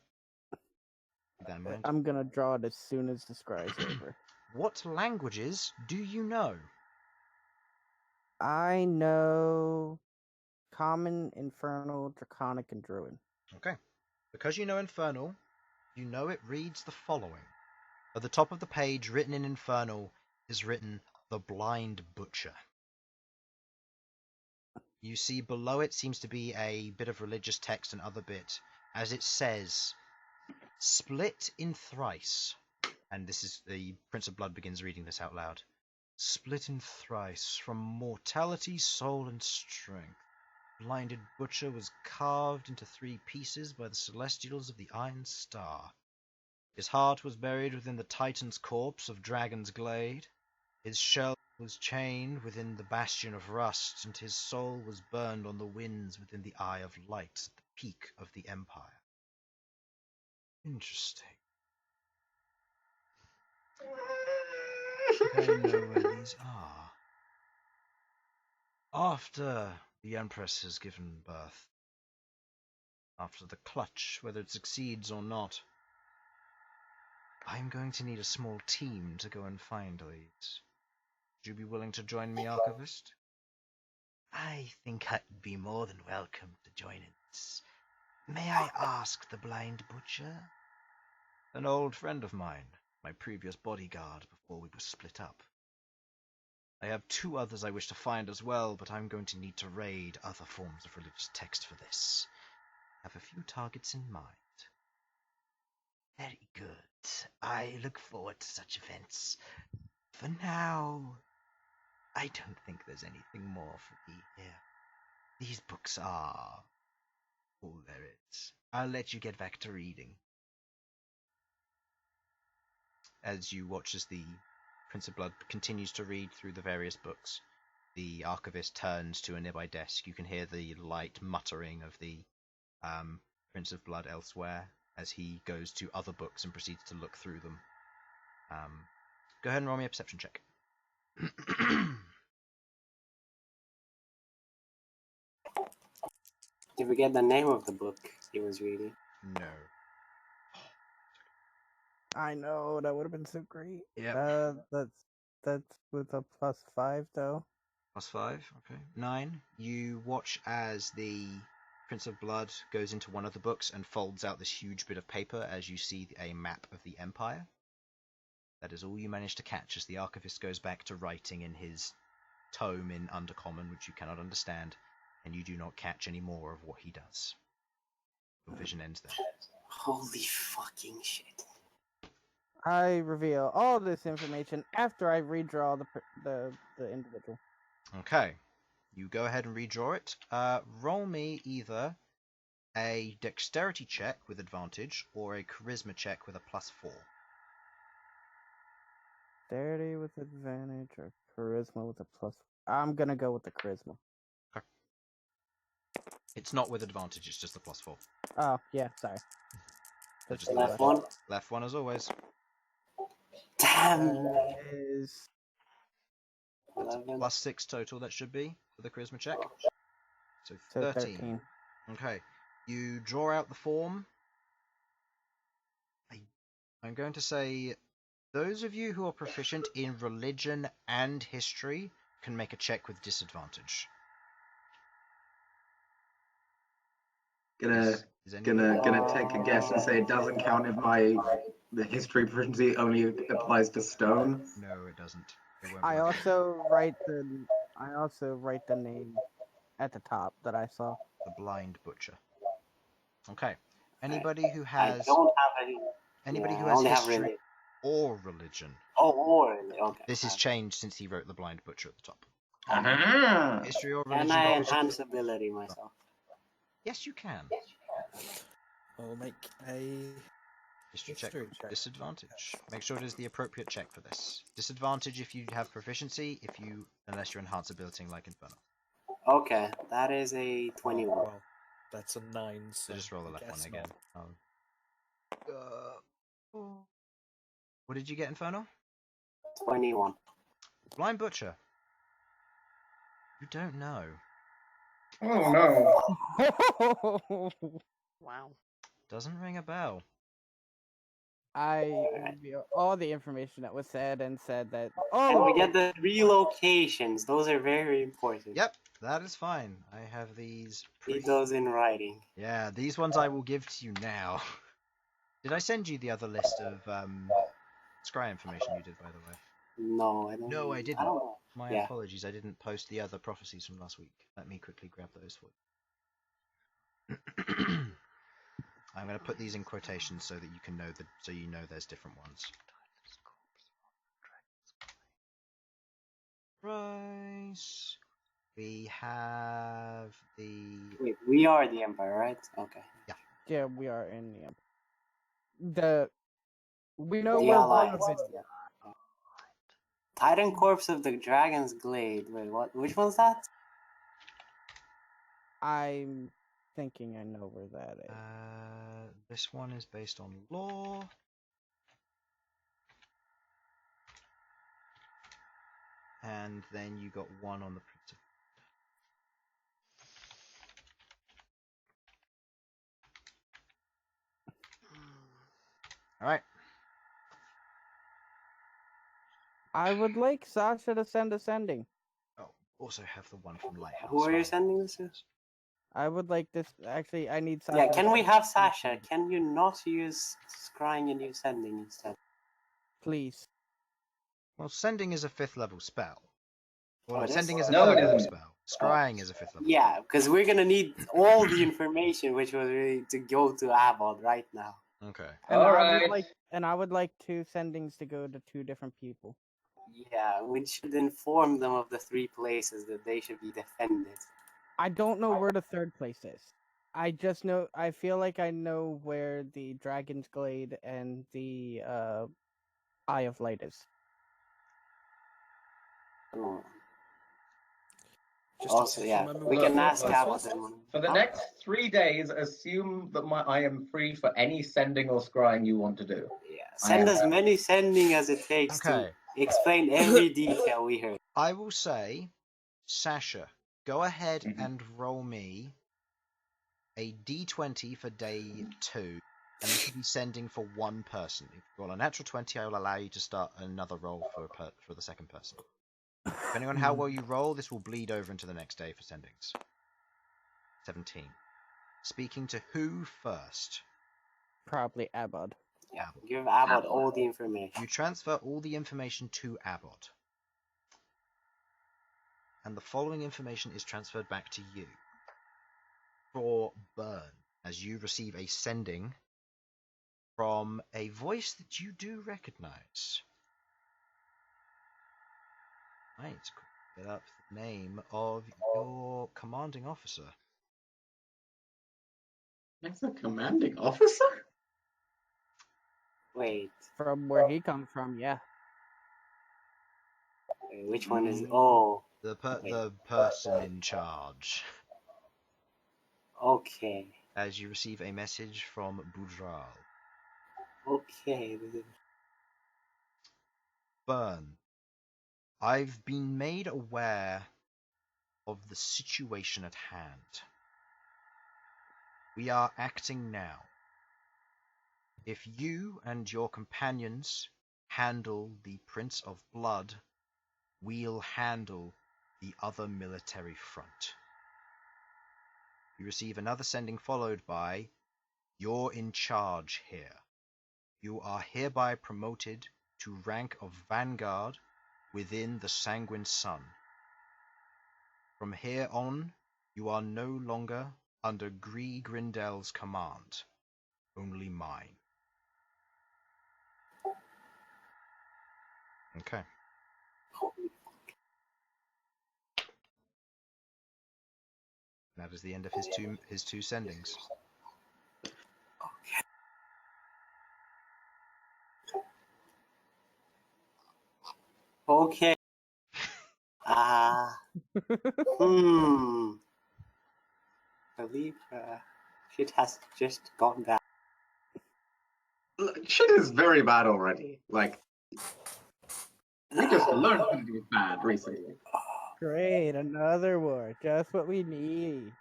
Keep that in mind. I'm gonna draw it as soon as the scry's over. What languages do you know? I know Common, Infernal, Draconic, and Druid. Okay. Because you know Infernal, you know it reads the following. At the top of the page, written in Infernal, is written "The Blind Butcher." You see below it seems to be a bit of religious text and other bit, as it says, "Split in thrice." And this is the Prince of Blood begins reading this out loud. "Split in thrice, from mortality, soul, and strength. Blinded Butcher was carved into 3 pieces by the Celestials of the Iron Star. His heart was buried within the Titan's corpse of Dragon's Glade. His shell was chained within the Bastion of Rust, and his soul was burned on the winds within the Eye of Light at the peak of the Empire." Interesting. I know where these are. After the Empress has given birth, after the clutch, whether it succeeds or not, I'm going to need a small team to go and find these. Would you be willing to join me, Archivist? I think I'd be more than welcome to join in this. May I ask the Blind Butcher? An old friend of mine, my previous bodyguard before we were split up. I have 2 others I wish to find as well, but I'm going to need to raid other forms of religious text for this. I have a few targets in mind. Very good. I look forward to such events. For now, I don't think there's anything more for me here. These books are all there is. I'll let you get back to reading. As you watch as the Prince of Blood continues to read through the various books, the Archivist turns to a nearby desk. You can hear the light muttering of the Prince of Blood elsewhere as he goes to other books and proceeds to look through them. Go ahead and roll me a perception check. Did we get the name of the book he was reading? No. I know, that would have been so great. Yep. That's with a +5 though. +5, okay. 9. You watch as the Prince of Blood goes into one of the books and folds out this huge bit of paper as you see a map of the Empire. That is all you manage to catch as the archivist goes back to writing in his tome in Undercommon, which you cannot understand, and you do not catch any more of what he does. Your vision ends there. Holy fucking shit. I reveal all this information after I redraw the individual. Okay. You go ahead and redraw it. Roll me either a dexterity check with advantage or a charisma check with a +4. Dexterity with advantage or charisma with a plus. I'm gonna go with the charisma. Okay. It's not with advantage, it's just the +4. Oh, yeah, sorry. So just the Left one. Left one as always. Damn. Is 11. +6 total, that should be, for the charisma check. So so 13. Okay. You draw out the form. I'm going to say those of you who are proficient in religion and history can make a check with disadvantage. Gonna take a guess and say it doesn't count if the history proficiency only applies to stone. No, it doesn't. It won't I work. also write the name at the top that I saw. The blind butcher. Okay. Anybody who has I don't have any. anybody yeah, who I has only have history really. or religion. Oh, really? Okay. This has changed since he wrote the blind butcher at the top. Ah. History or religion. Can I proficiency? enhance ability myself? Yes, you can. I'll make a History check history with check. disadvantage. Make sure it is the appropriate check for this. Disadvantage if you have proficiency, unless you're enhanceability like Infernal. Okay, that is a 21. Well, that's a 9. So just roll the left one guess again. not. What did you get, Infernal? 21. Blind Butcher. You don't know. Oh no. Wow. Doesn't ring a bell. I reveal all the information that was said and said that. And we Oh, get the 3 locations. Those are very important. Yep, that is fine. I have these. Need those in writing. Yeah, these ones I will give to you now. Did I send you the other list of scry information you did, by the way? No, I don't. No, I didn't. I don't know. My Yeah. apologies, I didn't post the other prophecies from last week. Let me quickly grab those for you. I'm going to put these in quotations so that you can know so you know there's different ones. Rice. We have the. Wait, we are the Empire, right? Okay. yeah, we are in the. We know The where Alliance. one of it. Yeah. Titan Corpse of the Dragon's Glade. Wait, what? Which one's that? I'm thinking I know where that is. This one is based on lore. And then you got one on the Prince of. All right. I would like Sasha to send a sending. Oh, also have the one from Lighthouse. Who are you sending this to? I would like this. Actually, I need Sasha. Yeah, to can we send have a Sasha? Can you not use scrying and use sending instead? Please. Well, sending is a 5th level spell. Well, Oh, it is? sending is a No, 3rd it level isn't. spell. Scrying is a 5th level. Yeah, because we're gonna need all the information which was really to go to Abod right now. Spell. Okay. And Alright. I would like 2 sendings to go to 2 different people. Yeah, we should inform them of the 3 places that they should be defended. I don't know where the 3rd place is. I just know. I feel like I know where the Dragon's Glade and the Eye of Light is. Oh. Just Also, yeah, remember we what can the ask first Abod. was? For the next 3 days, assume that I am free for any sending or scrying you want to do. Yeah, send as many sending as it takes Okay. to explain every detail we heard. I will say, Sasha, go ahead Mhm. and roll me a d20 for day 2, and you can be sending for one person. If you roll a natural 20, I will allow you to start another roll for the second person. Depending on how well you roll, this will bleed over into the next day for sendings. 17. Speaking to who first? Probably Abod. Yeah. Abbott. Give Abbott all the information. You transfer all the information to Abbott. And the following information is transferred back to you. For Bern, as you receive a sending from a voice that you do recognize. Right, get up the name of your commanding officer. That's a commanding officer? Wait, From where he comes from, yeah. which one is? Oh, The Wait. the person in charge. okay, As you receive a message from Boudral. okay. Bern, I've been made aware of the situation at hand. We are acting now. If you and your companions handle the Prince of Blood, we'll handle the other military front. You receive another sending followed by, you're in charge here. You are hereby promoted to rank of Vanguard within the Sanguine Sun. From here on, you are no longer under Gree Grindel's command, only mine. Okay. That is the end of his two sendings. Okay. I believe shit has just gone down. Look, shit is very bad already. Like, we just learned how to do bad recently. Great, another war. Just what we need.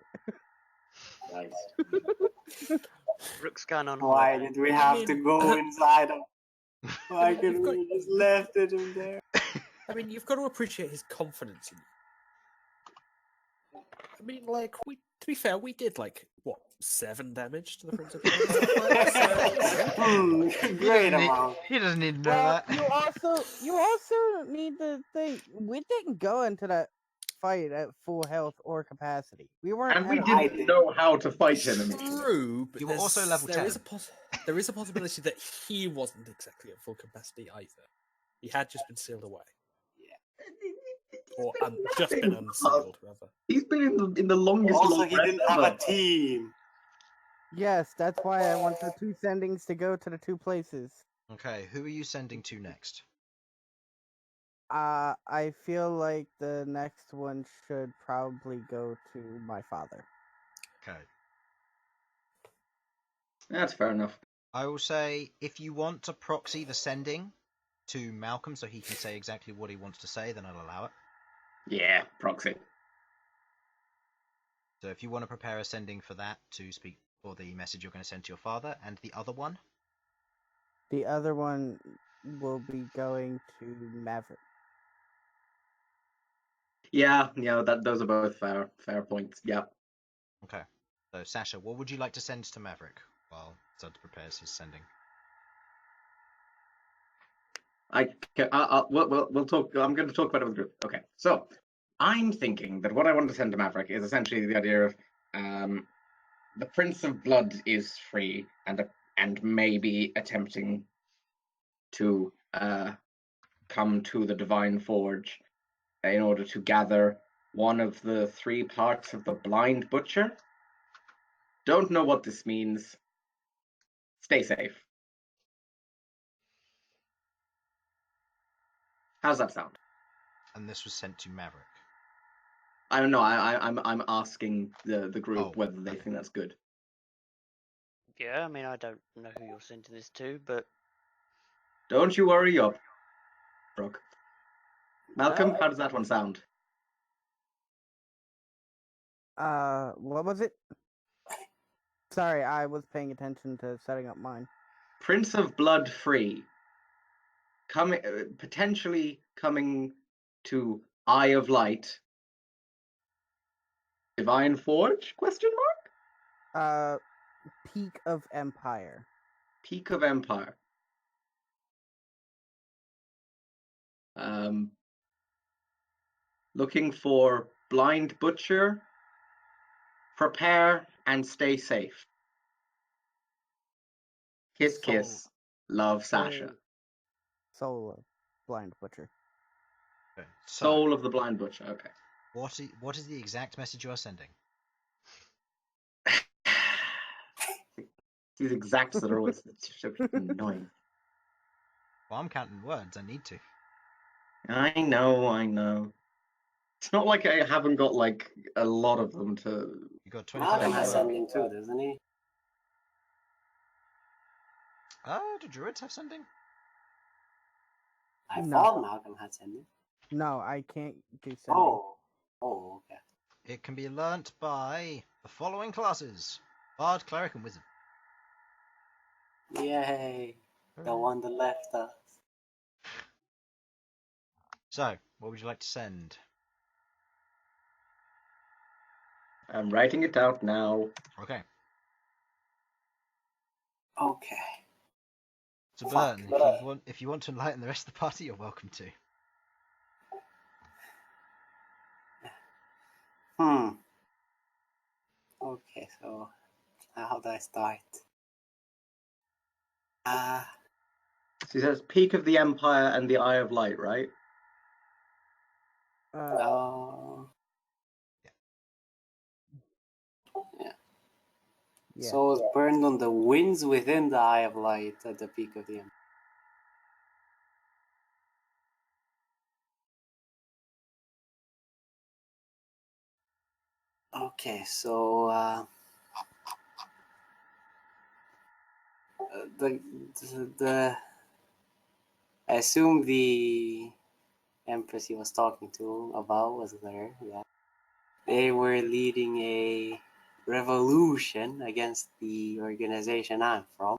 Nice. Rook's going on Why holiday. did we have to go inside of? Why couldn't we just left it in there? I mean, you've got to appreciate his confidence in you. I mean, like, to be fair, we did, like, what, 7 damage to the Prince of Blood? Great amount. He doesn't need to know Well, that. you also need to think we didn't go into that fight at full health or capacity. We weren't. And we at a- didn't know how to fight him initially. True, but You were also level 10. There is a possibility that he wasn't exactly at full capacity either. He had just been sealed away. Or just been unsealed, rather. He's been in the longest. Also, he long didn't rest have a ever. team. Yes, that's why I want the 2 sendings to go to the 2 places. Okay, who are you sending to next? I feel like the next one should probably go to my father. Okay. That's fair enough. I will say, if you want to proxy the sending to Malcom so he can say exactly what he wants to say, then I'll allow it. Yeah, proxy. So if you want to prepare a sending for that to speak for the message you're going to send to your father, and the other one? The other one will be going to Maverick. Yeah, those are both fair points. Yeah. Okay. So Sasha, what would you like to send to Maverick while Sudz prepares his sending? We'll talk. I'm going to talk about it with the group. Okay, so I'm thinking that what I want to send to Maverick is essentially the idea of the Prince of Blood is free and maybe attempting to come to the Divine Forge in order to gather one of the 3 parts of the Blind Butcher. Don't know what this means. Stay safe. How's that sound? And this was sent to Maverick. I don't know. I'm asking the group whether they okay. think that's good. Yeah, I mean, I don't know who you're sending this to, but Don't you worry up, Rook. Malcom, how does that one sound? What was it? Sorry, I was paying attention to setting up mine. Prince of Blood free. Potentially coming to Eye of Light. Divine Forge? Question mark? Peak of Empire. Peak of Empire. Looking for Blind Butcher. Prepare and stay safe. Kiss, kiss. Love, Sasha. Soul of Blind Butcher. Okay, Soul of the Blind Butcher. Okay. What is the exact message you are sending? These exacts that are always so annoying. Well, I'm counting words. I need to. I know. It's not like I haven't got like a lot of them to. You got 25 Malcom has words. sending too, doesn't he? Do druids have sending? I No. thought Malcom had sending. No, I can't do sending. Oh, okay. It can be learnt by the following classes: Bard, Cleric, and Wizard. Yay! The one that left us. So, what would you like to send? I'm writing it out now. Okay. Okay. So Fuck. Bern, if you want to enlighten the rest of the party, you're welcome to. Okay, so how do I start? So he says Peak of the Empire and the Eye of Light, right? Yeah. Yeah. So it's burned on the winds within the Eye of Light at the peak of the Empire. Okay, so the I assume the Empress he was talking to about was there. Yeah, they were leading a revolution against the organization I'm from,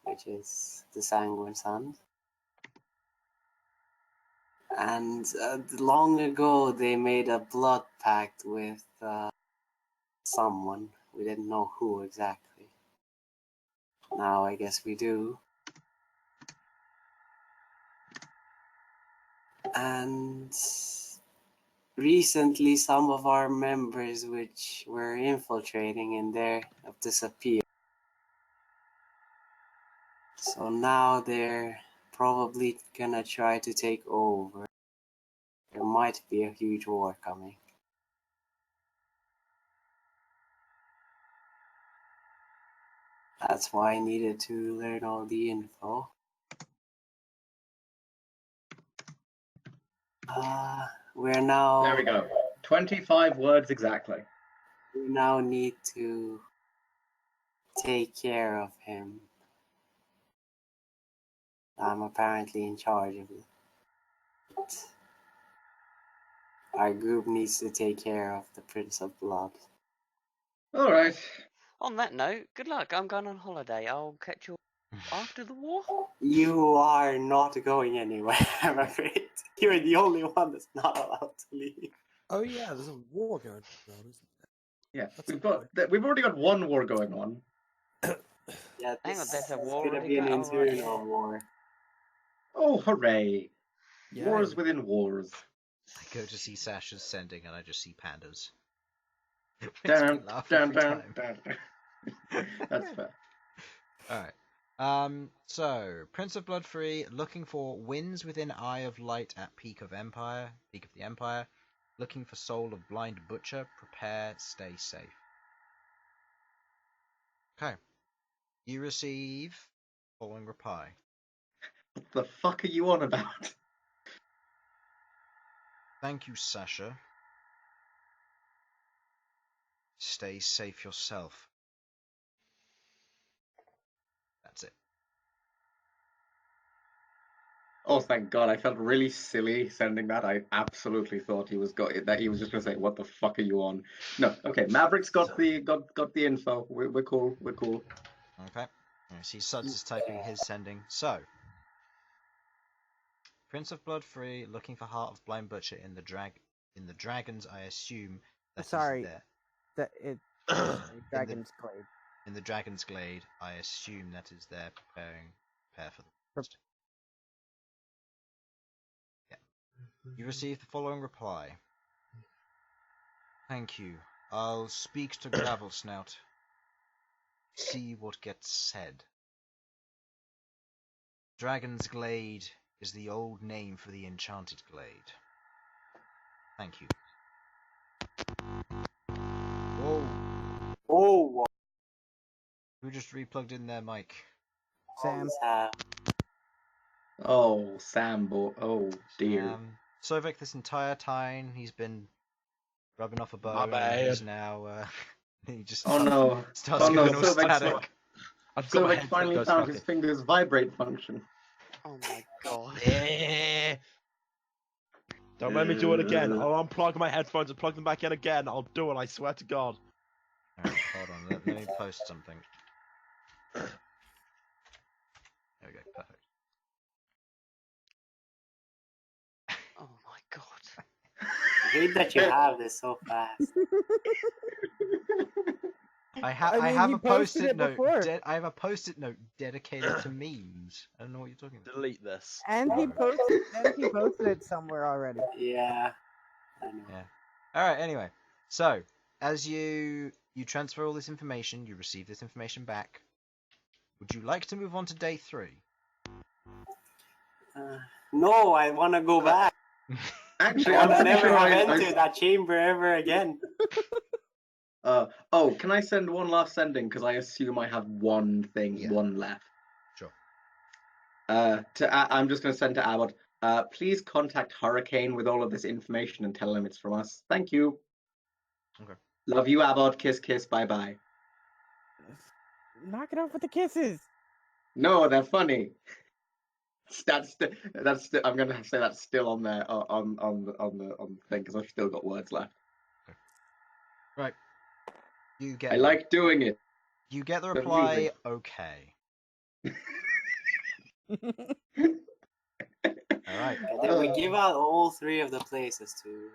which is the Sanguine Sons. And long ago, they made a blood pact with someone. We didn't know who exactly. Now I guess we do. And recently, some of our members, which were infiltrating in there, have disappeared. So now they're probably gonna try to take over. There might be a huge war coming. That's why I needed to learn all the info. We're now. There we go. 25 words exactly. We now need to take care of him. I'm apparently in charge of it. Our group needs to take care of the Prince of Blood. All right. On that note, good luck. I'm going on holiday. I'll catch you after the war. You are not going anywhere, I'm afraid. You're the only one that's not allowed to leave. Oh yeah, there's a war going on, isn't there? Yeah, That's we've already got one war going on. Yeah, Hang on, this there's a is war gonna already be an going- oh, right, Infernal yeah. war. Oh, hooray! Yay. Wars within wars. I go to see Sasha's sending, and I just see pandas. Makes me Down, laugh down, every down, time. down. That's fair. Alright. So, Prince of Blood Free, looking for Winds within Eye of Light at Peak of the Empire. Looking for Soul of Blind Butcher, prepare, stay safe. Okay. You receive following reply. What the fuck are you on about? Thank you, Sasha. Stay safe yourself. That's it. Oh, thank God! I felt really silly sending that. I absolutely thought he was just going to say, "What the fuck are you on?" No, okay. Maverick's got the info. We're cool. We're cool. Okay. I see Sudz is typing his sending. So, Prince of Blood Free, looking for Heart of Blind Butcher in the dragons. I assume that Sorry. he's there. That it Dragon's Glade. in the Dragon's Glade. I assume that is their prepare for the feast. Yeah. You receive the following reply. Thank you. I'll speak to Gravel Snout. See what gets said. Dragon's Glade is the old name for the Enchanted Glade. Thank you. Whoa. Oh, Who just replugged in their mic? Sam. Oh, Sambo. Oh, dear. Sovak, this entire time, he's been rubbing off a My bone. bad. And he's now, he just Oh no. starts Oh no, going all Sovak's static. I've got my Sovak headset finally goes found fucking- his fingers vibrate function. Oh my god. Yeah. Don't make me do it again. I'll unplug my headphones and plug them back in again. I'll do it, I swear to God. Alright, hold on, let me post something. There we go, perfect. Oh my god. I hate that you have this so fast. I mean, have he a posted post-it it note. before. I have a post-it note dedicated to memes. I don't know what you're talking about. Delete this. And he posted it somewhere already. Yeah. I know. Yeah. All right. Anyway, so as you transfer all this information, you receive this information back. Would you like to move on to day 3? No, I want to go back. Actually, I I'm want to pretty never sure have I... entered that chamber ever again. Oh, can I send one last sending? Because I assume I have one thing, Yeah. one left. Sure. I'm just going to send to Abbott. Please contact Hurricane with all of this information and tell him it's from us. Thank you. Okay. Love you, Abbott. Kiss, kiss. Bye, bye. Knock it off with the kisses. No, they're funny. I'm going to say that's still on there on the thing because I've still got words left. Right. You get. I like doing it. You get the the reply. music. Okay. All right. And then we give out all 3 of the places to.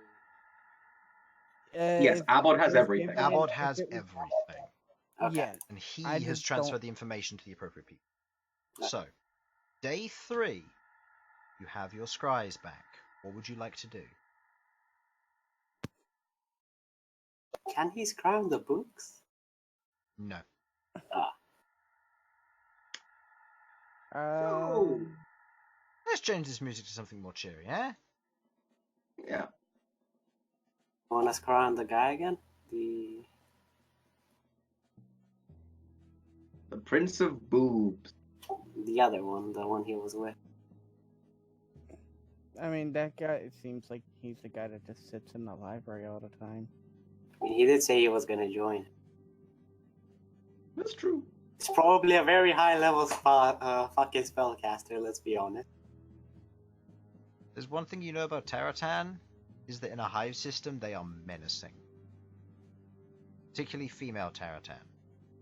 Yes, If Abbott has it was everything. given- Abbott if has it was- everything, Okay. Yeah. and he I has just transferred don't- the information to the appropriate people. Yeah. So, day 3, you have your scries back. What would you like to do? Can he scry the books? No. Let's change this music to something more cheery, eh? Yeah. Want to scry on the guy again? The Prince of Boobs. other one, the one he was with. I mean, that guy, it seems like he's the guy that just sits in the library all the time. I mean, he did say he was going to join. That's true. It's probably a very high level fucking spellcaster, let's be honest. There's one thing you know about Terratan, is that in a hive system, they are menacing. Particularly female Terratan.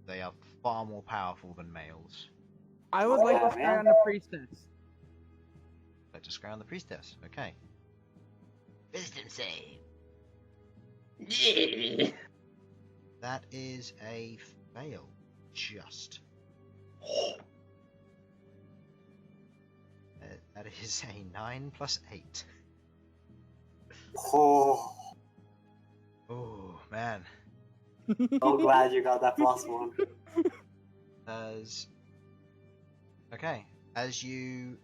They are far more powerful than males. I would like to Yeah, scry man. on the priestess. Like to scry on the priestess. Okay. Wisdom save. Yeah. That is a fail. Just. That is a 9 plus 8. Oh, Oh, man. so glad you got that +1. Okay. As you...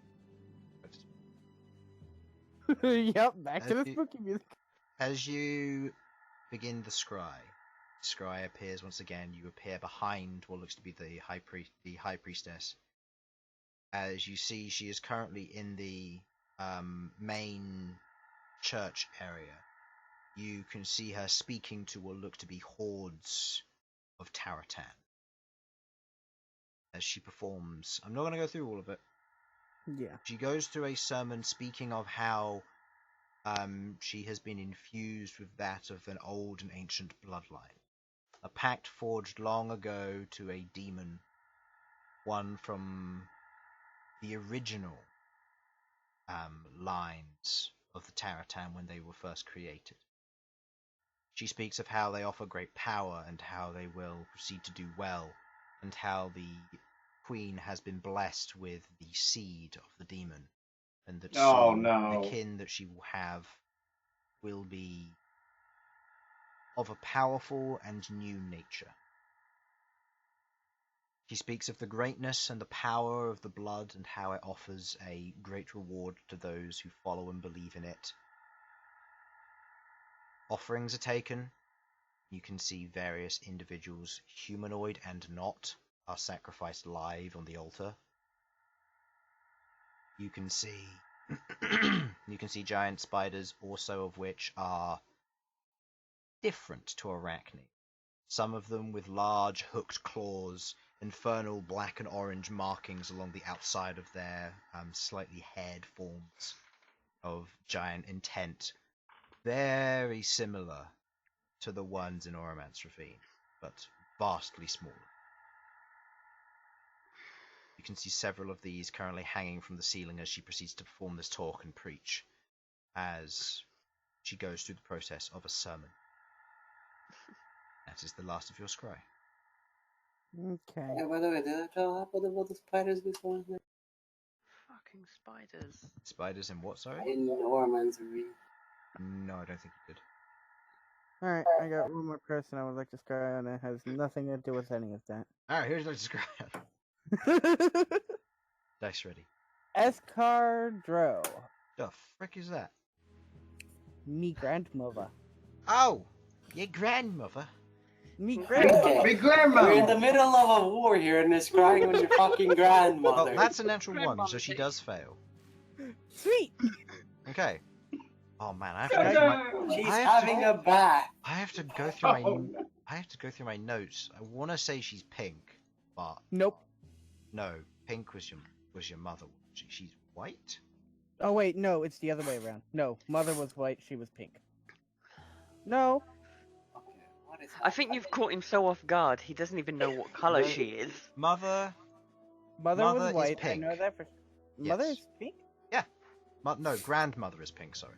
Yep, back to the As you- spooky music. As you begin the scry appears once again. You appear behind what looks to be the high priestess. As you see, she is currently in the main church area. You can see her speaking to what look to be hordes of Terratan. As she performs, I'm not going to go through all of it. Yeah. She goes through a sermon speaking of how she has been infused with that of an old and ancient bloodline. A pact forged long ago to a demon, one from the original lines of the Terratan when they were first created. She speaks of how they offer great power and how they will proceed to do well and how the queen has been blessed with the seed of the demon, and that Oh, soon no. the kin that she will have will be of a powerful and new nature. She speaks of the greatness and the power of the blood and how it offers a great reward to those who follow and believe in it. Offerings are taken. You can see various individuals, humanoid and not, are sacrificed live on the altar. You can see you can see giant spiders, also of which are different to Arachne. Some of them with large hooked claws, infernal black and orange markings along the outside of their slightly haired forms of giant intent. Very similar to the ones in Oromance Ravine, but vastly smaller. You can see several of these currently hanging from the ceiling as she proceeds to perform this talk and preach, as she goes through the process of a sermon. That is the last of your scry. Okay. Yeah, by the way, did I tell about the spiders before? Fucking spiders. Spiders in what, sorry? In Orman's Ravine. No, I don't think you did. Alright, I got one more person I would like to scry on. It has nothing to do with any of that. Alright, here's the scry. Dice ready. Escardro. The frick is that? Me grandmother. Oh! Your grandmother? Me Okay. grandmother. Big grandma! We're in the middle of a war here and it's crying on your fucking Well, grandmother. that's a natural one, so she does fail. Sweet! Okay. Oh man, I have to go through my, She's I have to- having a bath. I have to go through my Oh, no. I have to go through my notes. I want to say she's pink, but Nope. no, pink was your mother. She's white. Oh wait, no, it's the other way around. No, mother was white, she was pink. No. Okay, what is I think you've caught him so off guard, he doesn't even know what colour No. she is. Mother. Mother Mother was is white, I pink. know that for Mother Yes. is pink? No, grandmother is pink. Sorry.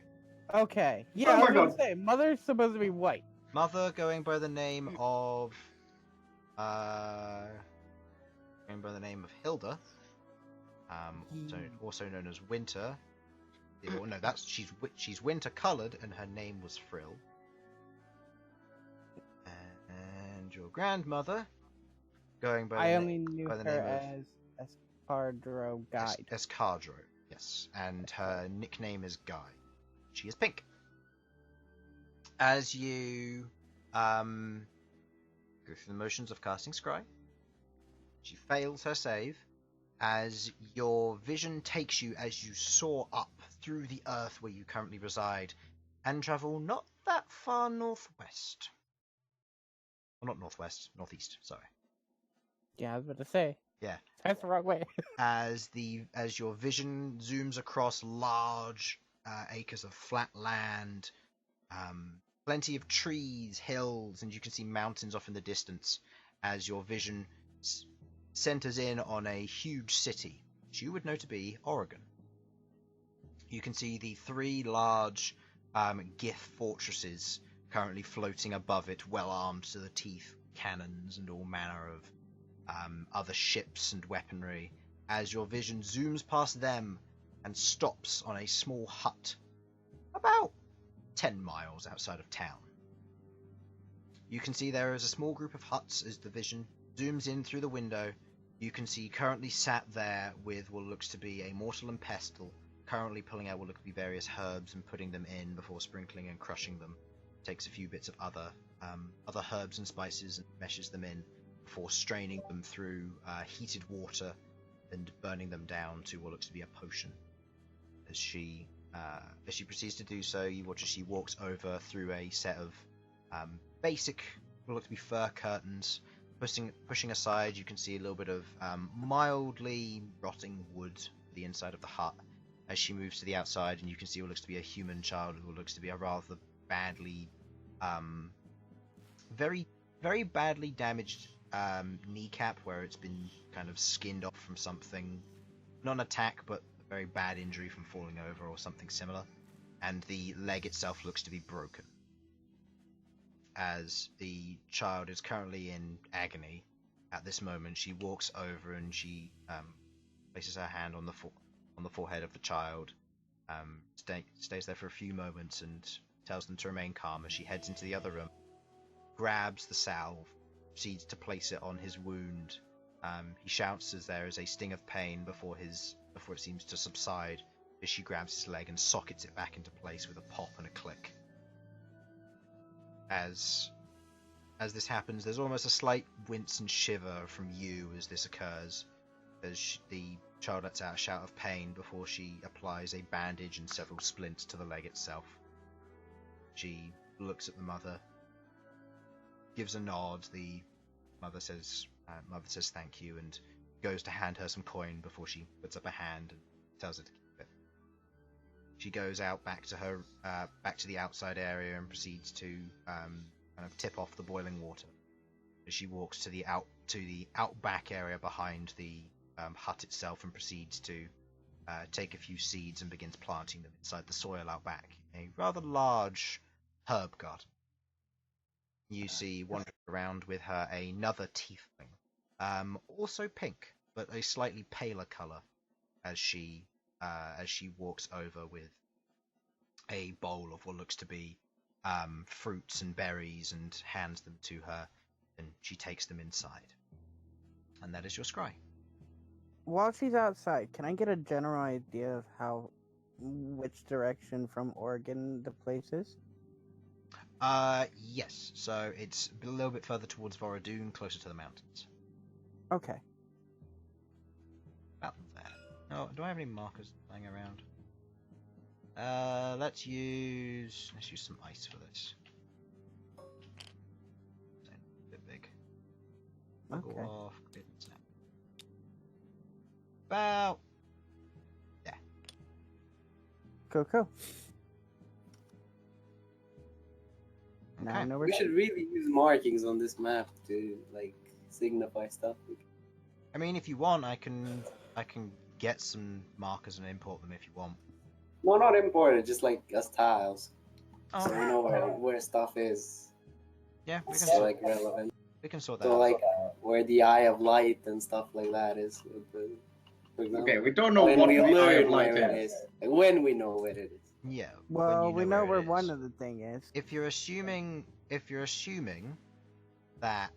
Okay. Yeah, Oh I my was gonna God. say, mother's supposed to be white. Mother going by the name of Hilda. Also known as Winter. Well, no, she's winter coloured, and her name was Frill. And your grandmother, going by I the only knew by the her name as Escardro Guide. Escardro, yes, and her nickname is Guy. She is pink. As you go through the motions of casting Scry, she fails her save, as your vision takes you as you soar up through the earth where you currently reside, and travel not that far northwest. Well, not northwest, northeast, sorry. Yeah, I was about to say. Yeah. That's the wrong way. As your vision zooms across large acres of flat land, plenty of trees, hills, and you can see mountains off in the distance, as your vision centers in on a huge city, which you would know to be Oregon. You can see the three large Gith fortresses currently floating above it, well armed to the teeth, cannons and all manner of other ships and weaponry, as your vision zooms past them and stops on a small hut about 10 miles outside of town. You can see there is a small group of huts as the vision zooms in through the window. You can see currently sat there with what looks to be a mortal and pestle, currently pulling out what look to be various herbs and putting them in before sprinkling and crushing them. Takes a few bits of other herbs and spices and meshes them in before straining them through heated water and burning them down to what looks to be a potion. As she proceeds to do so, you watch as she walks over through a set of basic, what look to be fur curtains. Pushing aside, you can see a little bit of mildly rotting wood to the inside of the hut. As she moves to the outside, and you can see what looks to be a human child with what looks to be a rather badly, very, very badly damaged kneecap, where it's been kind of skinned off from something, not an attack, but a very bad injury from falling over or something similar. And the leg itself looks to be broken, as the child is currently in agony at this moment, she walks over and she places her hand on the forehead of the child, stays there for a few moments and tells them to remain calm as she heads into the other room, grabs the salve, proceeds to place it on his wound. He shouts as there is a sting of pain before it seems to subside, as she grabs his leg and sockets it back into place with a pop and a click. As this happens, there's almost a slight wince and shiver from you as this occurs, as the child lets out a shout of pain before she applies a bandage and several splints to the leg itself. She looks at the mother, gives a nod. The mother says thank you and goes to hand her some coin before she puts up a hand and tells her to keep it. She goes out back to the outside area and proceeds to kind of tip off the boiling water as she walks to the outback area behind the hut itself and proceeds to take a few seeds and begins planting them inside the soil out back, a rather large herb garden. You see wandering around with her another tiefling, also pink, but a slightly paler colour, as she walks over with a bowl of what looks to be fruits and berries and hands them to her, and she takes them inside. And that is your scry. While she's outside, can I get a general idea of which direction from Oregon the place is? Yes. So it's a little bit further towards Voradoon, closer to the mountains. Okay. About there. Oh, do I have any markers lying around? Let's use some ice for this. A bit big. Okay. Go off. About there. Cool. Okay. Now I know where We should really use markings on this map to signify stuff. I mean, if you want, I can get some markers and import them if you want. No, not imported, just as tiles. Oh, So we know where stuff is. yeah, we can So sort, relevant. we can sort that So out. where the Eye of Light and stuff like that is. For example. Okay, we don't know When what we the Eye learn of Light where it is. is. When we know where it is. Yeah. Well, when we you know where where it one is. of the thing is. If you're assuming that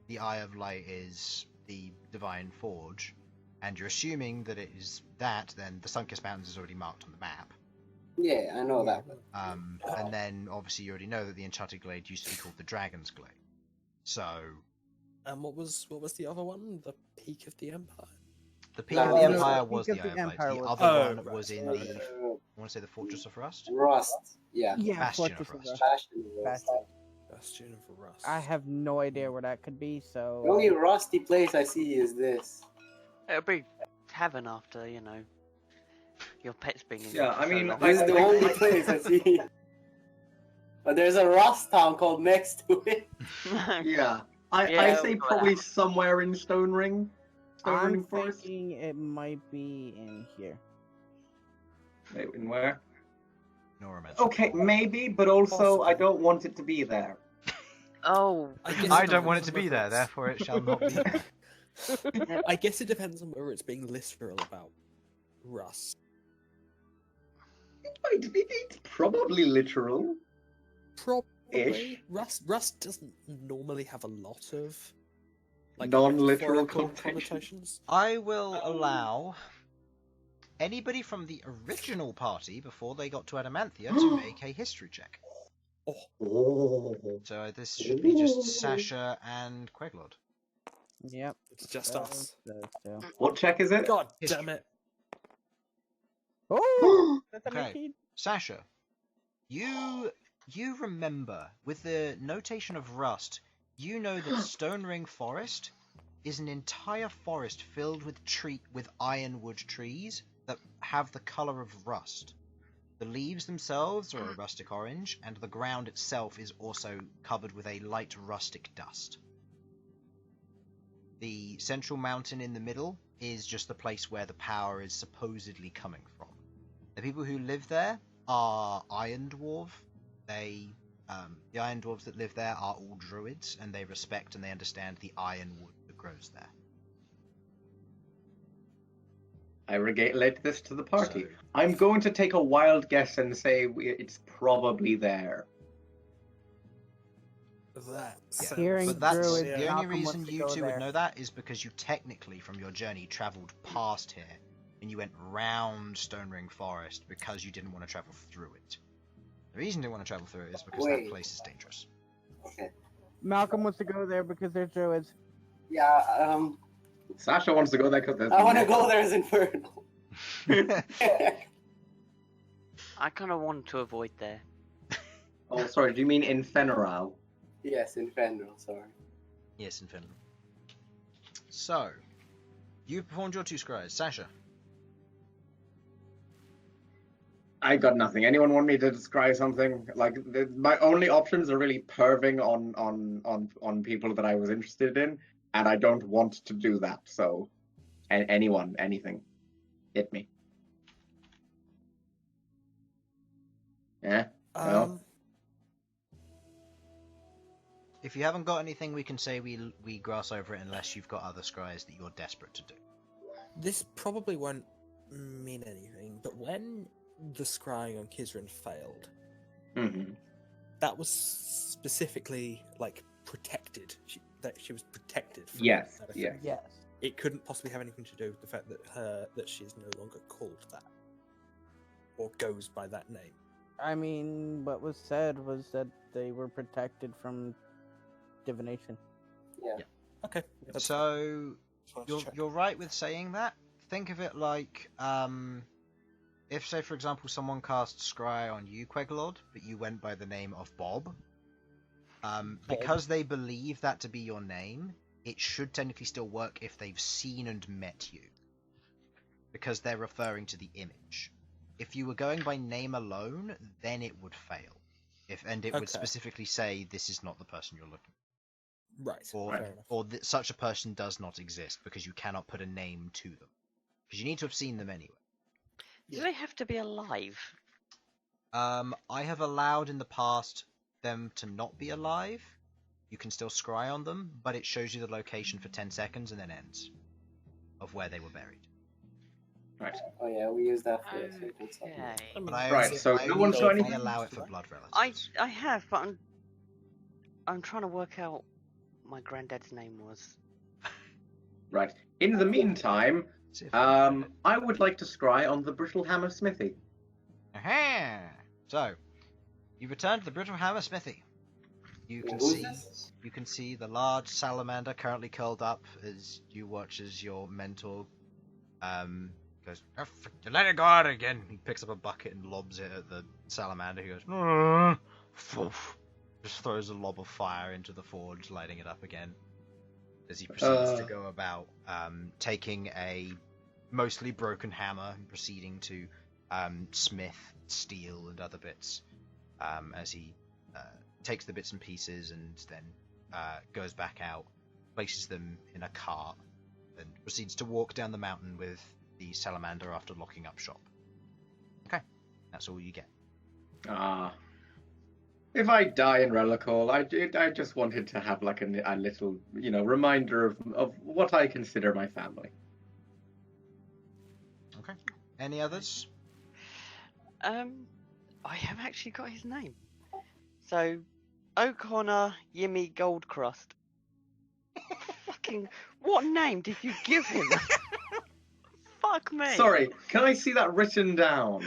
the Eye of Light is the Divine Forge, and you're assuming that it is that, then the Sun-Kissed Mountains is already marked on the map. Yeah, I know that. And then obviously you already know that the Enchanted Glade used to be called the Dragon's Glade. So And what was the other one? The Peak of the Empire. the Peak No, of the no, Empire the was Peak the of Eye the of Light. Empire The was- other one right. was in the, I want to say the Fortress of Rust? Rust. Yeah. Yeah, Bastion of Fortress of Rust. Rust. Bastion of Rust. Bastion. Bastion of Rust. I have no idea where that could be, so... The only rusty place I see is this. It'll be tavern after, your pet's been in Yeah, there for I so mean, long. This is the only place I see. But there's a rust town called next to it. Yeah, I Yeah, say well, probably somewhere in Stone Ring I'm Forest. thinking it might be in here. Wait, in where? Norman. Okay, maybe, but also Possibly. I don't want it to be there. Oh, guess I it don't want it depends to on be whether there, it's- therefore it shall not be there. I guess it depends on whether it's being literal about Rust. It's probably literal. Probably. Ish. Rust doesn't normally have a lot of Non-literal metaphorical connotations. I will allow anybody from the original party before they got to Adamanthia to make a history check. Oh. So this should be just Sasha and Queglod. Yep. It's just us. So. What check is it? God History. damn it! Oh! That's an Okay. 18. Sasha, you remember, with the notation of rust, you know that Stone Ring Forest is an entire forest filled with ironwood trees that have the colour of rust. The leaves themselves are a rustic orange, and the ground itself is also covered with a light rustic dust. The central mountain in the middle is just the place where the power is supposedly coming from. The people who live there are Iron Dwarf. The Iron Dwarves that live there are all druids, and they respect and they understand the ironwood that grows there. I relate this to the party. So- I'm going to take a wild guess and say it's probably there. That's Hearing But that's druids, the only Malcolm reason wants to you go two there. would know that is because you technically, from your journey, travelled past here, and you went round Stone Ring Forest because you didn't want to travel through it. The reason you didn't want to travel through it is because that Wait. place is dangerous. Okay. Malcolm wants to go there because there's druids. Yeah, Sasha wants to go there because there's. I want to go there as Infernal. I kind of want to avoid there. Oh, sorry. Do you mean Infernal? Yes, Infernal, sorry. Yes, Infernal. So, you performed your 2 scries. Sasha. I got nothing. Anyone want me to describe something? Like my only options are really perving on people that I was interested in, and I don't want to do that. So, anyone, anything, hit me. Yeah. No. If you haven't got anything, we can say we grass over it unless you've got other scries that you're desperate to do. This probably won't mean anything, but when the scrying on Kizrin failed, Mm-hmm. that was specifically like protected. She was protected from Yes, that yes. effect. Yes. It couldn't possibly have anything to do with the fact that she is no longer called that or goes by that name. I mean, what was said was that they were protected from divination. Yeah. Okay. that's So, fine. Just wanted to check. you're right with saying that. Think of it like, if, say, for example, someone cast Scry on you, Queglod, but you went by the name of Bob, because they believe that to be your name, it should technically still work if they've seen and met you, because they're referring to the image. If you were going by name alone, then it would fail. It would Okay. specifically say, this is not the person you're looking Right. for, Fair enough. or that such a person does not exist, because you cannot put a name to them. Because you need to have seen them anyway. Do they have to be alive? I have allowed in the past them to not be alive. You can still scry on them, but it shows you the location for 10 seconds and then ends of where they were buried. Right. Oh yeah, we use that for certain stuff. Okay. But I Right, only, so I no only one saw only anything? allow it for blood relatives. I have, but I'm trying to work out what my granddad's name was. Right. In the meantime, See if I can find it. I would like to scry on the Brittle Hammer Smithy. Aha! So, you return to the Brittle Hammer Smithy. You can Who's see this? you can see the large salamander currently curled up as you watch as your mentor goes, "Oh, let it go out again." He picks up a bucket and lobs it at the salamander. He goes, "Foof." Just throws a lob of fire into the forge, lighting it up again. As he proceeds to go about taking a mostly broken hammer and proceeding to smith steel and other bits as he takes the bits and pieces and then goes back out, places them in a cart, and proceeds to walk down the mountain with the salamander after locking up shop. Okay, that's all you get. If I die in Relical, I just wanted to have like a little, reminder of what I consider my family. Okay. Any others? I have actually got his name. So, O'Connor Yimmy Goldcrust. Fucking, what name did you give him? Fuck me. Sorry, can I see that written down?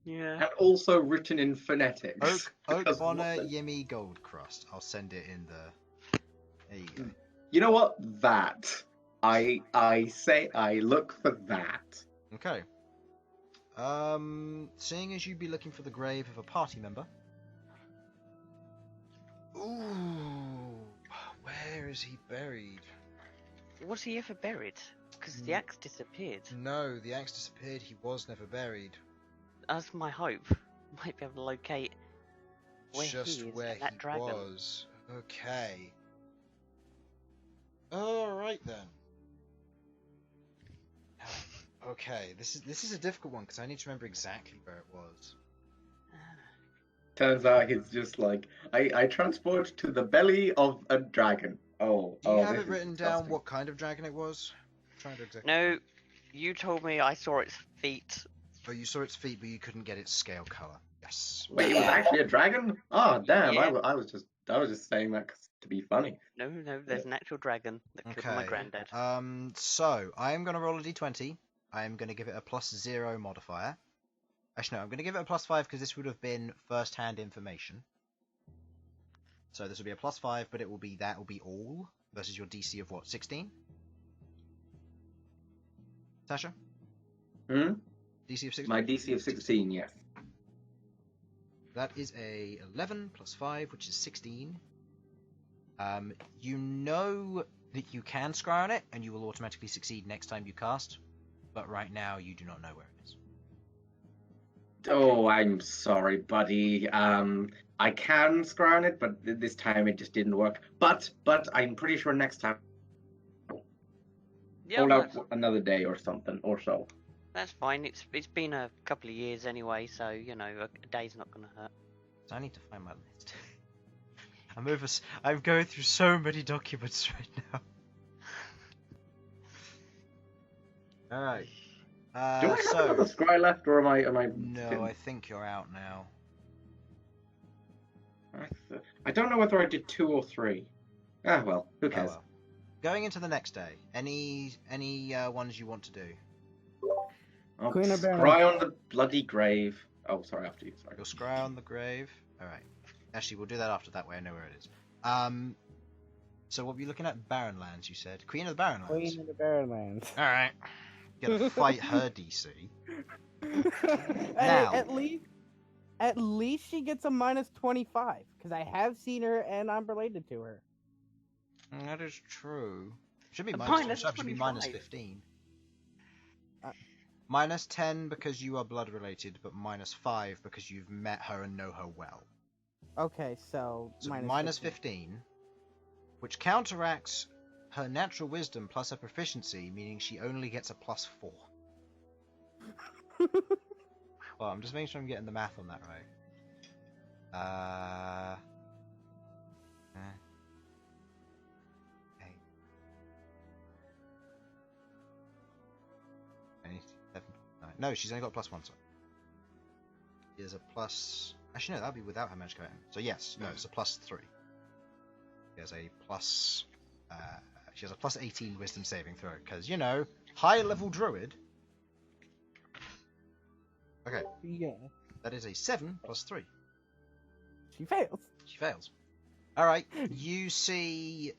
Yeah. And also written in phonetics. Oak Because Bonner what the- Yimmy Goldcrust. I'll send it in the... There you go. You know what? That. I look for that. Okay. Seeing as you'd be looking for the grave of a party member. Ooh, where is he buried? Was he ever buried? Because the axe disappeared. No, the axe disappeared. He was never buried. That's my hope. Might be able to locate where Just he is where and that he dragon. was. Okay. Alright then. Okay, this is a difficult one because I need to remember exactly where it was. Turns out he's just like, I transport to the belly of a dragon. Oh, Do you oh, have this it is written disgusting. down what kind of dragon it was? I'm trying to exactly. No, you told me I saw its feet. Oh, you saw its feet, but you couldn't get its scale color. Yes. Wait, it was actually a dragon? Oh, damn! Yeah. I was just saying that to be funny. No, there's an actual dragon that killed my Okay. granddad. So I am gonna roll a d20. I am gonna give it a +0 modifier. Actually, no, I'm gonna give it a +5 because this would have been first-hand information. So this will be a +5, but that will be all versus your DC of what, 16? Sasha? Hmm? DC of 16? My DC of 16, yes. That is a 11 plus 5, which is 16. You know that you can scry on it, and you will automatically succeed next time you cast, but right now you do not know where it is. Oh, I'm sorry, buddy. I can scry on it, but this time it just didn't work. But I'm pretty sure next time Yeah, hold well, out another day or something or so. that's fine. It's been a couple of years anyway, so you know a day's not gonna hurt. So I need to find my list. I'm going through so many documents right now. Alright. Do I have So another scry left, or am I? no, I think you're out now. I don't know whether I did 2 or 3. Ah, well, who Oh cares? well. Going into the next day, any ones you want to do? I'll Queen of Bern. scry on the bloody grave. Oh, sorry, after you. Sorry. You'll scry on the grave. Alright. Actually, we'll do that after that way I know where it is. So what were you looking at? Barren Lands, you said? Queen of the Barren Lands? Queen of the Barrenlands. Alright. Gonna fight her DC. Hey, Now. at least she gets a -25 because I have seen her and I'm related to her. That is true. Should be A minus minus should be minus 25. 15. Uh, Minus 10 because you are blood related, but minus 5 because you've met her and know her well. Okay, so, So minus 15, which counteracts her natural wisdom plus her proficiency, meaning she only gets a +4. Well, I'm just making sure I'm getting the math on that right. Okay. 7, 9. No, she's only got +1, sorry. She has a plus... Actually, no, that would be without her magic item. So yes, no, it's a +3. She has a plus... she has a +18 wisdom saving throw, because, you know, high-level druid. Okay, Yeah, that is a 7 plus 3. she fails. She fails. Alright, you see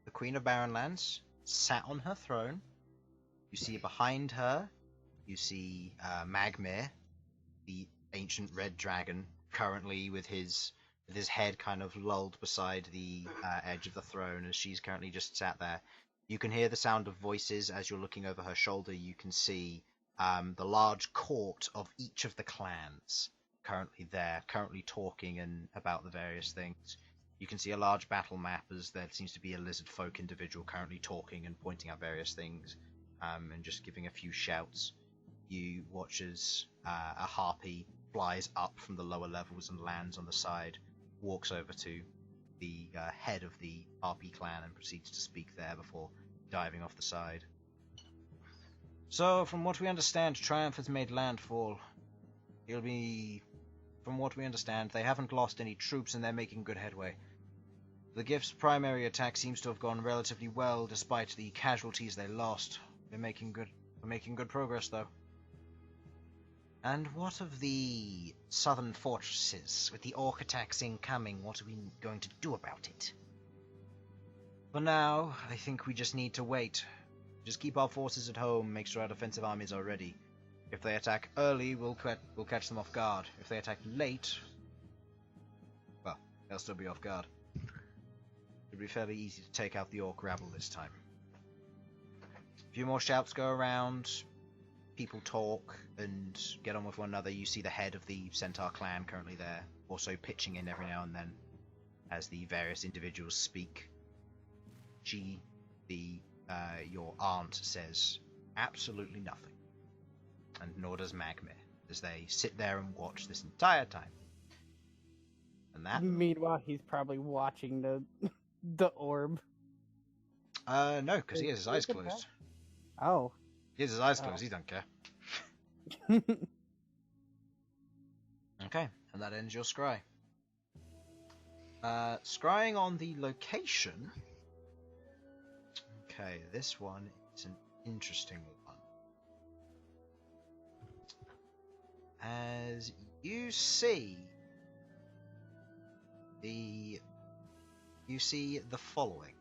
the Queen of Barrenlands sat on her throne. You see behind her, you see Magmir, the ancient red dragon, currently with his head kind of lulled beside the edge of the throne as she's currently just sat there. You can hear the sound of voices as you're looking over her shoulder. You can see the large court of each of the clans currently there, currently talking and about the various things. You can see a large battle map as there seems to be a lizard folk individual currently talking and pointing out various things, and just giving a few shouts. You watch as a harpy flies up from the lower levels and lands on the side, walks over to the head of the harpy clan and proceeds to speak there before diving off the side. So, from what we understand, Triumph has made landfall. From what we understand, they haven't lost any troops and they're making good headway. The Gift's primary attack seems to have gone relatively well despite the casualties they lost. We're making good progress, though. And what of the southern fortresses? With the orc attacks incoming, what are we going to do about it? For now, I think we just need to wait. Just keep our forces at home, make sure our defensive armies are ready. If they attack early, we'll catch them off guard. If they attack late, well, they'll still be off guard. It'll be fairly easy to take out the orc rabble this time. A few more shouts go around, people talk and get on with one another. You see the head of the Centaur clan currently there, also pitching in every now and then as the various individuals speak. Your aunt says absolutely nothing, and nor does Magmir, as they sit there and watch this entire time. And that, Meanwhile, he's probably watching the orb. No, because he has his eyes Look at closed. Oh. He has his eyes Oh. closed. He don't care. Okay, and that ends your scry. Scrying on the location. Okay, this one is an interesting one. As you see the following.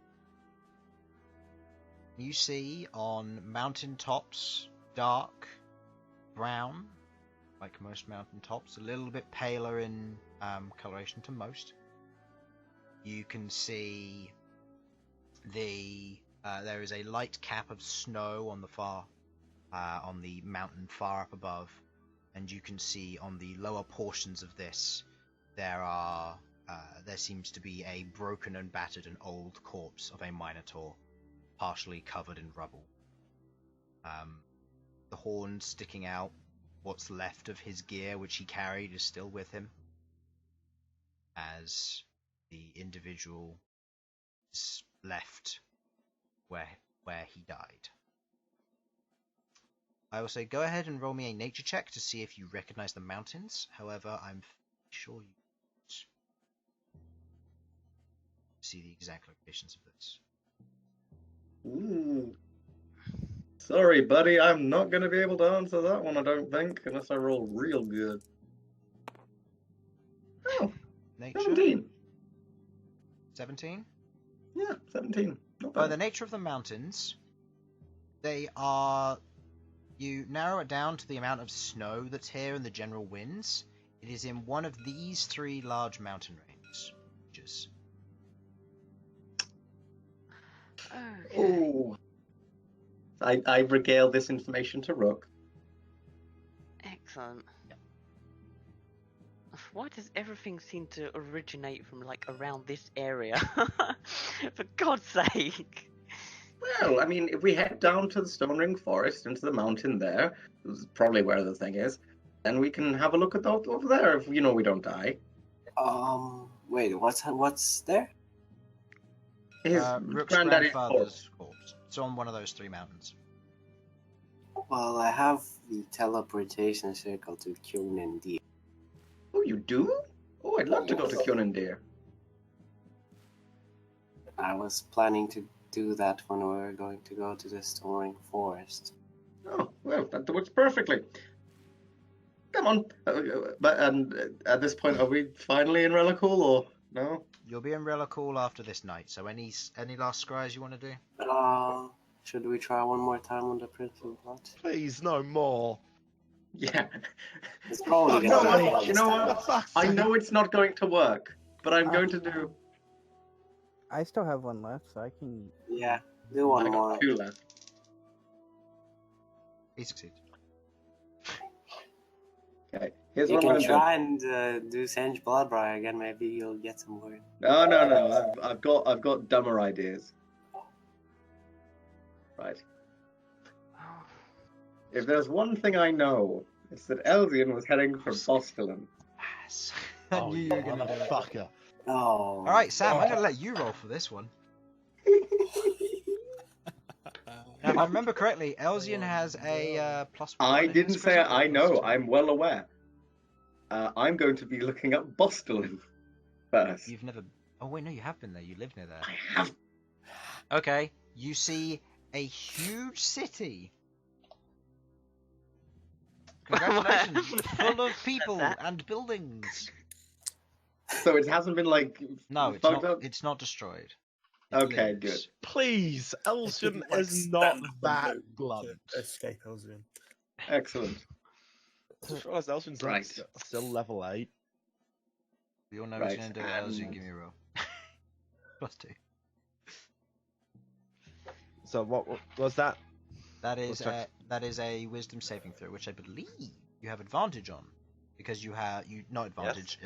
You see on mountaintops dark brown, like most mountaintops, a little bit paler in coloration to most. You can see there is a light cap of snow on the mountain far up above, and you can see on the lower portions of this there seems to be a broken and battered and old corpse of a Minotaur, partially covered in rubble. The horn sticking out, what's left of his gear which he carried, is still with him, as the individual is left where he died. I will say go ahead and roll me a nature check to see if you recognize the mountains. However, I'm sure you see the exact locations of this. Ooh. Sorry, buddy, I'm not going to be able to answer that one, I don't think, unless I roll real good. Oh, Nature? 17. 17? Yeah, 17. Not By bad. the nature of the mountains, they are... You narrow it down to the amount of snow that's here and the general winds. It is in one of these three large mountain ranges. Okay. Oh. I regale this information to Rook. Excellent. Why does everything seem to originate from like around this area? For God's sake. Well, I mean, if we head down to the Stone Ring Forest, into the mountain there, this is probably where the thing is, then we can have a look at that over there if, we don't die. Wait, what's there? His Rook's granddaddy's grandfather's corpse. It's on one of those three mountains. Well, I have the teleportation circle to Kyunin. Oh, you do? Oh, I'd love to go to Kyonendir. I was planning to do that when we were going to go to the Stone Ring Forest. Oh, well, that works perfectly. Come on. And at this point, are we finally in Relicool, or no? You'll be in Relicool after this night, so any last scries you want to do? Should we try one more time on the Prill plot? Please, no more. Yeah. It's probably You know gonna what? fail You this know time. what? I know it's not going to work, but I'm going to do... I still have one left, so I can. Yeah, do one I more. got 2 left. He succeeds. Okay, here's You what I'm can going to try and do Senge Bloodbriar again. Maybe you'll get some more. do. No. I've got dumber ideas. Right. If there's one thing I know, it's that Elzian was heading for Bostelin. Yes. I Oh, knew you you were going to do it. motherfucker. Oh. Alright, Sam, I'm going to let you roll for this one. Now, if I remember correctly, Elzian has a +1. I in his didn't say it. charisma, I know. +2. I'm well aware. I'm going to be looking up Bostelin first. You've never... Oh, wait, no, you have been there. You live near there. I have. Okay, you see a huge city. Congratulations, full of people and buildings. So it hasn't been like No, it's fucked not. up? It's not destroyed. It Okay, lives. good. Please, Elsion Like, is not stand up that and move blunt. to Escape Elzian. Excellent. I just realised Elsion's Right. still level 8. We all know Right, he's going to do it. Elzian, and- give me a roll. +2. So what was that? That is What's that? a wisdom saving throw, which I believe you have advantage on, because you not advantage,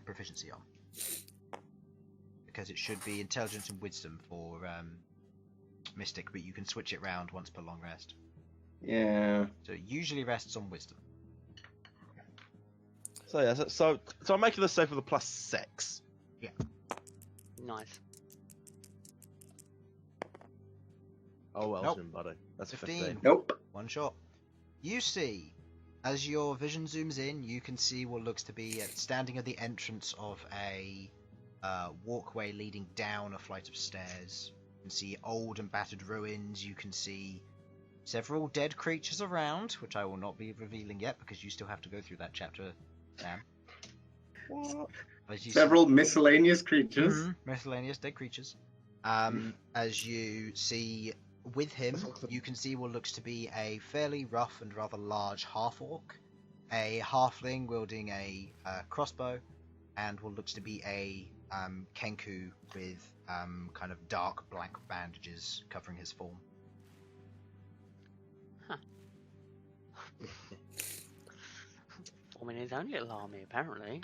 proficiency on, because it should be intelligence and wisdom for mystic, but you can switch it round once per long rest. Yeah. So it usually rests on wisdom. So yeah, so I'm making this save with a +6. Nice. Oh, well, Nope. buddy. That's 15. Nope. One shot. You see, as your vision zooms in, you can see what looks to be standing at the entrance of a walkway leading down a flight of stairs. You can see old and battered ruins. You can see several dead creatures around, which I will not be revealing yet because you still have to go through that chapter, Sam. What? As you Several miscellaneous creatures. see, miscellaneous dead creatures. As you see with him, you can see what looks to be a fairly rough and rather large half-orc, a halfling wielding a crossbow, and what looks to be a kenku with kind of dark black bandages covering his form. Forming his own little army, apparently.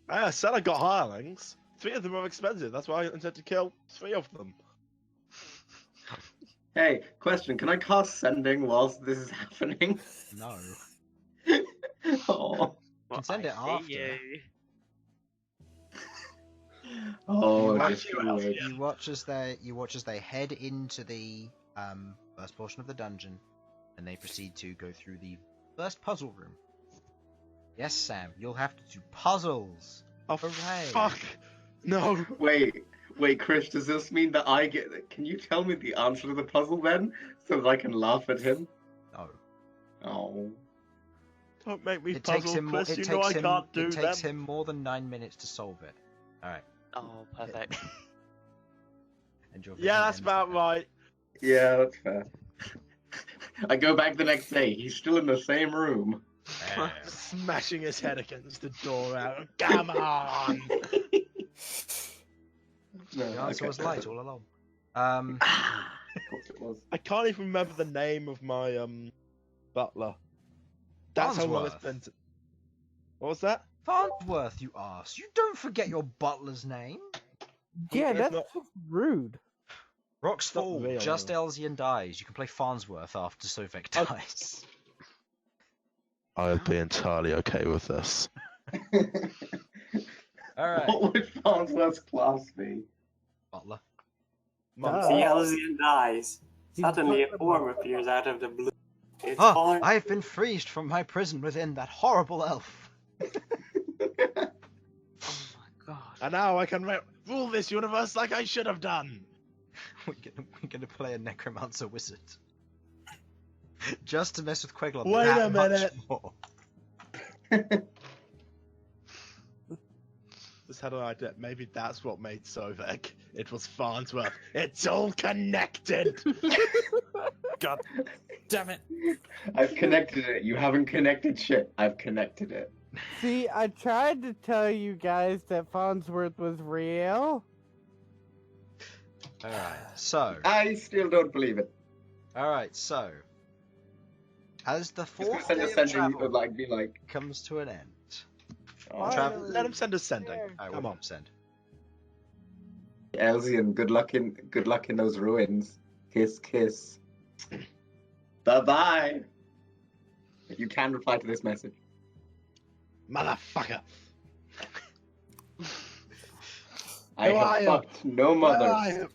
I said I got hirelings. 3 of them are expensive. That's why I intend to kill 3 of them. Hey, question. Can I cast sending whilst this is happening? No. Oh. can send it I see after. you. Oh, You just you wait. You watch as they head into the first portion of the dungeon, and they proceed to go through the first puzzle room. Yes, Sam, you'll have to do puzzles. Oh, Hooray. fuck. No. Wait, Chris, does this mean that I get... Can you tell me the answer to the puzzle then? So that I can laugh at him? No. Oh. Don't make me It takes puzzle, him more. Chris. It You know I takes him. can't do It takes them. him more than 9 minutes to solve it. All right. Oh, perfect. And your Yeah, vision that's ends about there. right. Yeah, that's fair. I go back the next day. He's still in the same room. There. Smashing his head against the door out. Come on! No, The answer okay. was light all along. Of course it was. I can't even remember the name of my butler. That's how long it's Farnsworth. been. What was that? Farnsworth, you ass. You don't forget your butler's name. Yeah, That's that's not- just rude. Rocks Not fall. real, Just no. Elsian dies. You can play Farnsworth after Sovak Oh. dies. I'll be entirely okay with this. All right. What would Farnsworth's class be? Butler. Duh. The Elsian dies. He's Suddenly a talking form about- appears out of the blue. It's Ah, Farn. I have been freed from my prison within that horrible elf. Oh my god. And now I can rule this universe like I should have done. We're gonna play a necromancer wizard. Just to mess with Queglod. Wait that a much minute. more. Just had an idea. Maybe that's what made Sovak. It was Farnsworth. It's all connected. God damn it! I've connected it. You haven't connected shit. I've connected it. See, I tried to tell you guys that Farnsworth was real. All right. So. I still don't believe it. All right. So. As the Just gonna fourth send day a of sending, travel like, be like, comes to an end. oh, Travel- Let him send us sending. There. All right, Come we'll on. send. Elsian, good luck in those ruins. Kiss, kiss. Bye bye. You can reply to this message. Motherfucker. I Who are have you? fucked no mothers.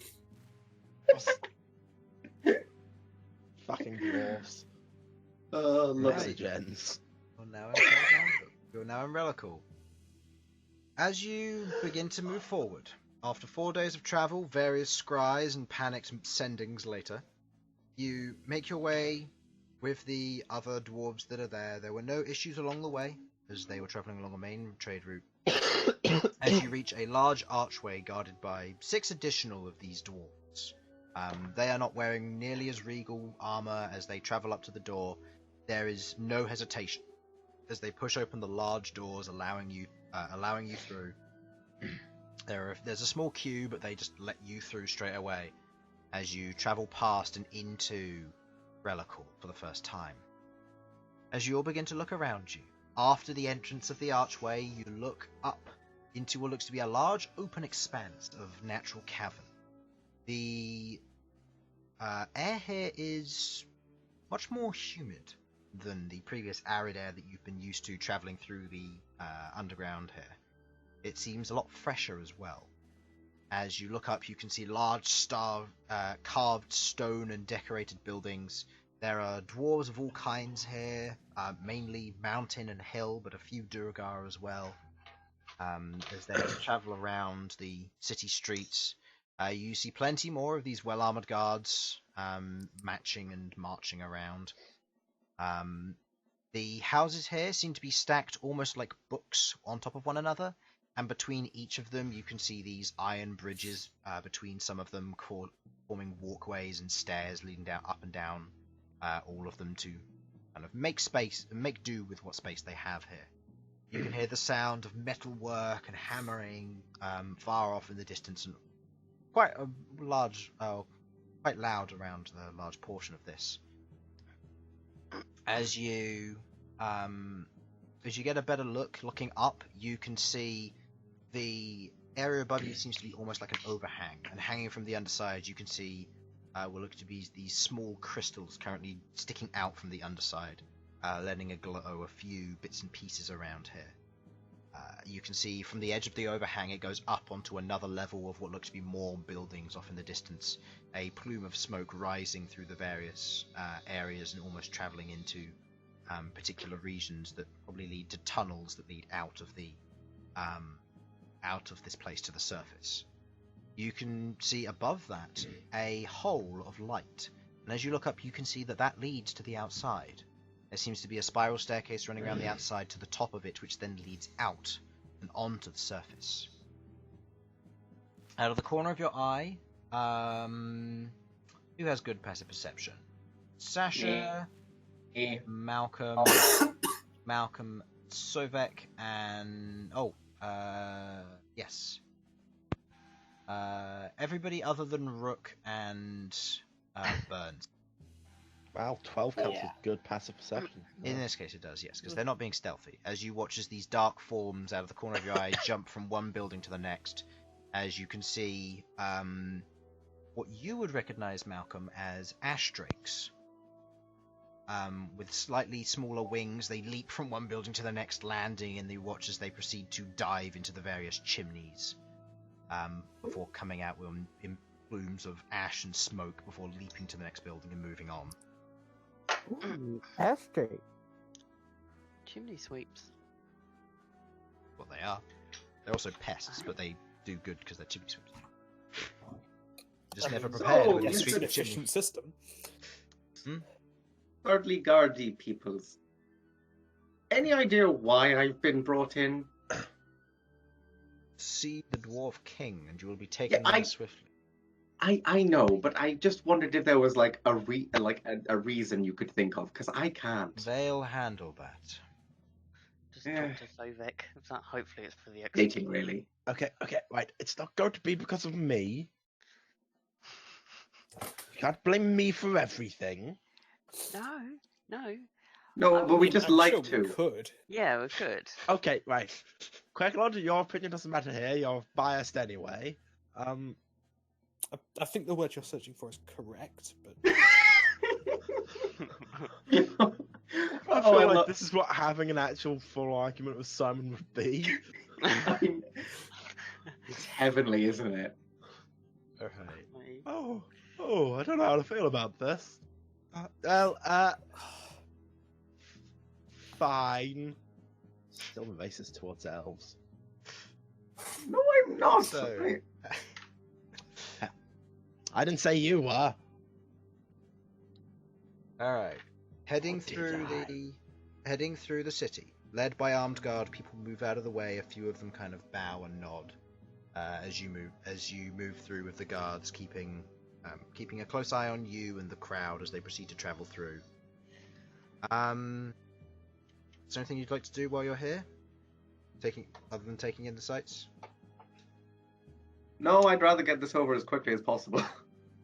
Fucking dwarves. Oh, Right. lovely. Gens. You're now in Relical. As you begin to move forward, after 4 days of travel, various scries and panicked sendings later, you make your way with the other dwarves that are there. There were no issues along the way, as they were travelling along a main trade route. As you reach a large archway guarded by 6 additional of these dwarves. They are not wearing nearly as regal armour as they travel up to the door. There is no hesitation as they push open the large doors, allowing you through. There's a small queue, but they just let you through straight away as you travel past and into Relical for the first time. As you all begin to look around you, after the entrance of the archway, you look up into what looks to be a large open expanse of natural cavern. The air here is much more humid than the previous arid air that you've been used to travelling through the underground here. It seems a lot fresher as well. As you look up, you can see large carved stone and decorated buildings. There are dwarves of all kinds here, mainly mountain and hill, but a few Durgar as well. As they travel around the city streets, you see plenty more of these well-armored guards matching and marching around. The houses here seem to be stacked almost like books on top of one another, and between each of them you can see these iron bridges between some of them, forming walkways and stairs leading down up and down, all of them to kind of make space and make do with what space they have here. You can hear the sound of metalwork and hammering far off in the distance, and quite loud around the large portion of this. As you get a better looking up, you can see the area above you seems to be almost like an overhang, and hanging from the underside you can see what look to be these small crystals currently sticking out from the underside, letting aglow a few bits and pieces around here. You can see from the edge of the overhang it goes up onto another level of what look to be more buildings off in the distance, a plume of smoke rising through the various areas and almost travelling into particular regions that probably lead to tunnels that lead out of this place to the surface. You can see above that a hole of light, and as you look up you can see that leads to the outside. There seems to be a spiral staircase running around the outside to the top of it, which then leads out and onto the surface. Out of the corner of your eye, who has good passive perception? Sasha, Malcom, Sovak, and yes. Everybody other than Rook and Bern. Wow, 12 counts as good passive perception. In this case it does, yes, because they're not being stealthy. As you watch as these dark forms out of the corner of your eye jump from one building to the next, as you can see what you would recognize, Malcolm, as ash drakes. With slightly smaller wings, they leap from one building to the next, landing, and you watch as they proceed to dive into the various chimneys before coming out in plumes of ash and smoke before leaping to the next building and moving on. Ooh, ashtray. Chimney sweeps. Well, they are. They're also pests, but they do good because they're chimney sweeps. Just never prepared when you It's sweep an the chimney. efficient system. Thirdly, Guardy peoples. Any idea why I've been brought in? See the Dwarf King, and you will be taken there swiftly. I know, but I just wondered if there was like a reason you could think of, because I can't. They'll handle that. Just talk to Sovak. Hopefully it's for the Dating, really. Okay, right. It's not going to be because of me. You can't blame me for everything. No, but we just I'm like sure to. We could. Yeah, we could. Okay, right. Queglod, your opinion doesn't matter here. You're biased anyway. I think the word you're searching for is correct, but I feel like this is what having an actual full argument with Simon would be. I mean, it's heavenly, isn't it? Alright. Oh, I don't know how to feel about this. Fine. Still racist towards elves. No, I'm not. So- I didn't say you were. Alright. Heading What did through the city. Led by armed guard, people move out of the way. A few of them kind of bow and nod as you move through with the guards, keeping a close eye on you and the crowd as they proceed to travel through. Is there anything you'd like to do while you're here? Other than taking in the sights? No, I'd rather get this over as quickly as possible.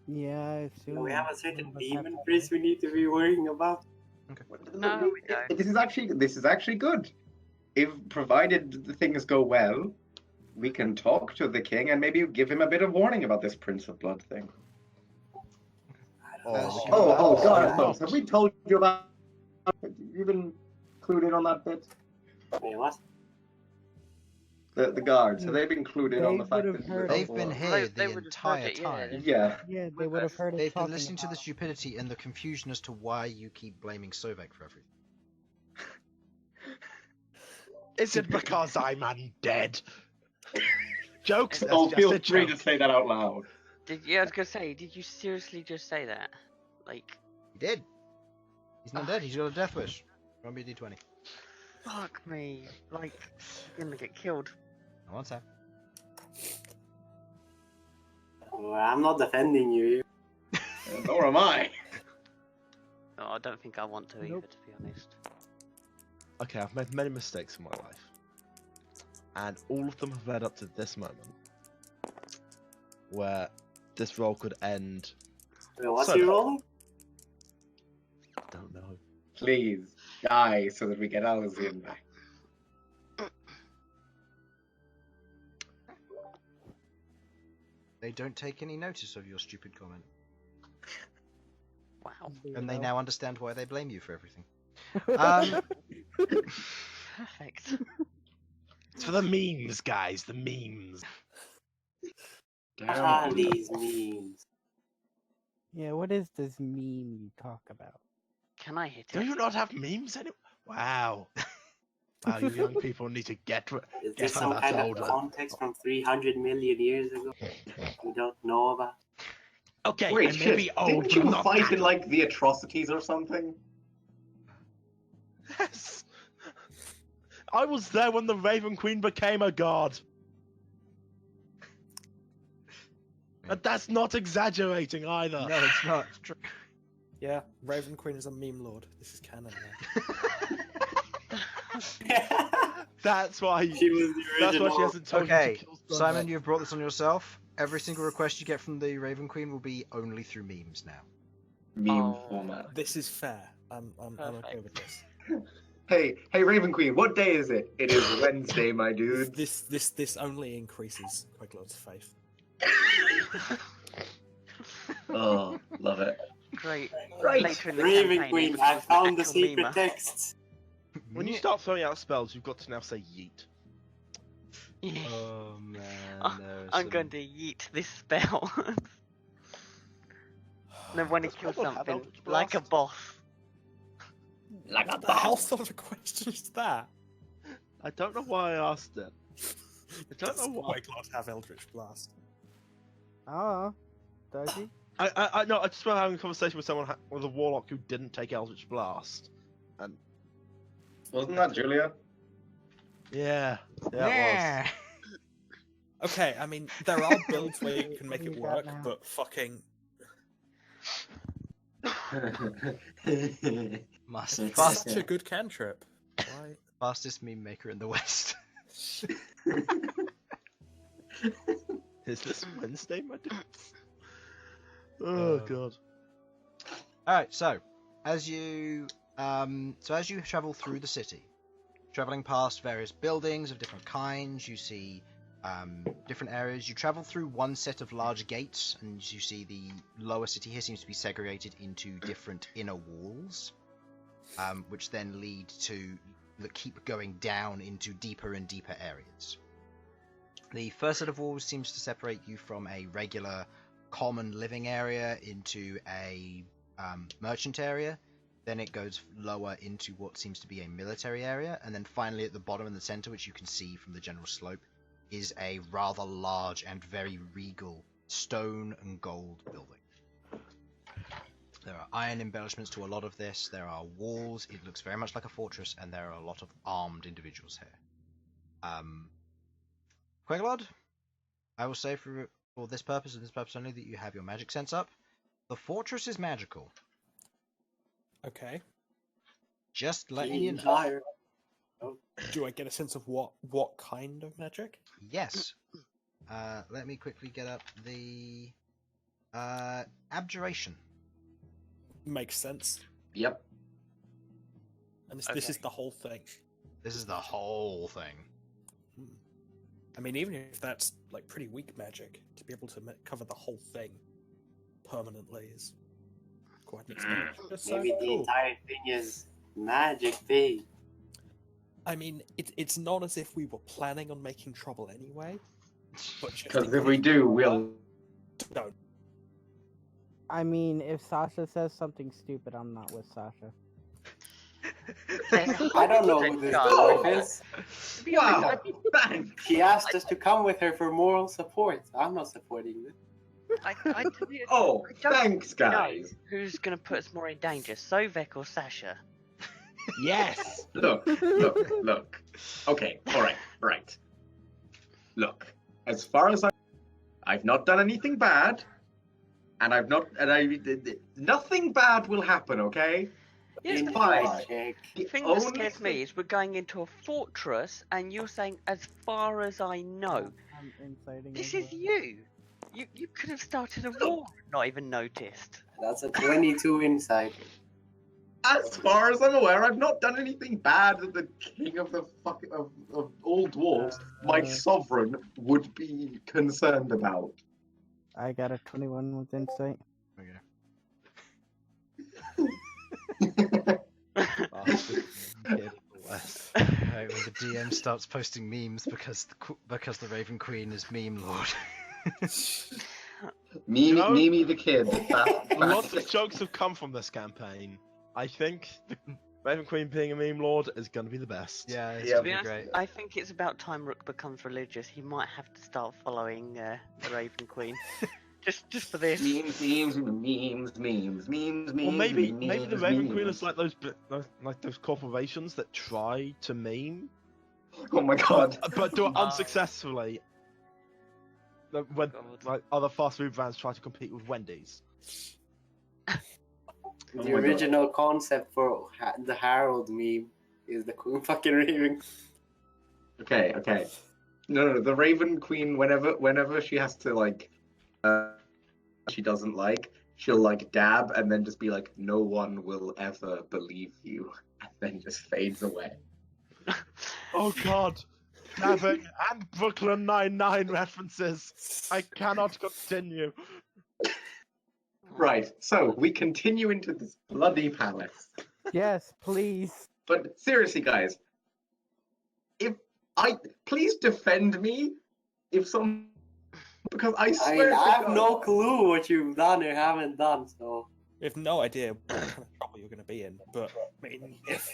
Yeah, I assume. Do we have a certain what's demon happening. priest we need to be worrying about? No, we don't. This is actually good. If provided the things go well, we can talk to the king and maybe give him a bit of warning about this Prince of Blood thing. Oh, God, folks, have we told you about? You've been clued in on that bit. Wait, what? The guards, have they been clued in on the They fact would've that heard They've it. been They- here they the would've heard entire it, yeah. time. Yeah. Yeah, they With would have us. heard it They've been talking listening to the about- stupidity and the confusion as to why you keep blaming Sovak for everything. Is it because I'm undead? Jokes. Oh, That's feel just a free to joke. say that out loud. I was gonna say, did you seriously just say that? Like, He did. He's not dead. He's got a death wish. Roll me a d20. fuck me. Like, you're gonna get killed. I want to. Well, I'm not defending you. Nor am I. Oh, I don't think I want to either, Nope. to be honest. Okay, I've made many mistakes in my life, and all of them have led up to this moment, where this roll could end. Wait, what's So he bad. rolling? I don't know. Please, die so that we get Alazine back. They don't take any notice of your stupid comment, Wow. and they now understand why they blame you for everything. Perfect. It's for the memes, guys. The memes. Ah, these memes. Yeah, what is this meme you talk about? Can I hit Do it? you not have memes anymore? Wow. Wow, you young people need to get. Is Guess this I'm some not kind of older. context from 300 million years ago we don't know about? Okay, Wait, I may shit, be old, didn't but you I'm not fight that in, like, the atrocities or something? Yes. I was there when the Raven Queen became a god. And that's not exaggerating either. No, it's not. It's true. Yeah, Raven Queen is a meme lord. This is canon now. That's why. She was the That's why original. she hasn't told Okay, you to kill Simon, Sudz. you've brought this on yourself. Every single request you get from the Raven Queen will be only through memes now. Meme Oh. format. This is fair. I'm okay Perfect. with this. Hey, Raven Queen, what day is it? It is Wednesday, my dude. This only increases Queglod's faith. Oh, love it. Great. Right. Later in the Raven campaign, Queen, it I becomes found the actual secret memer. text. When you start throwing out spells, you've got to now say yeet. Yeah. Oh man, no. I'm going to yeet this spell. No, when he Does kills Queglod have something Eldritch like a Blast? boss. Like a What the hell bomb. sort of a question is that? I don't know why I asked it. I don't Does know why. Queglod have Eldritch Blast? Oh, does he? I no. I just remember having a conversation with someone with a warlock who didn't take Eldritch Blast, and Wasn't that Julia? yeah, it Okay, I mean, there are builds where you can make What it do you got work, now? but fucking... Massive. Such a good cantrip. Why? Fastest meme maker in the West. was. Is this Wednesday, my dude? Oh god. Alright, so as you travel through the city, traveling past various buildings of different kinds, you see different areas. You travel through one set of large gates, and you see the lower city here seems to be segregated into different inner walls, which then lead to keep going down into deeper and deeper areas. The first set of walls seems to separate you from a regular common living area into a merchant area. Then it goes lower into what seems to be a military area, and then finally at the bottom in the center, which you can see from the general slope, is a rather large and very regal stone and gold building. There are iron embellishments to a lot of this. There are walls. It looks very much like a fortress, and there are a lot of armed individuals here. Queglod, I will say for this purpose and this purpose only that you have your magic sense up. The fortress is magical. Okay. Just letting you know. Fire. Do I get a sense of what kind of magic? Yes. Let me quickly get up the abjuration. Makes sense. Yep. And this is the whole thing. This is the whole thing. I mean, even if that's like pretty weak magic, to be able to cover the whole thing permanently is quite an experience. Maybe the entire thing is magic thing. I mean, it's not as if we were planning on making trouble anyway. But just Because in if we case do, we'll. don't. I mean, if Sasha says something stupid, I'm not with Sasha. I don't know who this dwarf is. To be honest, Wow, thanks. She asked us to come with her for moral support. I'm not supporting this. to be honest, Oh, I don't thanks, know guys. who's going to put us more in danger, Sovak or Sasha? Yes. Look. Okay, all right. Look, as far as I've not done anything bad, and nothing bad will happen. Okay. Yes, In the fine. thing The that only scares me is we're going into a fortress, and you're saying, as far as I know. I'm inciting This as is well. you. You could have started a war and not even noticed. That's a 22 inside. As far as I'm aware, I've not done anything bad that the king of the of all dwarves, my sovereign, would be concerned about. I got a 21 with insight. Bastard kid, bless. Right, when the DM starts posting memes because the Raven Queen is meme lord. Mimi, No. Mimi the kid. Lots of jokes have come from this campaign. I think the Raven Queen being a meme lord is going to be the best. Yeah, it's Yeah. To gonna be be honest, great. I think it's about time Rook becomes religious. He might have to start following the Raven Queen. just for this. memes. Or maybe the Raven Queen is like those corporations that try to meme, Oh my god. but do it unsuccessfully. When God. like other fast food brands try to compete with Wendy's. Oh The my God. original concept for the Harold meme is the fucking Raven. Okay. No, the Raven Queen. Whenever she has to she doesn't like, she'll like dab and then just be like, "No one will ever believe you," and then just fades away. Oh God, Gavin and Brooklyn Nine-Nine references. I cannot continue. Right. So we continue into this bloody palace. Yes, please. But seriously, guys, please defend me if some, because I I swear mean, to I have God- no clue what you've done or haven't done, so. We have no idea what kind of trouble you're going to be in, but I mean, if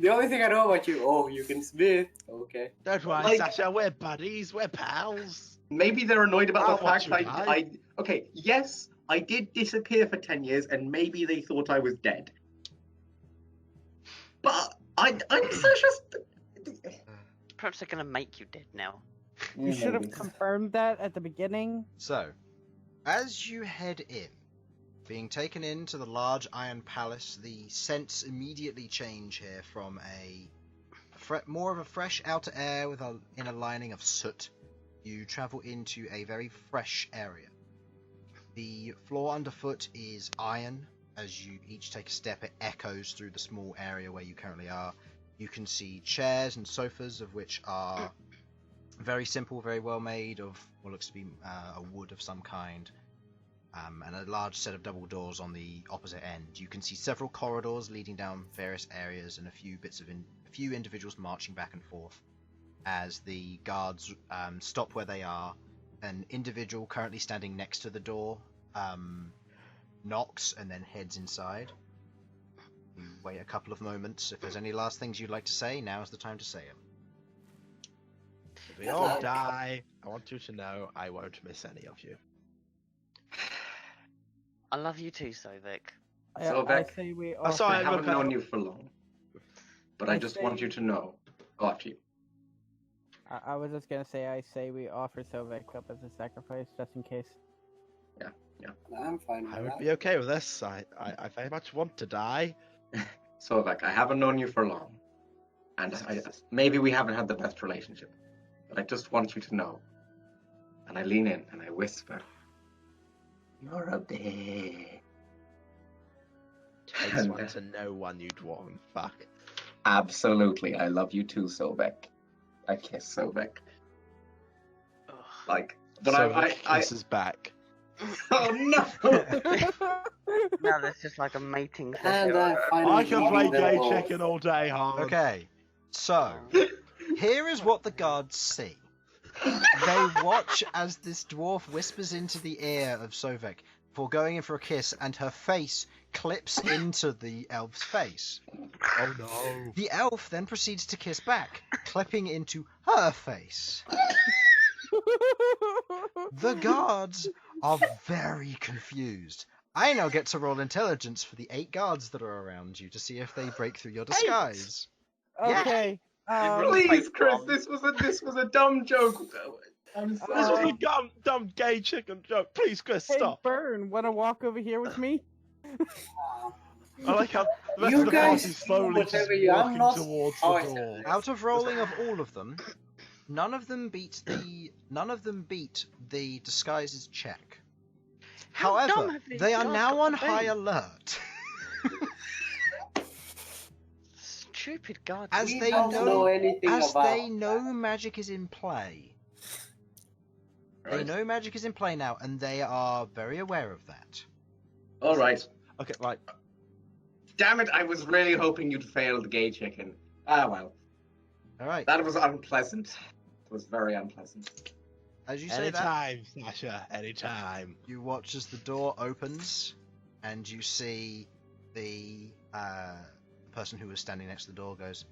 The only thing I know about you can smith. Okay. Don't worry, Like- Sasha. We're buddies. We're pals. Maybe they're annoyed about I'll the fact watch you okay, yes, I did disappear for 10 years, and maybe they thought I was dead. But I'm Sasha's. Perhaps they're going to make you dead now. You should have confirmed that at the beginning. So, as you head in, being taken into the large iron palace, the scents immediately change here from more of a fresh outer air with an inner lining of soot. You travel into a very fresh area. The floor underfoot is iron. As you each take a step, it echoes through the small area where you currently are. You can see chairs and sofas, of which are very simple, very well made, of what looks to be a wood of some kind, and a large set of double doors on the opposite end. You can see several corridors leading down various areas, and a few individuals marching back and forth as the guards stop where they are. An individual currently standing next to the door knocks and then heads inside. You wait a couple of moments. If there's any last things you'd like to say, now is the time to say them. If we all die, I want you to know I won't miss any of you. I love you too, Sovak. So, I Beck, say we I saw offer. I it. haven't look, known you for long, but I I just say- want you to know. Got you. I was just gonna say, I say we offer Sovak up as a sacrifice, just in case. I'm fine with I would that. be okay with this. I very much want to die. So, I haven't known you for long, and maybe we haven't had the best relationship, but I just want you to know. And I lean in and I whisper, "You're a bitch." Takes And, one to know one, you dwarven fuck. Absolutely, I love you too, Sovak. I kiss Sovak. Ugh. Like, but So I this is back. oh no! Now there's just like a mating And session. I finally I can play beat them gay both. chicken all day, Harlan. Okay, So, here is what the guards see. They watch as this dwarf whispers into the ear of Sovak before going in for a kiss, and her face clips into the elf's face. Oh no. The elf then proceeds to kiss back, clipping into her face. The guards are very confused. I now get to roll intelligence for the 8 guards that are around you to see if they break through your disguise. Okay. Please, Chris, this was a dumb joke. I'm This was sorry. a dumb gay chicken joke. Please, Chris, Hey, stop. Bern, wanna walk over here with me? I like how the rest You of the guys party do slowly just whatever you- I'm walking not- towards Oh, the it's- door. Out of rolling of all of them, none of them beat the disguises check. How dumb However, have these they are guards now got on to be? high alert. Stupid guard. As We they don't know anything about they know magic is in play. They Right. know magic is in play now, and they are very aware of that. All right. Okay, right. Damn it! I was really hoping you'd fail the gay chicken. Ah well, All right. that was unpleasant. It was very unpleasant. As you say that, Anytime, Sasha. Anytime. you watch as the door opens, and you see the person who was standing next to the door goes,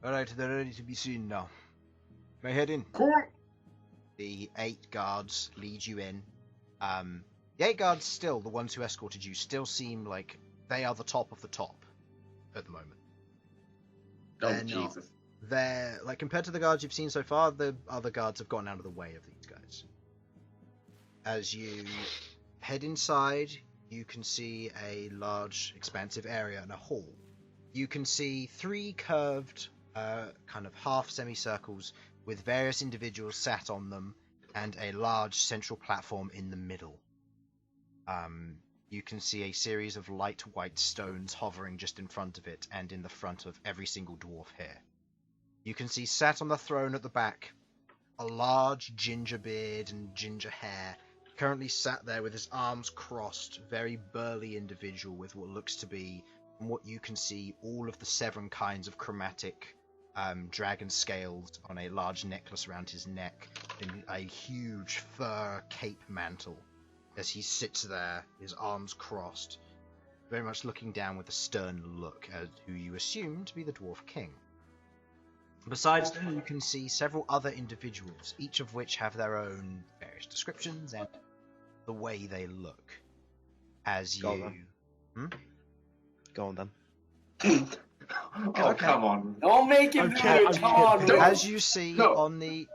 "All right, they're ready to be seen now. May I head in?" Cool. The 8 guards lead you in. The 8 guards, still the ones who escorted you, still seem like they are the top of the top at the moment. Oh They're not. Jesus. They're like, compared to the guards you've seen so far, the other guards have gotten out of the way of these guys. As you head inside, you can see a large, expansive area and a hall. You can see 3 curved, kind of half semicircles with various individuals sat on them, and a large central platform in the middle. You can see a series of light white stones hovering just in front of it, and in the front of every single dwarf here. You can see sat on the throne at the back, a large ginger beard and ginger hair, currently sat there with his arms crossed, very burly individual with what looks to be, from what you can see, all of the 7 kinds of chromatic dragon scales on a large necklace around his neck, and a huge fur cape mantle, as he sits there, his arms crossed, very much looking down with a stern look at who you assume to be the Dwarf King. Besides them, you can see several other individuals, each of which have their own various descriptions and the way they look. As Go you... on, Go on then. Oh, come on. Don't make him Okay, do I'm it. Come on, kidding. Rook. As you see No. on the...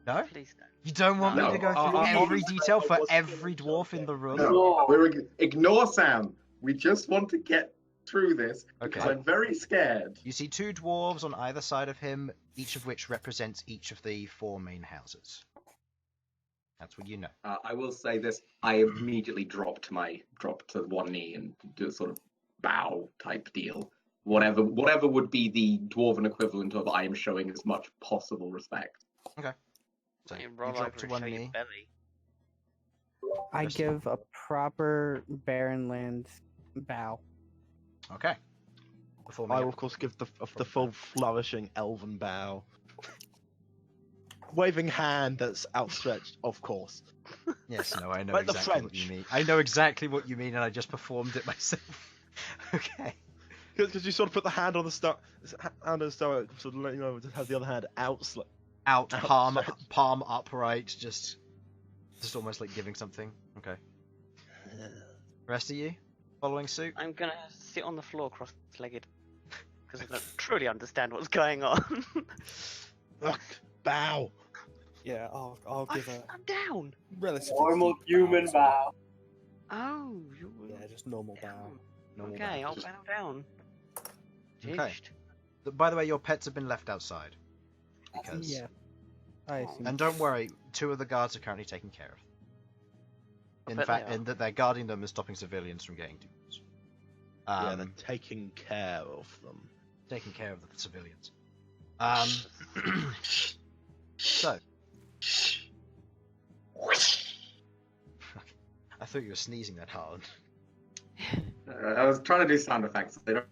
No? Please don't. You don't want me No. to go through I every was- detail for every dwarf in the room? No, ignore Sam. We just want to get through this because Okay. I'm very scared. You see 2 dwarves on either side of him, each of which represents each of the 4 main houses. That's what you know. I will say this: I immediately dropped to one knee and do a sort of bow type deal. Whatever would be the dwarven equivalent of I am showing as much possible respect. So You you roll drop over to and one show your knee. belly. I Yes. give a proper Barrenland bow. Okay. Before I will, of course, give the full flourishing elven bow. Waving hand that's outstretched, of course. Yes, no, I know Like the exactly what you French. mean. I know exactly what you mean, and I just performed it myself. Okay. Because you sort of put the hand on the star, hand on the star, sort of let you know to have the other hand out. Out, Outstretched. palm upright, just almost like giving something. Okay. Rest of you following suit? I'm gonna sit on the floor cross-legged because I don't truly understand what's going on. Bow. Yeah, I'll give a I'm down. relatively Normal deep human as bow. well. Oh, you Yeah, just normal bow. down. Normal Okay, bow. I'll bow down. Okay. Jished. By the way, your pets have been left outside. Because... Yeah. I assume. And don't worry, 2 of the guards are currently taken care of. In bet fact, they are. and that they're guarding them and stopping civilians from getting to us. Yeah, they're taking care of them. Taking care of the civilians. So. I thought you were sneezing that hard. I was trying to do sound effects. They don't.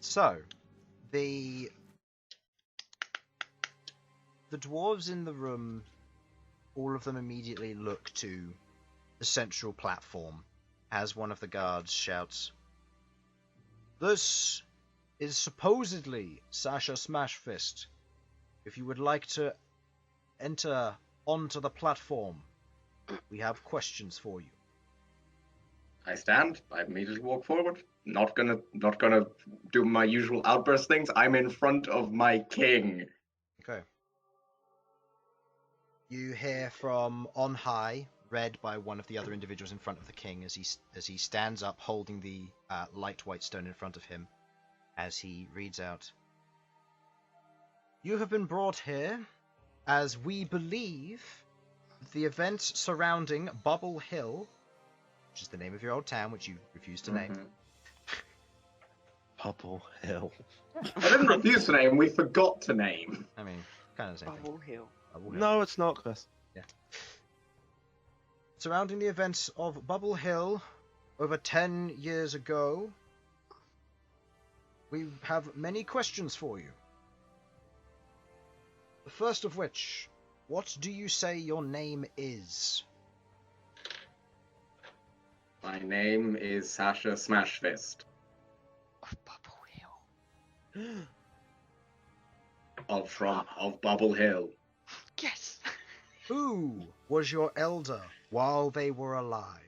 So, the dwarves in the room, all of them immediately look to the central platform as one of the guards shouts, "This is supposedly Sasha Smashfist. If you would like to enter onto the platform, we have questions for you." I stand. I immediately walk forward. Not gonna do my usual outburst things. I'm in front of my king. Okay. You hear from on high, read by one of the other individuals in front of the king as he stands up holding the light white stone in front of him, as he reads out, "You have been brought here as we believe the events surrounding Bubble Hill," which is the name of your old town, which you refused to name. Bubble Hill. I didn't refuse to name. We forgot to name. I mean, kind of the same Bubble thing. Hill. Bubble Hill. No, it's not, Chris. Surrounding the events of Bubble Hill over 10 years ago, we have many questions for you. The first of which, what do you say your name is? My name is Sasha Smashfist Of Bubble Hill. of Bubble Hill. Yes. Who was your elder while they were alive?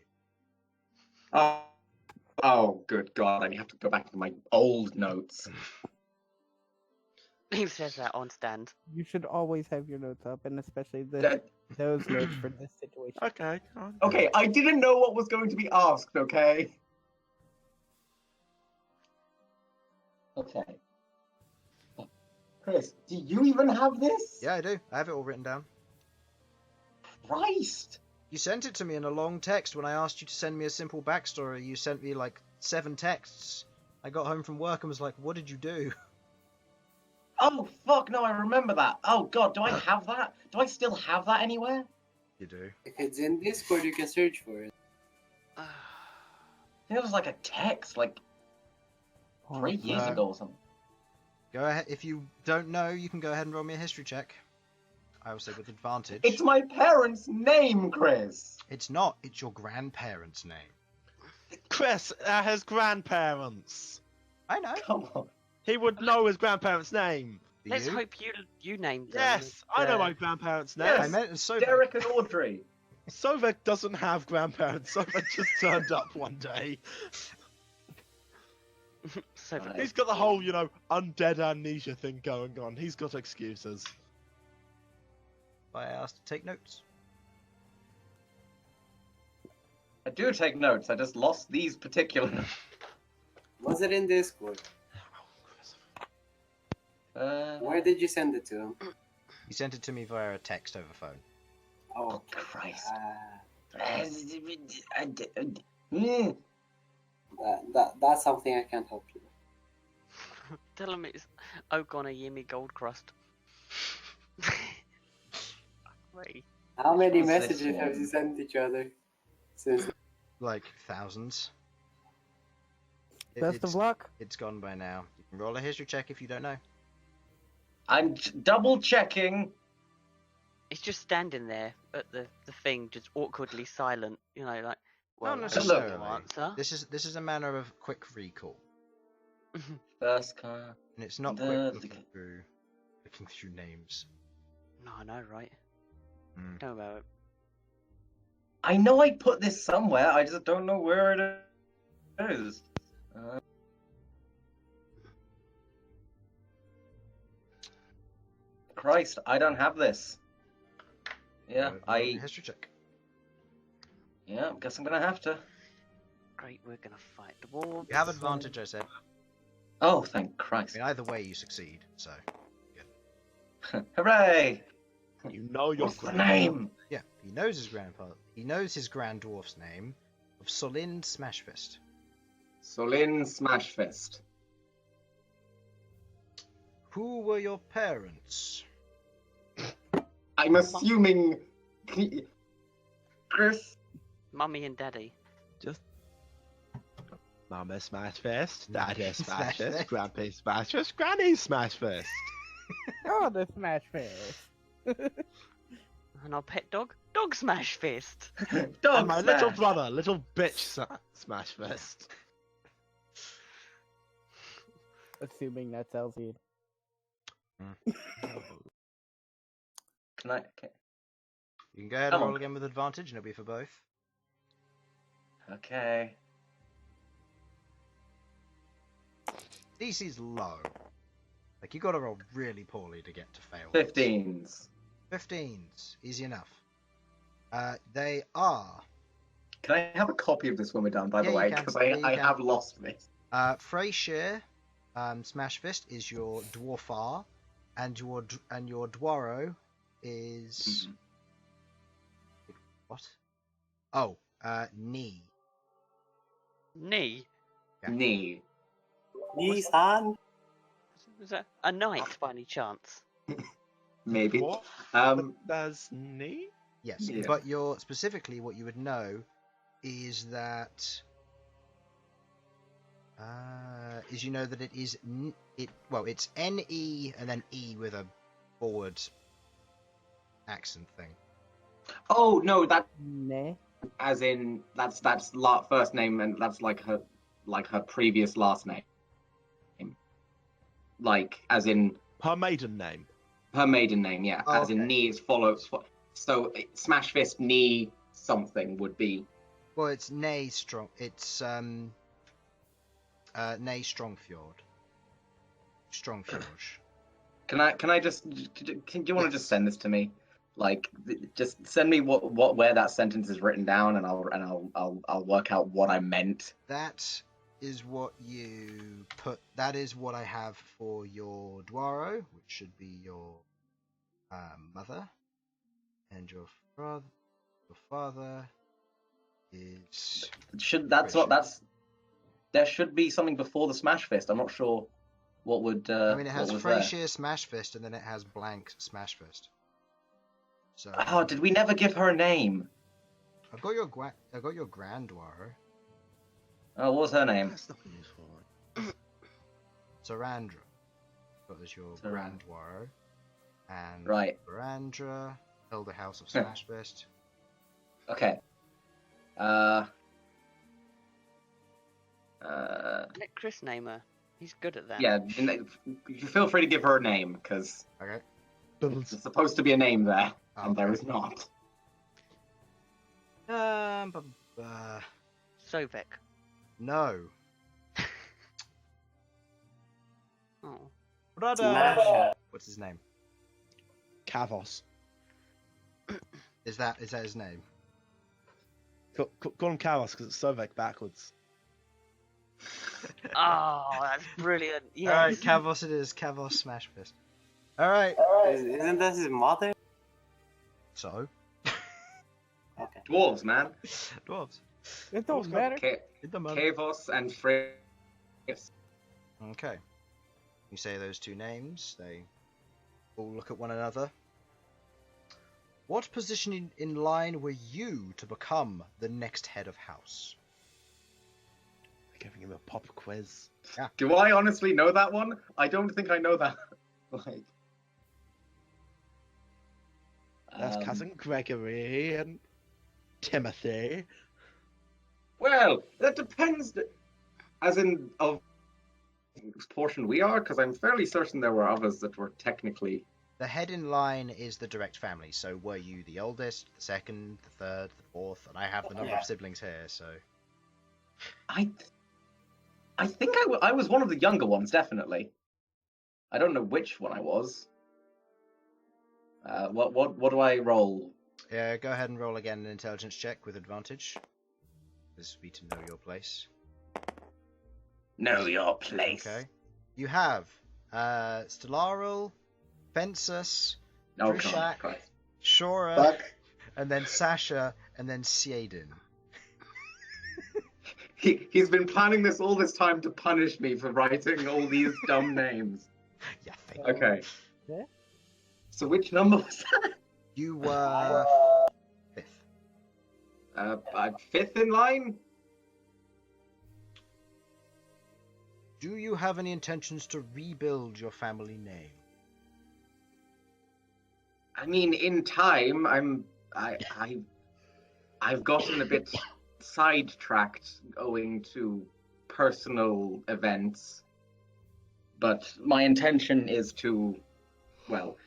Oh, good God! I have to go back to my old notes. He says that on stand. You should always have your notes up, and especially That- those notes for this situation. Okay. Okay, I didn't know what was going to be asked. Okay. Okay. Chris, do you even have this? Yeah, I do. I have it all written down. Christ! You sent it to me in a long text when I asked you to send me a simple backstory. You sent me like 7 texts. I got home from work and was like, what did you do? Oh, fuck, no, I remember that. Oh, God, do I have that? Do I still have that anywhere? You do. If it's in Discord, you can search for it. I think it was like a text, like 3 years no. ago or something. Go ahead. If you don't know, you can go ahead and roll me a history check. I will say with advantage. It's my parents' name, Chris! It's not. It's your grandparents' name. Chris, his grandparents. I know. Come on. He would know his grandparents' name. Do Let's you? hope you named them. Yes, I know my grandparents' name. Yes. I meant it's so. Derek and Audrey. Sovak doesn't have grandparents. Sovak just turned up one day. So Right. He's got the whole, undead amnesia thing going on. He's got excuses. I asked to take notes. I do take notes, I just lost these particular. Was it in Discord? Uh, Where did you send it to him? You sent it to me via a text over phone. Oh, Christ. That's something I can't help you with. tell him it's O'Connor Yimmy Gold Crust. Wait. How many What's this messages have one? you sent each other since? Like thousands. Best It's- of luck. It's gone by now. You can roll a history check if you don't know. I'm double checking. He's just standing there at the thing, just awkwardly silent. Like, well, Not I don't necessarily. know answer. This is a manner of quick recall, First car. and it's not The- quick looking through names. No, I know, right? Mm. Know about it. I know I put this somewhere, I just don't know where it is. Christ, I don't have this. Yeah, Roll a history check. I guess I'm gonna have to. Great, we're gonna fight dwarves. You have advantage, I said. Oh, thank I Christ. mean, either way, you succeed. So Hooray! You know your What's the name? yeah, he knows his grandpa. He knows his grand dwarf's name of Solind Smashfist. Solin Smashfist. Who were your parents? I'm assuming Chris. Mummy and Daddy. Mama Smashfist, Daddy Smashfist. Smashfist, Grandpa Smashfist, Granny Smashfist. Oh, the Smashfist. And our pet dog, Dog Smashfist. Dog And my smash. little brother, little bitch Smashfist. Assuming that's Elsie. Can I? Okay. You can go ahead Come and on. roll again with advantage, and it'll be for both. Okay. DC's low. Like, you gotta roll really poorly to get to fail. 15s. 15s. Easy enough. They are Can I have a copy of this when we're done, by Yeah, the you way? can. Because Yeah, you I can. have lost this. Freyshire, Smashfist is your dwarfar, and your dwaro is what? Oh, knee. Knee. Yeah. Knee. Nissan? Was that a knight by any chance? Maybe. What? Does knee? Yes, Yeah. but specifically what you would know is that you know that it is it's NE and then E with a forward accent thing. Oh no, that Nah. as in that's first name, and that's like her previous last name. Like as in Her maiden name. her maiden name, yeah. Oh, as in okay. knee is follows. So Smash Fist knee something would be. Well, it's Nay Strong. It's Nay Strongfjord. Strongfjord. Can I just? Can you want to just send this to me? Like, just send me where that sentence is written down, and I'll work out what I meant. That is what you put. That is what I have for your Dwaro, which should be your mother, and your father is. There should be something before the Smash Fist. I'm not sure what would. I mean, it has what was there. Freyshire Smashfist, and then it has blank Smashfist. So. Oh, did we never give her a name? I've got your Grand Dwaro, Oh, what was her name? That's not useful. Sarandra. That was your Sarandra. Grand Dwaro, and Right. Sarandra, Elder House of Smashfist. Okay. Let Chris name her. He's good at that. Yeah. You feel free to give her a name because Okay. there's supposed to be a name there, and there Okay. is not. Sovak. No. Oh. Smasher. What's his name? Kavos. Is that his name? Call him Kavos because it's Sovak backwards. Oh, that's brilliant. Yes. All right, Kavos it is. Kavos Smashfist. All right. Isn't that his mother? So, Okay. Dwarves, man. dwarves. It don't matter. It don't matter. Kavos and Frey. Okay. You say those two names. They all look at one another. What position in line were you to become the next head of house? Giving him a pop quiz. Do I honestly know that one? I don't think I know that. Like. That's cousin Gregory and Timothy. Well, that depends. As in, of which portion we are, because I'm fairly certain there were others that were technically. The head in line is the direct family. So, were you the oldest, the second, the third, the fourth? And I have the number Yeah. of siblings here. So, I think I was one of the younger ones, definitely. I don't know which one I was. What do I roll? yeah, go ahead and roll again an intelligence check with advantage. This would be to know your place. Know your place. Okay. You have Stellaral, Fensus, Oh, Trishak, God, Christ. Shora, Fuck. and then Sasha, and then Siedin. He's been planning this all this time to punish me for writing all these dumb names. Yeah, thank Okay. Yeah. So which number was that? you. Were fifth. I'm fifth in line. Do you have any intentions to rebuild your family name? I mean, in time, I've gotten a bit sidetracked owing to personal events, but my intention is to, well,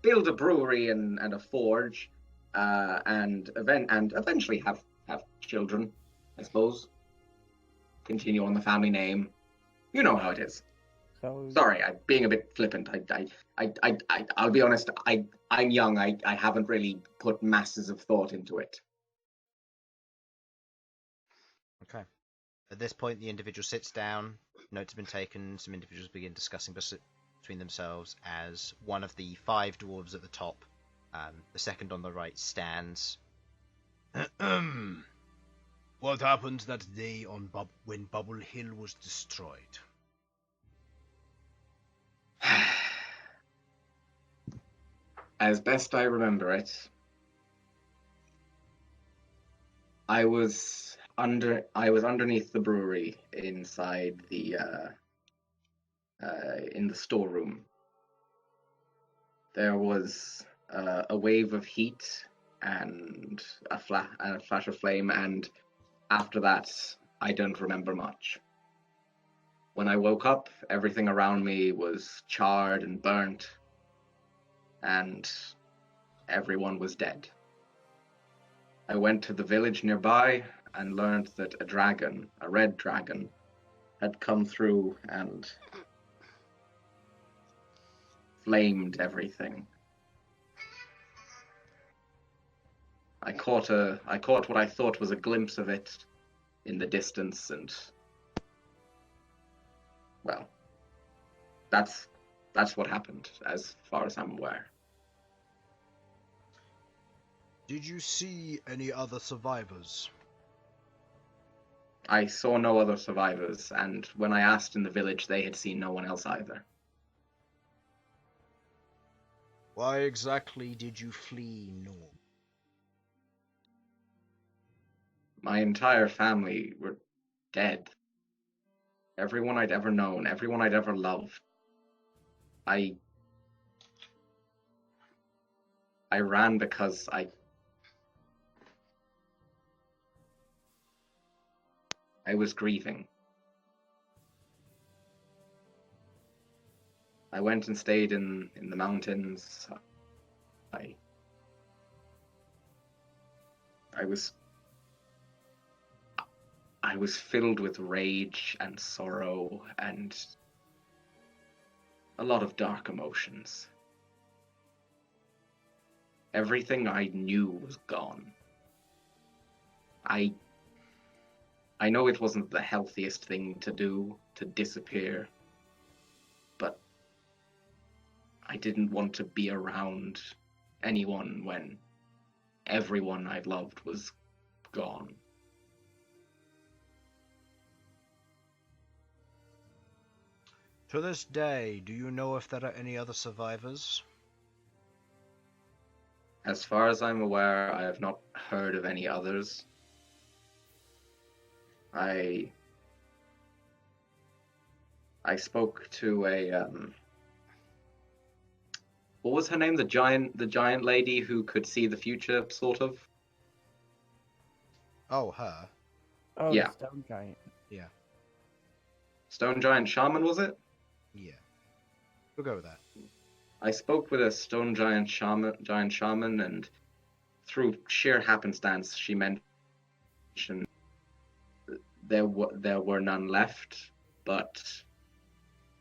build a brewery and a forge, and eventually have children, I suppose. Continue on the family name. You know how it is. So Sorry, I'm being a bit flippant. I'll be honest. I'm young. I haven't really put masses of thought into it. Okay. At this point, the individual sits down. Notes have been taken. Some individuals begin discussing between themselves as one of the 5 dwarves at the top, the second on the right, stands. What happened that day on when Bubble Hill was destroyed? As best I remember it, I was underneath the brewery inside the in the storeroom. There was a wave of heat and a flash of flame, and after that, I don't remember much. When I woke up, everything around me was charred and burnt, and everyone was dead. I went to the village nearby and learned that a red dragon, had come through and flamed everything. I caught what I thought was a glimpse of it in the distance, and well, that's what happened as far as I'm aware. Did you see any other survivors? I saw no other survivors, and when I asked in the village, they had seen no one else either. Why exactly did you flee north? My entire family were dead. Everyone I'd ever known, everyone I'd ever loved. I ran because I was grieving. I went and stayed in the mountains. I was filled with rage and sorrow and a lot of dark emotions. Everything I knew was gone. I know it wasn't the healthiest thing to do, to disappear, but I didn't want to be around anyone when everyone I loved was gone. To this day, do you know if there are any other survivors? As far as I'm aware, I have not heard of any others. I spoke to a what was her name? The giant lady who could see the future, sort of. Oh, her. Oh, Yeah. the stone giant. Yeah. Stone giant shaman, was it? Yeah. We'll go with that. I spoke with a stone giant shaman, and through sheer happenstance, she mentioned there were none left, but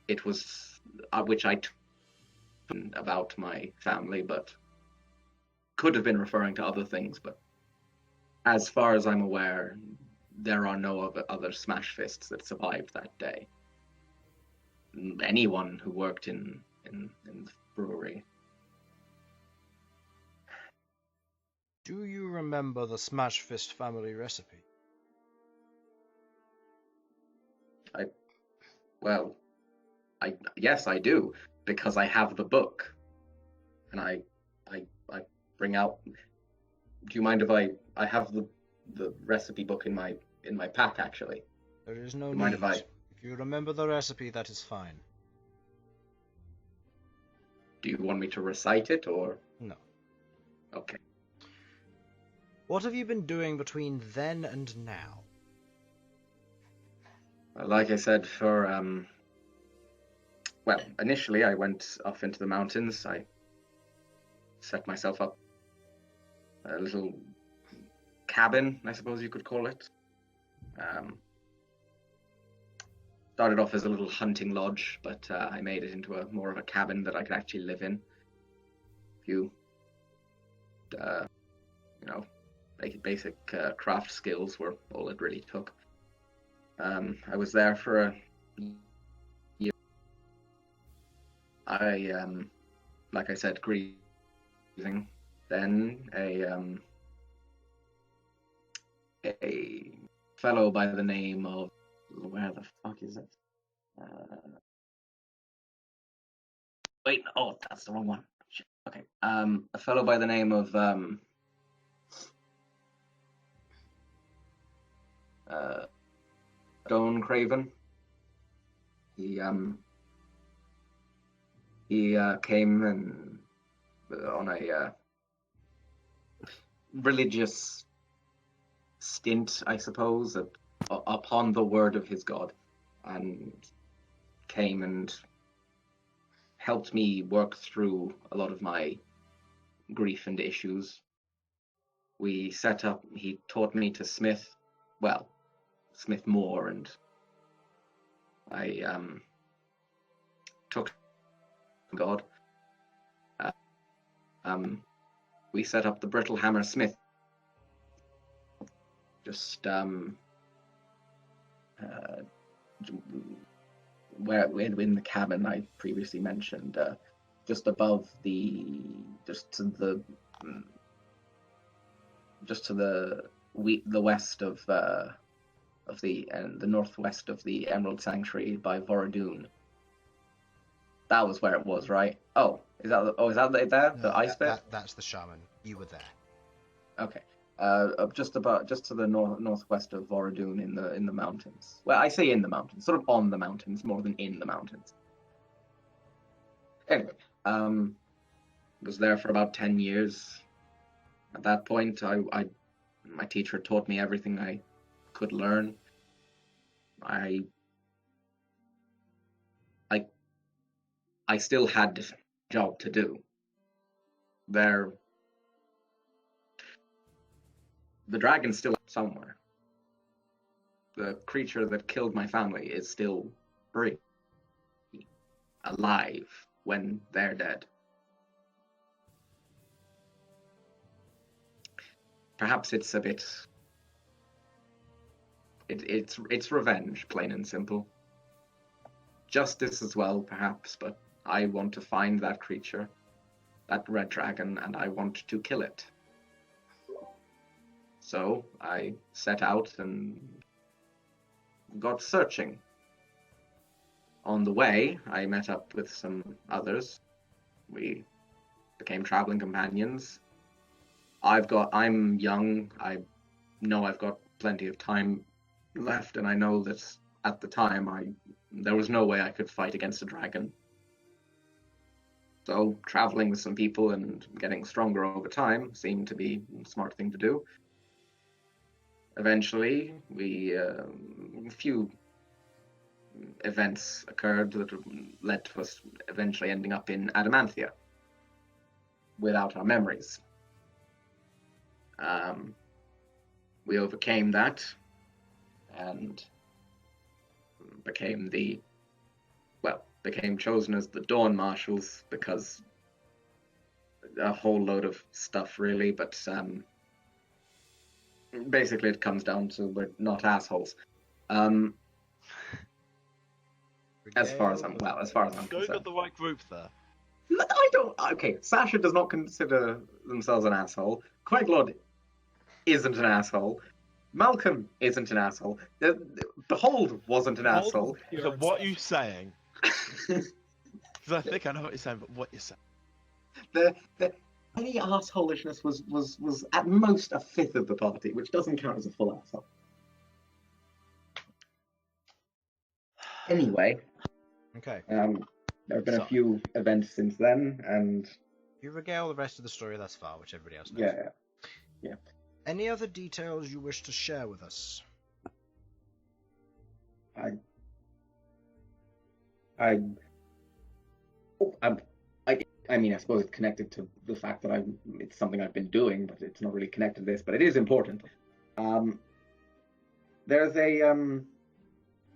it was which I took about my family, but could have been referring to other things. But as far as I'm aware, there are no other Smashfists that survived that day. Anyone who worked in the brewery. Do you remember the Smashfist family recipe? Yes, I do, because I have the book, and I bring out. Do you mind if I have the recipe book in my pack, actually? There is no Do you mind need. if I? If you remember the recipe, that is fine. Do you want me to recite it, or...? No. Okay. What have you been doing between then and now? Like I said, well, initially I went off into the mountains. I set myself up a little cabin, I suppose you could call it. Started off as a little hunting lodge, but I made it into more of a cabin that I could actually live in. A few, basic craft skills were all it really took. I was there for a year. Like I said, grieving. Then a fellow by the name of, where the fuck is it? Wait, oh, that's the wrong one. Shit. Okay. A fellow by the name of Stone Craven. He came and on a religious stint, I suppose, upon the word of his god, and came and helped me work through a lot of my grief and issues. He taught me to smith more, and I took God. We set up the Brittle Hammer Smith. Just where in the cabin I previously mentioned, just to the west of the northwest of the Emerald Sanctuary by Voradun. That was where it was, right? Oh, is that there? The ice bit? That's the shaman. You were there. Okay. Just to the northwest of Voradun in the mountains. Well, I say in the mountains, sort of on the mountains more than in the mountains. Anyway, was there for about 10 years. At that point, my teacher taught me everything I could learn. I still had a job to do. The dragon's still somewhere. The creature that killed my family is still free, alive when they're dead. Perhaps it's a bit. It's revenge, plain and simple. Justice as well, perhaps, but I want to find that creature, that red dragon, and I want to kill it. So I set out and got searching. On the way, I met up with some others. We became traveling companions. I'm young. I know I've got plenty of time left, and I know that at the time there was no way I could fight against a dragon. So traveling with some people and getting stronger over time seemed to be a smart thing to do. Eventually, a few events occurred that led to us eventually ending up in Adamanthia without our memories. We overcame that and became chosen as the Dawn Marshals because a whole load of stuff, really, but basically it comes down to we're not assholes. As far as I'm Go concerned. got the right group there. I don't. Okay, Sasha does not consider themselves an asshole. Queglod isn't an asshole. Malcom isn't an asshole. Behold wasn't an asshole. So what are you saying? Because I think I know what you're saying, but what you're saying. Any assholishness was at most a fifth of the party, which doesn't count as a full asshole. Anyway, Okay. there have been So- a few events since then, and You regale the rest of the story thus far, which everybody else knows. yeah. Any other details you wish to share with us? I mean, I suppose it's connected to the fact that it's something I've been doing, but it's not really connected to this, but it is important.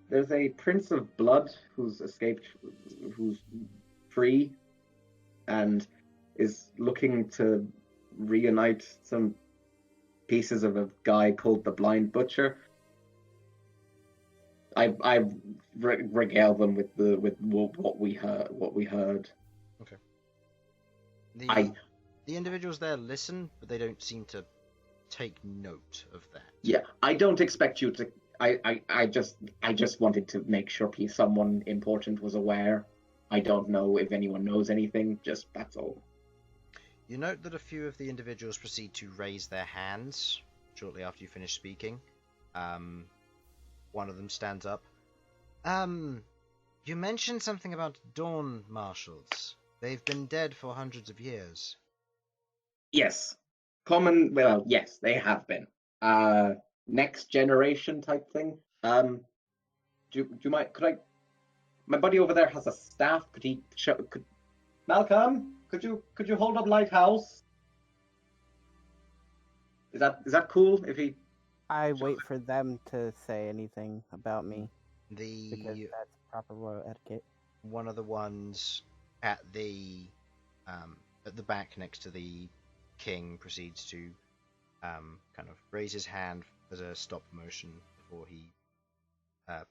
There's a Prince of Blood who's escaped, who's free, and is looking to reunite some pieces of a guy called the Blind Butcher. I regale them with what we heard. Okay. I- The individuals there listen, but they don't seem to take note of that. Yeah, I don't expect you to. I just wanted to make sure someone important was aware. I don't know if anyone knows anything. Just that's all. You note that a few of the individuals proceed to raise their hands shortly after you finish speaking. One of them stands up. You mentioned something about Dawn Marshals. They've been dead for hundreds of years. Yes, well, yes, they have been. Next generation type thing. Do you mind? Could I? My buddy over there has a staff. Could he? Malcom, could you hold up Lighthouse? Is that cool? If he? I wait for them to say anything about me because The that's proper royal etiquette. one of the ones at the back next to the king proceeds to kind of raise his hand as a stop motion before he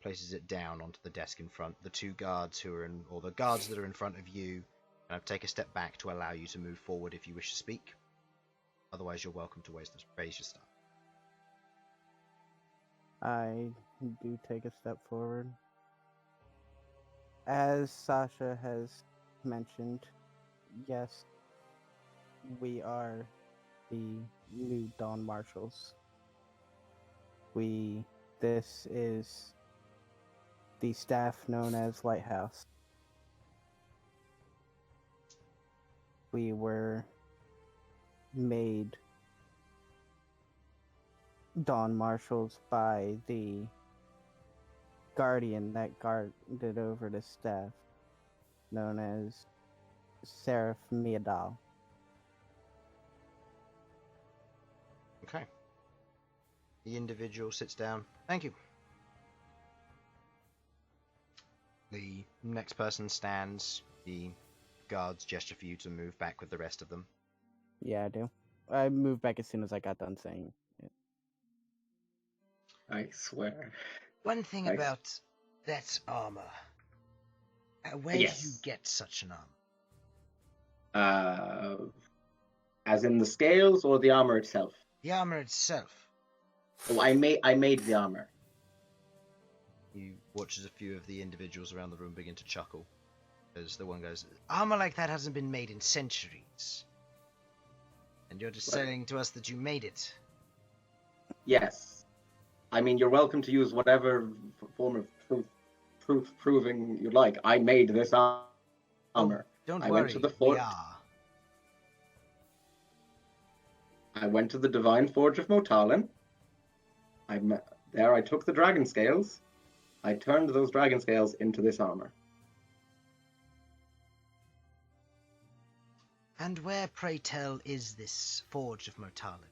places it down onto the desk in front. The two guards the guards that are in front of you kind of take a step back to allow you to move forward if you wish to speak. Otherwise, you're welcome to raise your staff. I do take a step forward. As Sasha has mentioned, yes, we are the new Dawn Marshals. This is the staff known as Lighthouse. We were made Dawn Marshals by the guardian that guarded over the staff, known as Seraph Miadal. Okay. The individual sits down. Thank you. The next person stands. The guards gesture for you to move back with the rest of them. Yeah, I do. I moved back as soon as I got done saying it. I swear. One thing Nice. about that armor. Where Yes. do you get such an armor? As in the scales or the armor itself? The armor itself. Oh, I made the armor. You watch as a few of the individuals around the room begin to chuckle. As the one goes, armor like that hasn't been made in centuries. And you're just Right. saying to us that you made it. Yes. I mean, you're welcome to use whatever form of proof proving you like. I made this armor. Don't I worry, went to the we fort. are. I went to the Divine Forge of Motalin. There I took the dragon scales. I turned those dragon scales into this armor. And where, pray tell, is this Forge of Motalin?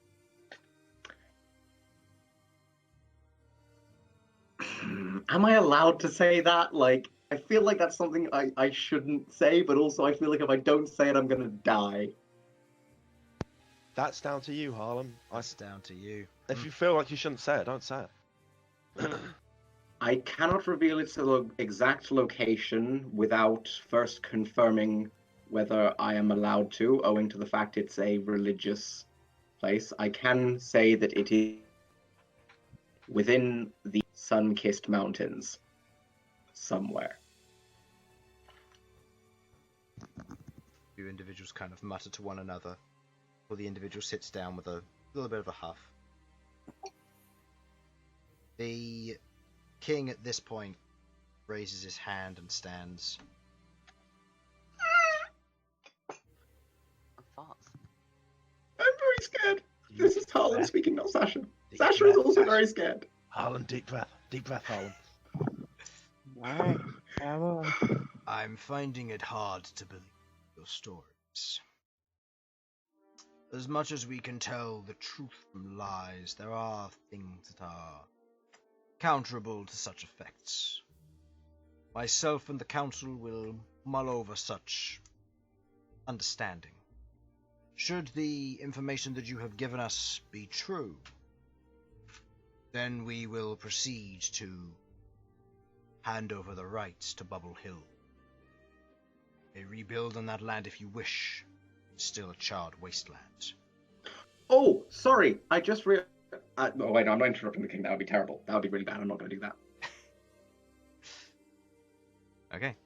Am I allowed to say that? Like, I feel like that's something I shouldn't say, but also I feel like if I don't say it, I'm gonna die. That's down to you, Harlan. That's down to you. If you feel like you shouldn't say it, don't say it. I cannot reveal its exact location without first confirming whether I am allowed to, owing to the fact it's a religious place. I can say that it is within the sun-kissed mountains somewhere. Two individuals kind of mutter to one another, while the individual sits down with a little bit of a huff. The king at this point raises his hand and stands. Farts. I'm very scared. This is Harlan breath. speaking, not Sasha. Deep Sasha breath, is also Sasha. very scared. Harlan, deep breath, Harlan. Alright, come on. I'm finding it hard to believe your stories. As much as we can tell the truth from lies, there are things that are counterable to such effects. Myself and the council will mull over such understanding. Should the information that you have given us be true, then we will proceed to hand over the rights to Bubble Hill. A rebuild on that land if you wish. It's still a charred wasteland. Oh, sorry. I just oh wait, no, I'm not interrupting the king. That would be terrible. That would be really bad. I'm not going to do that. Okay.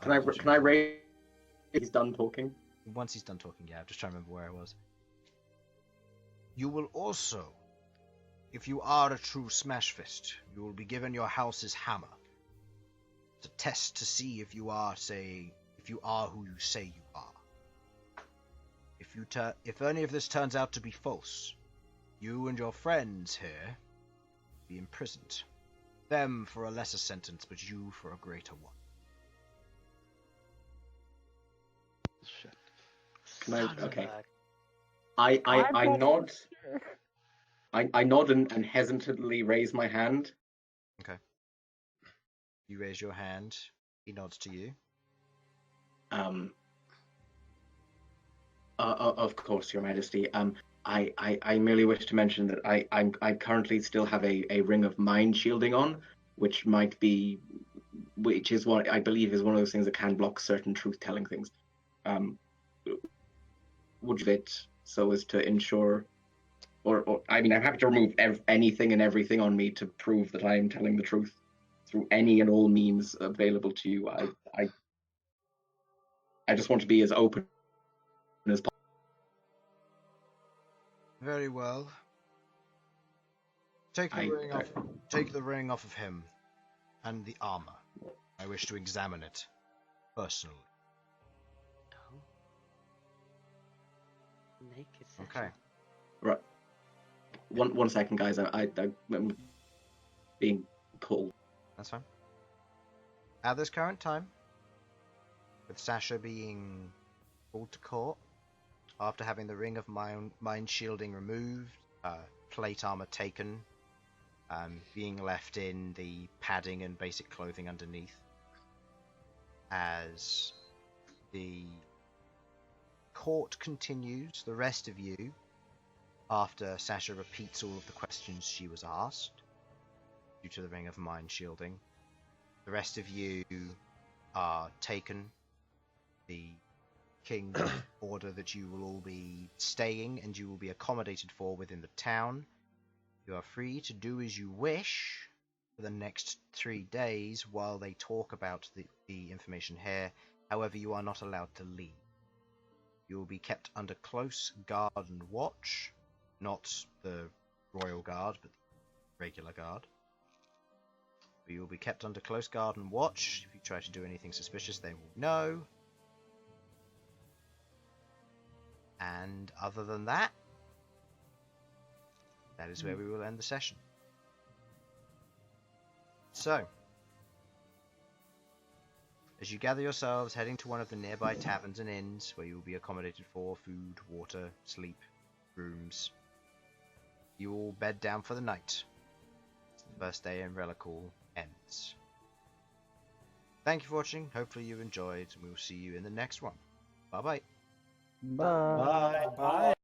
Can I raise? He's done talking. Once he's done talking, yeah. I'm just trying to remember where I was. You will also, if you are a true Smashfist, you will be given your house's hammer to test to see if you are who you say you are. If any of this turns out to be false, you and your friends here will be imprisoned. Them for a lesser sentence, but you for a greater one. Shit. Can I? Son of Okay. a- I nod. I nod and hesitantly raise my hand. Okay. You raise your hand. He nods to you. Of course, Your Majesty. I merely wish to mention that I currently still have a ring of mind shielding on, which is what I believe is one of those things that can block certain truth-telling things. Would it so as to ensure, or I mean, I'm happy to remove anything and everything on me to prove that I am telling the truth through any and all means available to you. I just want to be as open as possible. Very well. Take the ring off of him, and the armor. I wish to examine it personally. Oh. Naked Okay. Sasha. Right. One second, guys. I'm being pulled. That's fine. At this current time, with Sasha being called to court, after having the ring of mind shielding removed, plate armor taken, being left in the padding and basic clothing underneath, as the court continues, the rest of you, after Sasha repeats all of the questions she was asked, due to the ring of mind shielding, the rest of you are taken. The king order that you will all be staying and you will be accommodated for within the town. You are free to do as you wish for the next 3 days while they talk about the information here. However, you are not allowed to leave. You will be kept under close guard and watch, not the royal guard, but the regular guard. But you will be kept under close guard and watch. If you try to do anything suspicious, they will know. And other than that, that is where we will end the session. So, as you gather yourselves, heading to one of the nearby taverns and inns, where you will be accommodated for food, water, sleep, rooms, you all bed down for the night. The first day in Relical ends. Thank you for watching, hopefully you enjoyed, and we will see you in the next one. Bye bye. Bye. Bye. Bye.